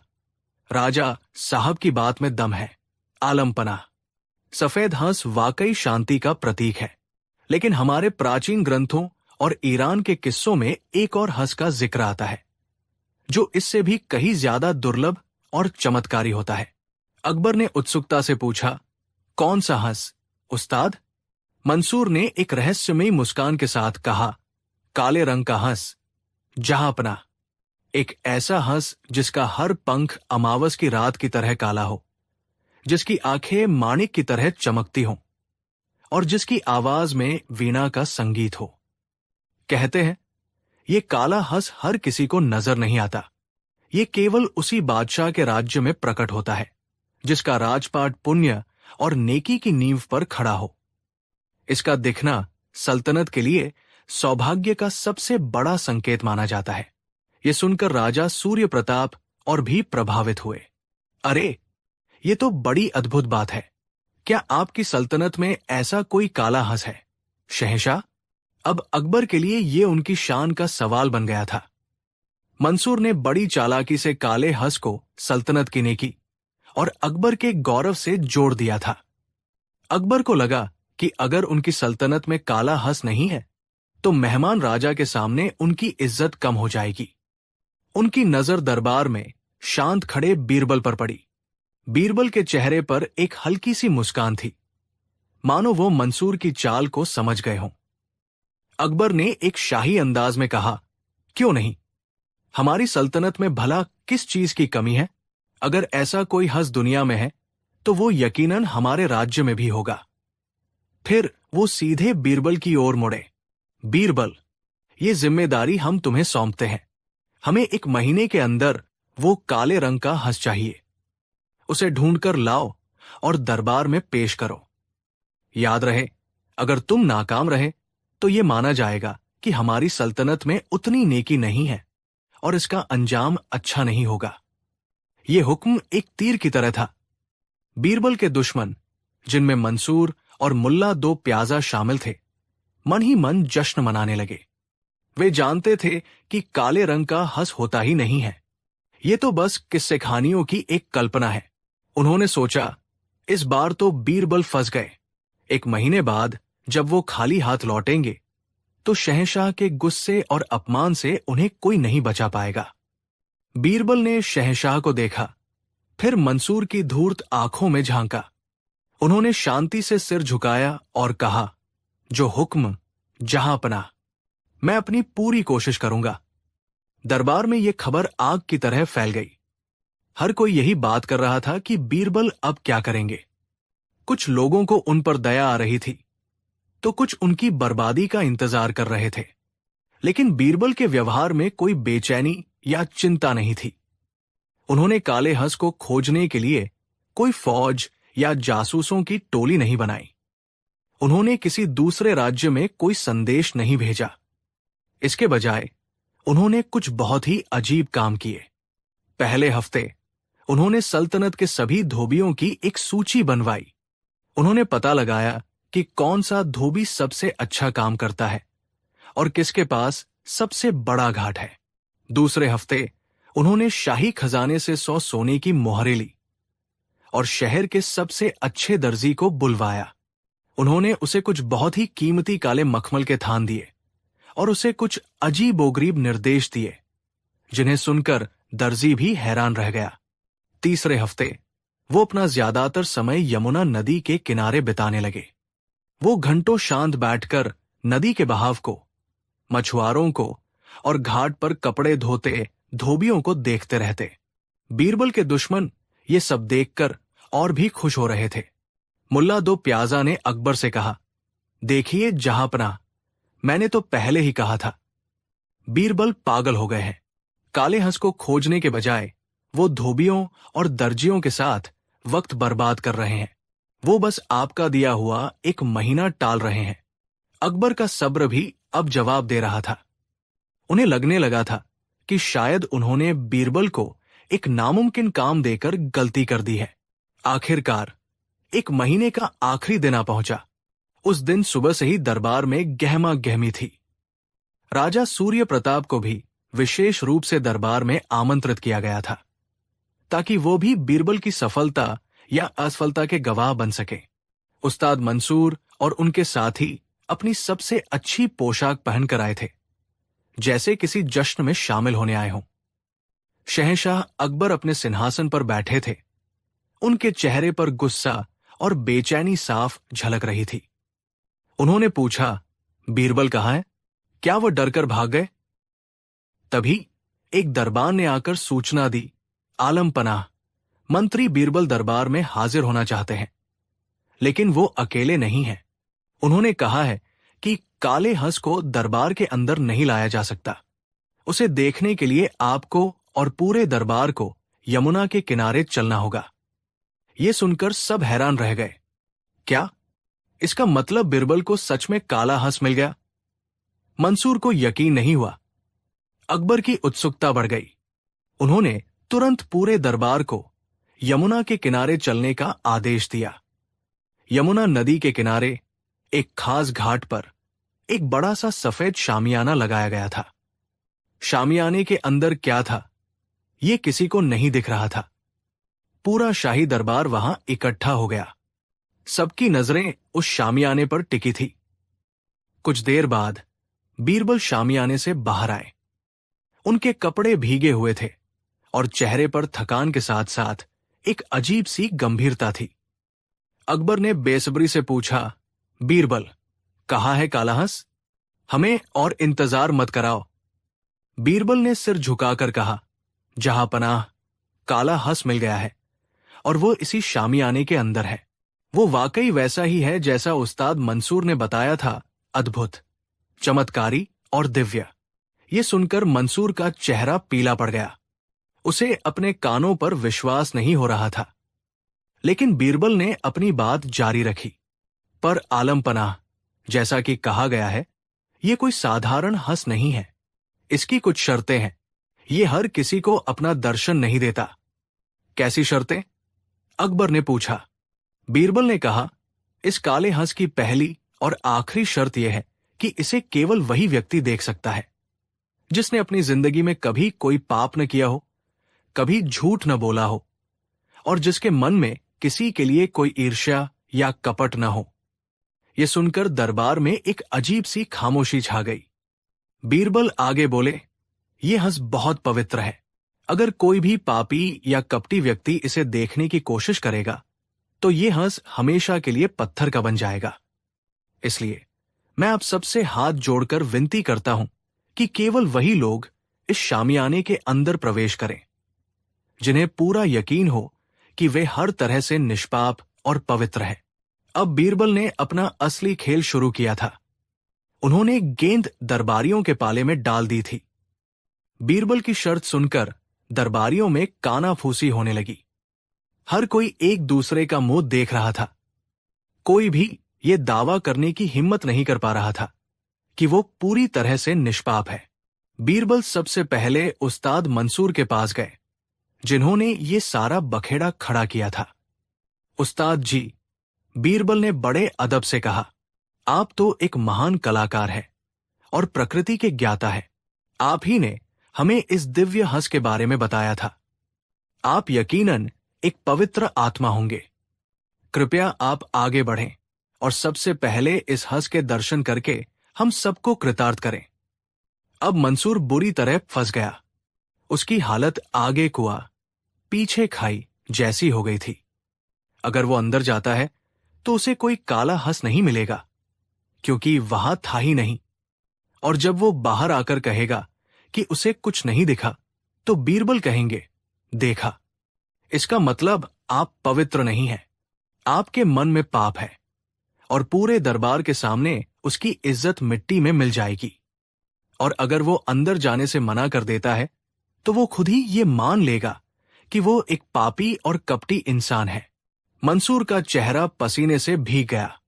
राजा साहब की बात में दम है, आलमपना। सफेद हंस वाकई शांति का प्रतीक है, लेकिन हमारे प्राचीन ग्रंथों और ईरान के किस्सों में एक और हंस का जिक्र आता है, जो इससे भी कहीं ज्यादा दुर्लभ और चमत्कारी होता है। अकबर ने उत्सुकता से पूछा, कौन सा हंस उस्ताद? मंसूर ने एक रहस्यमयी मुस्कान के साथ कहा, काले रंग का हंस, जहांपना। एक ऐसा हंस जिसका हर पंख अमावस की रात की तरह काला हो, जिसकी आंखें माणिक की तरह चमकती हों और जिसकी आवाज में वीणा का संगीत हो। कहते हैं ये काला हंस हर किसी को नजर नहीं आता। ये केवल उसी बादशाह के राज्य में प्रकट होता है जिसका राजपाट पुण्य और नेकी की नींव पर खड़ा हो। इसका दिखना सल्तनत के लिए सौभाग्य का सबसे बड़ा संकेत माना जाता है। ये सुनकर राजा सूर्य प्रताप और भी प्रभावित हुए। अरे, ये तो बड़ी अद्भुत बात है। क्या आपकी सल्तनत में ऐसा कोई काला हंस है शहंशाह? अब अकबर के लिए ये उनकी शान का सवाल बन गया था। मंसूर ने बड़ी चालाकी से काले हंस को सल्तनत की नेकी और अकबर के गौरव से जोड़ दिया था। अकबर को लगा कि अगर उनकी सल्तनत में काला हंस नहीं है तो मेहमान राजा के सामने उनकी इज्जत कम हो जाएगी। उनकी नजर दरबार में शांत खड़े बीरबल पर पड़ी। बीरबल के चेहरे पर एक हल्की सी मुस्कान थी, मानो वो मंसूर की चाल को समझ गए हों। अकबर ने एक शाही अंदाज में कहा, क्यों नहीं, हमारी सल्तनत में भला किस चीज की कमी है? अगर ऐसा कोई हंस दुनिया में है तो वो यकीनन हमारे राज्य में भी होगा। फिर वो सीधे बीरबल की ओर मुड़े। बीरबल, ये जिम्मेदारी हम तुम्हें सौंपते हैं। हमें 1 महीने के अंदर वो काले रंग का हंस चाहिए। उसे ढूंढकर लाओ और दरबार में पेश करो। याद रहे, अगर तुम नाकाम रहे तो ये माना जाएगा कि हमारी सल्तनत में उतनी नेकी नहीं है और इसका अंजाम अच्छा नहीं होगा। ये हुक्म एक तीर की तरह था। बीरबल के दुश्मन, जिनमें मंसूर और मुल्ला 2 प्याजा शामिल थे, मन ही मन जश्न मनाने लगे। वे जानते थे कि काले रंग का हंस होता ही नहीं है, ये तो बस किस्से कहानियों की एक कल्पना है। उन्होंने सोचा, इस बार तो बीरबल फंस गए। 1 महीने बाद जब वो खाली हाथ लौटेंगे तो शहंशाह के गुस्से और अपमान से उन्हें कोई नहीं बचा पाएगा। बीरबल ने शहंशाह को देखा, फिर मंसूर की धूर्त आंखों में झांका। उन्होंने शांति से सिर झुकाया और कहा, जो हुक्म, जहांपना। मैं अपनी पूरी कोशिश करूंगा। दरबार में यह खबर आग की तरह फैल गई। हर कोई यही बात कर रहा था कि बीरबल अब क्या करेंगे। कुछ लोगों को उन पर दया आ रही थी तो कुछ उनकी बर्बादी का इंतजार कर रहे थे, लेकिन बीरबल के व्यवहार में कोई बेचैनी या चिंता नहीं थी। उन्होंने काले हंस को खोजने के लिए कोई फौज या जासूसों की टोली नहीं बनाई। उन्होंने किसी दूसरे राज्य में कोई संदेश नहीं भेजा। इसके बजाय उन्होंने कुछ बहुत ही अजीब काम किए। पहले हफ्ते उन्होंने सल्तनत के सभी धोबियों की एक सूची बनवाई। उन्होंने पता लगाया कि कौन सा धोबी सबसे अच्छा काम करता है और किसके पास सबसे बड़ा घाट है। दूसरे हफ्ते उन्होंने शाही खजाने से 100 सोने की मोहरें ली और शहर के सबसे अच्छे दर्जी को बुलवाया। उन्होंने उसे कुछ बहुत ही कीमती काले मखमल के थान दिए और उसे कुछ अजीबोगरीब निर्देश दिए, जिन्हें सुनकर दर्जी भी हैरान रह गया। तीसरे हफ्ते वो अपना ज्यादातर समय यमुना नदी के किनारे बिताने लगे। वो घंटों शांत बैठकर नदी के बहाव को, मछुआरों को और घाट पर कपड़े धोते धोबियों को देखते रहते। बीरबल के दुश्मन ये सब देखकर और भी खुश हो रहे थे। मुल्ला 2 प्याजा ने अकबर से कहा, देखिए जहांपना, मैंने तो पहले ही कहा था। बीरबल पागल हो गए हैं। काले हंस को खोजने के बजाय वो धोबियों और दर्जियों के साथ वक्त बर्बाद कर रहे हैं। वो बस आपका दिया हुआ 1 महीना टाल रहे हैं। अकबर का सब्र भी अब जवाब दे रहा था। उन्हें लगने लगा था कि शायद उन्होंने बीरबल को एक नामुमकिन काम देकर गलती कर दी है। आखिरकार एक महीने का आखिरी दिन आ पहुंचा। उस दिन सुबह से ही दरबार में गहमा गहमी थी। राजा सूर्य प्रताप को भी विशेष रूप से दरबार में आमंत्रित किया गया था, ताकि वो भी बीरबल की सफलता या असफलता के गवाह बन सके। उस्ताद मंसूर और उनके साथी अपनी सबसे अच्छी पोशाक पहनकर आए थे, जैसे किसी जश्न में शामिल होने आए हों। शहंशाह अकबर अपने सिंहासन पर बैठे थे। उनके चेहरे पर गुस्सा और बेचैनी साफ झलक रही थी। उन्होंने पूछा, बीरबल कहाँ है? क्या वो डरकर भाग गए? तभी एक दरबान ने आकर सूचना दी, आलम पनाह, मंत्री बीरबल दरबार में हाजिर होना चाहते हैं, लेकिन वो अकेले नहीं हैं। उन्होंने कहा है कि काले हंस को दरबार के अंदर नहीं लाया जा सकता। उसे देखने के लिए आपको और पूरे दरबार को यमुना के किनारे चलना होगा। ये सुनकर सब हैरान रह गए। क्या इसका मतलब बीरबल को सच में काला हंस मिल गया? मंसूर को यकीन नहीं हुआ। अकबर की उत्सुकता बढ़ गई। उन्होंने तुरंत पूरे दरबार को यमुना के किनारे चलने का आदेश दिया। यमुना नदी के किनारे एक खास घाट पर एक बड़ा सा सफेद शामियाना लगाया गया था। शामियाने के अंदर क्या था, ये किसी को नहीं दिख रहा था। पूरा शाही दरबार वहां इकट्ठा हो गया। सबकी नजरें उस शामियाने पर टिकी थी। कुछ देर बाद बीरबल शामियाने से बाहर आए। उनके कपड़े भीगे हुए थे और चेहरे पर थकान के साथ साथ एक अजीब सी गंभीरता थी। अकबर ने बेसब्री से पूछा, बीरबल, कहाँ है काला हंस? हमें और इंतजार मत कराओ। बीरबल ने सिर झुकाकर कहा, जहां पनाह, काला हंस मिल गया है और वो इसी शामियाने के अंदर है। वो वाकई वैसा ही है जैसा उस्ताद मंसूर ने बताया था, अद्भुत, चमत्कारी और दिव्य। ये सुनकर मंसूर का चेहरा पीला पड़ गया। उसे अपने कानों पर विश्वास नहीं हो रहा था। लेकिन बीरबल ने अपनी बात जारी रखी, पर आलम पनाह, जैसा कि कहा गया है, ये कोई साधारण हंस नहीं है। इसकी कुछ शर्तें हैं। ये हर किसी को अपना दर्शन नहीं देता। कैसी शर्तें? अकबर ने पूछा। बीरबल ने कहा, इस काले हंस की पहली और आखिरी शर्त यह है कि इसे केवल वही व्यक्ति देख सकता है जिसने अपनी जिंदगी में कभी कोई पाप न किया हो, कभी झूठ न बोला हो और जिसके मन में किसी के लिए कोई ईर्ष्या या कपट न हो। यह सुनकर दरबार में एक अजीब सी खामोशी छा गई। बीरबल आगे बोले, यह हंस बहुत पवित्र है। अगर कोई भी पापी या कपटी व्यक्ति इसे देखने की कोशिश करेगा तो यह हंस हमेशा के लिए पत्थर का बन जाएगा। इसलिए मैं आप सबसे हाथ जोड़कर विनती करता हूं कि केवल वही लोग इस शामियाने के अंदर प्रवेश करें जिन्हें पूरा यकीन हो कि वे हर तरह से निष्पाप और पवित्र हैं। अब बीरबल ने अपना असली खेल शुरू किया था। उन्होंने गेंद दरबारियों के पाले में डाल दी थी। बीरबल की शर्त सुनकर दरबारियों में कानाफूसी होने लगी। हर कोई एक दूसरे का मुंह देख रहा था। कोई भी ये दावा करने की हिम्मत नहीं कर पा रहा था कि वो पूरी तरह से निष्पाप है। बीरबल सबसे पहले उस्ताद मंसूर के पास गए, जिन्होंने ये सारा बखेड़ा खड़ा किया था। उस्ताद जी, बीरबल ने बड़े अदब से कहा, आप तो एक महान कलाकार हैं और प्रकृति के ज्ञाता हैं। आप ही ने हमें इस दिव्य हंस के बारे में बताया था। आप यकीनन एक पवित्र आत्मा होंगे। कृपया आप आगे बढ़ें और सबसे पहले इस हंस के दर्शन करके हम सबको कृतार्थ करें। अब मंसूर बुरी तरह फंस गया। उसकी हालत आगे कुआ पीछे खाई जैसी हो गई थी। अगर वो अंदर जाता है तो उसे कोई काला हंस नहीं मिलेगा, क्योंकि वहां था ही नहीं। और जब वो बाहर आकर कहेगा कि उसे कुछ नहीं दिखा, तो बीरबल कहेंगे, देखा, इसका मतलब आप पवित्र नहीं हैं। आपके मन में पाप है और पूरे दरबार के सामने उसकी इज्जत मिट्टी में मिल जाएगी। और अगर वो अंदर जाने से मना कर देता है तो वो खुद ही ये मान लेगा कि वो एक पापी और कपटी इंसान है। मंसूर का चेहरा पसीने से भीग गया।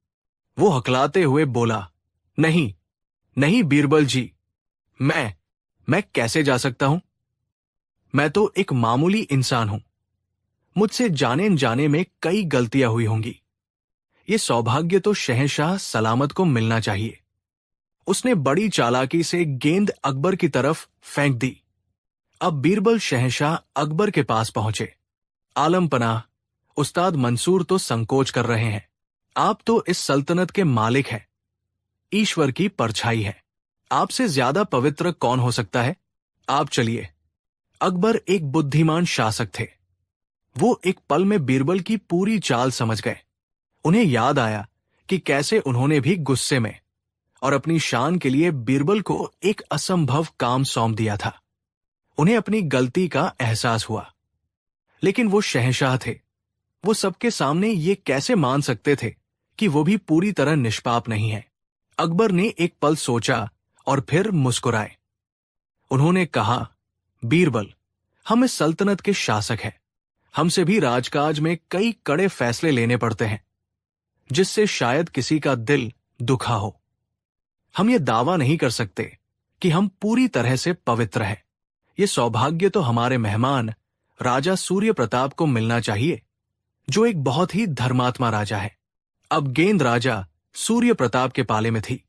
वो हकलाते हुए बोला, नहीं, नहीं बीरबल जी, मैं कैसे जा सकता हूं? मैं तो एक मामूली इंसान हूं। मुझसे जाने अनजाने में कई गलतियां हुई होंगी। ये सौभाग्य तो शहंशाह सलामत को मिलना चाहिए। उसने बड़ी चालाकी से गेंद अकबर की तरफ फेंक दी। अब बीरबल शहंशाह अकबर के पास पहुंचे। आलम पनाह, उस्ताद मंसूर तो संकोच कर रहे हैं। आप तो इस सल्तनत के मालिक हैं, ईश्वर की परछाई है। आपसे ज्यादा पवित्र कौन हो सकता है? आप चलिए। अकबर एक बुद्धिमान शासक थे। वो एक पल में बीरबल की पूरी चाल समझ गए। उन्हें याद आया कि कैसे उन्होंने भी गुस्से में और अपनी शान के लिए बीरबल को एक असंभव काम सौंप दिया था। उन्हें अपनी गलती का एहसास हुआ। लेकिन वो शहंशाह थे। वो सबके सामने ये कैसे मान सकते थे कि वो भी पूरी तरह निष्पाप नहीं है? अकबर ने एक पल सोचा और फिर मुस्कुराए। उन्होंने कहा, बीरबल, हम इस सल्तनत के शासक हैं। हमसे भी राजकाज में कई कड़े फैसले लेने पड़ते हैं, जिससे शायद किसी का दिल दुखा हो। हम ये दावा नहीं कर सकते कि हम पूरी तरह से पवित्र हैं। ये सौभाग्य तो हमारे मेहमान राजा सूर्य प्रताप को मिलना चाहिए, जो एक बहुत ही धर्मात्मा राजा है। अब गेंद राजा सूर्य प्रताप के पाले में थी।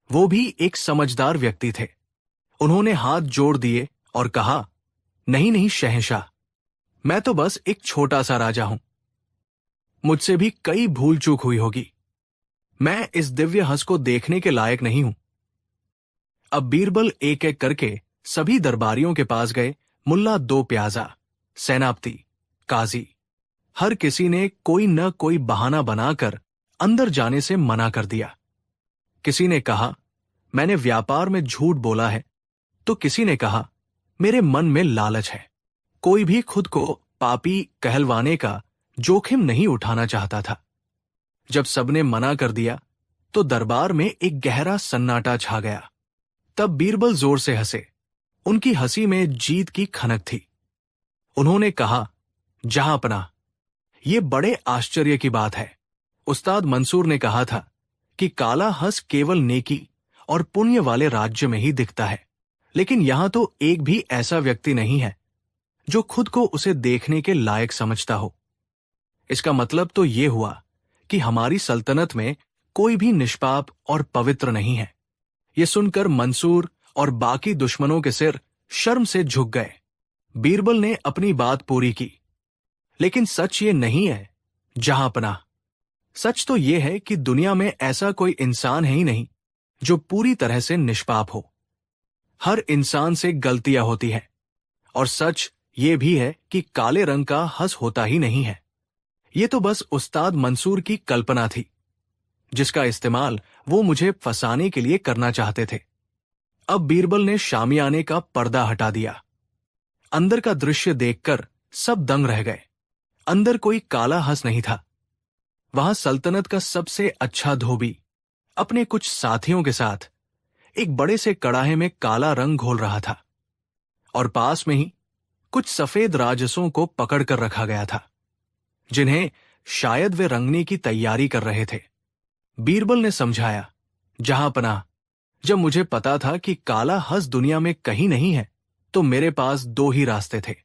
वो भी एक समझदार व्यक्ति थे। उन्होंने हाथ जोड़ दिए और कहा, नहीं नहीं शहंशाह, मैं तो बस एक छोटा सा राजा हूं। मुझसे भी कई भूल चूक हुई होगी। मैं इस दिव्य हंस को देखने के लायक नहीं हूं। अब बीरबल एक एक करके सभी दरबारियों के पास गए। मुल्ला दो प्याजा, सेनापति, काजी, हर किसी ने कोई न कोई बहाना बनाकर अंदर जाने से मना कर दिया। किसी ने कहा, मैंने व्यापार में झूठ बोला है, तो किसी ने कहा, मेरे मन में लालच है। कोई भी खुद को पापी कहलवाने का जोखिम नहीं उठाना चाहता था। जब सबने मना कर दिया तो दरबार में एक गहरा सन्नाटा छा गया। तब बीरबल जोर से हंसे। उनकी हंसी में जीत की खनक थी। उन्होंने कहा, जहांपनाह, ये बड़े आश्चर्य की बात है। उस्ताद मंसूर ने कहा था कि काला हंस केवल नेकी और पुण्य वाले राज्य में ही दिखता है, लेकिन यहां तो एक भी ऐसा व्यक्ति नहीं है जो खुद को उसे देखने के लायक समझता हो। इसका मतलब तो ये हुआ कि हमारी सल्तनत में कोई भी निष्पाप और पवित्र नहीं है। यह सुनकर मंसूर और बाकी दुश्मनों के सिर शर्म से झुक गए। बीरबल ने अपनी बात पूरी की, लेकिन सच ये नहीं है जहांपनाह। सच तो यह है कि दुनिया में ऐसा कोई इंसान है ही नहीं जो पूरी तरह से निष्पाप हो। हर इंसान से गलतियां होती हैं, और सच ये भी है कि काले रंग का हंस होता ही नहीं है। ये तो बस उस्ताद मंसूर की कल्पना थी, जिसका इस्तेमाल वो मुझे फंसाने के लिए करना चाहते थे। अब बीरबल ने शामियाने का पर्दा हटा दिया। अंदर का दृश्य देखकर सब दंग रह गए। अंदर कोई काला हंस नहीं था। वहां सल्तनत का सबसे अच्छा धोबी अपने कुछ साथियों के साथ एक बड़े से कड़ाहे में काला रंग घोल रहा था, और पास में ही कुछ सफेद राजसों को पकड़कर रखा गया था, जिन्हें शायद वे रंगने की तैयारी कर रहे थे। बीरबल ने समझाया, जहांपनाह, जब मुझे पता था कि काला हंस दुनिया में कहीं नहीं है, तो मेरे पास दो ही रास्ते थे।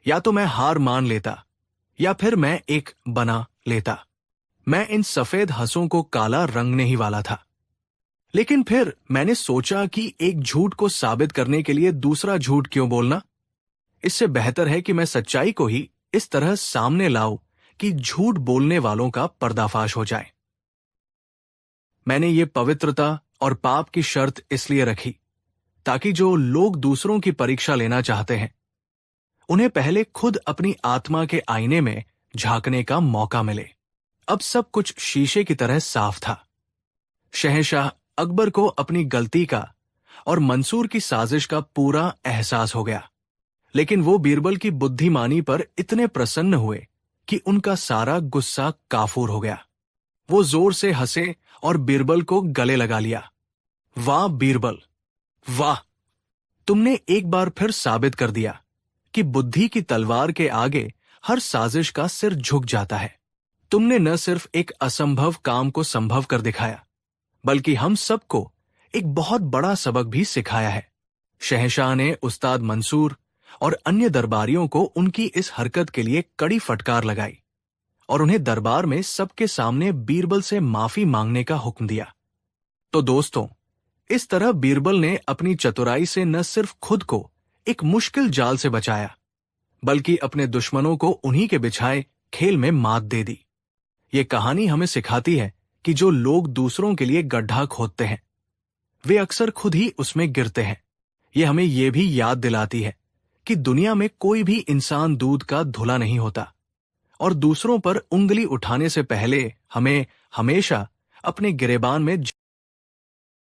या तो मैं हार मान लेता, या फिर मैं एक बना लेता। मैं इन सफेद हंसों को काला रंगने ही वाला था। लेकिन फिर मैंने सोचा कि एक झूठ को साबित करने के लिए दूसरा झूठ क्यों बोलना। इससे बेहतर है कि मैं सच्चाई को ही इस तरह सामने लाऊं कि झूठ बोलने वालों का पर्दाफाश हो जाए। मैंने ये पवित्रता और पाप की शर्त इसलिए रखी ताकि जो लोग दूसरों की परीक्षा लेना चाहते हैं, उन्हें पहले खुद अपनी आत्मा के आईने में झांकने का मौका मिले। अब सब कुछ शीशे की तरह साफ था। शहंशाह अकबर को अपनी गलती का और मंसूर की साजिश का पूरा एहसास हो गया, लेकिन वो बीरबल की बुद्धिमानी पर इतने प्रसन्न हुए कि उनका सारा गुस्सा काफूर हो गया। वो जोर से हंसे और बीरबल को गले लगा लिया। वाह बीरबल, वाह! तुमने एक बार फिर साबित कर दिया कि बुद्धि की तलवार के आगे हर साजिश का सिर झुक जाता है। तुमने न सिर्फ एक असंभव काम को संभव कर दिखाया, बल्कि हम सबको एक बहुत बड़ा सबक भी सिखाया है। शहंशाह ने उस्ताद मंसूर और अन्य दरबारियों को उनकी इस हरकत के लिए कड़ी फटकार लगाई और उन्हें दरबार में सबके सामने बीरबल से माफी मांगने का हुक्म दिया। तो दोस्तों, इस तरह बीरबल ने अपनी चतुराई से न सिर्फ खुद को एक मुश्किल जाल से बचाया, बल्कि अपने दुश्मनों को उन्हीं के बिछाए खेल में मात दे दी। ये कहानी हमें सिखाती है कि जो लोग दूसरों के लिए गड्ढा खोदते हैं, वे अक्सर खुद ही उसमें गिरते हैं। ये हमें यह भी याद दिलाती है कि दुनिया में कोई भी इंसान दूध का धुला नहीं होता और दूसरों पर उंगली उठाने से पहले हमें हमेशा अपने गिरेबान में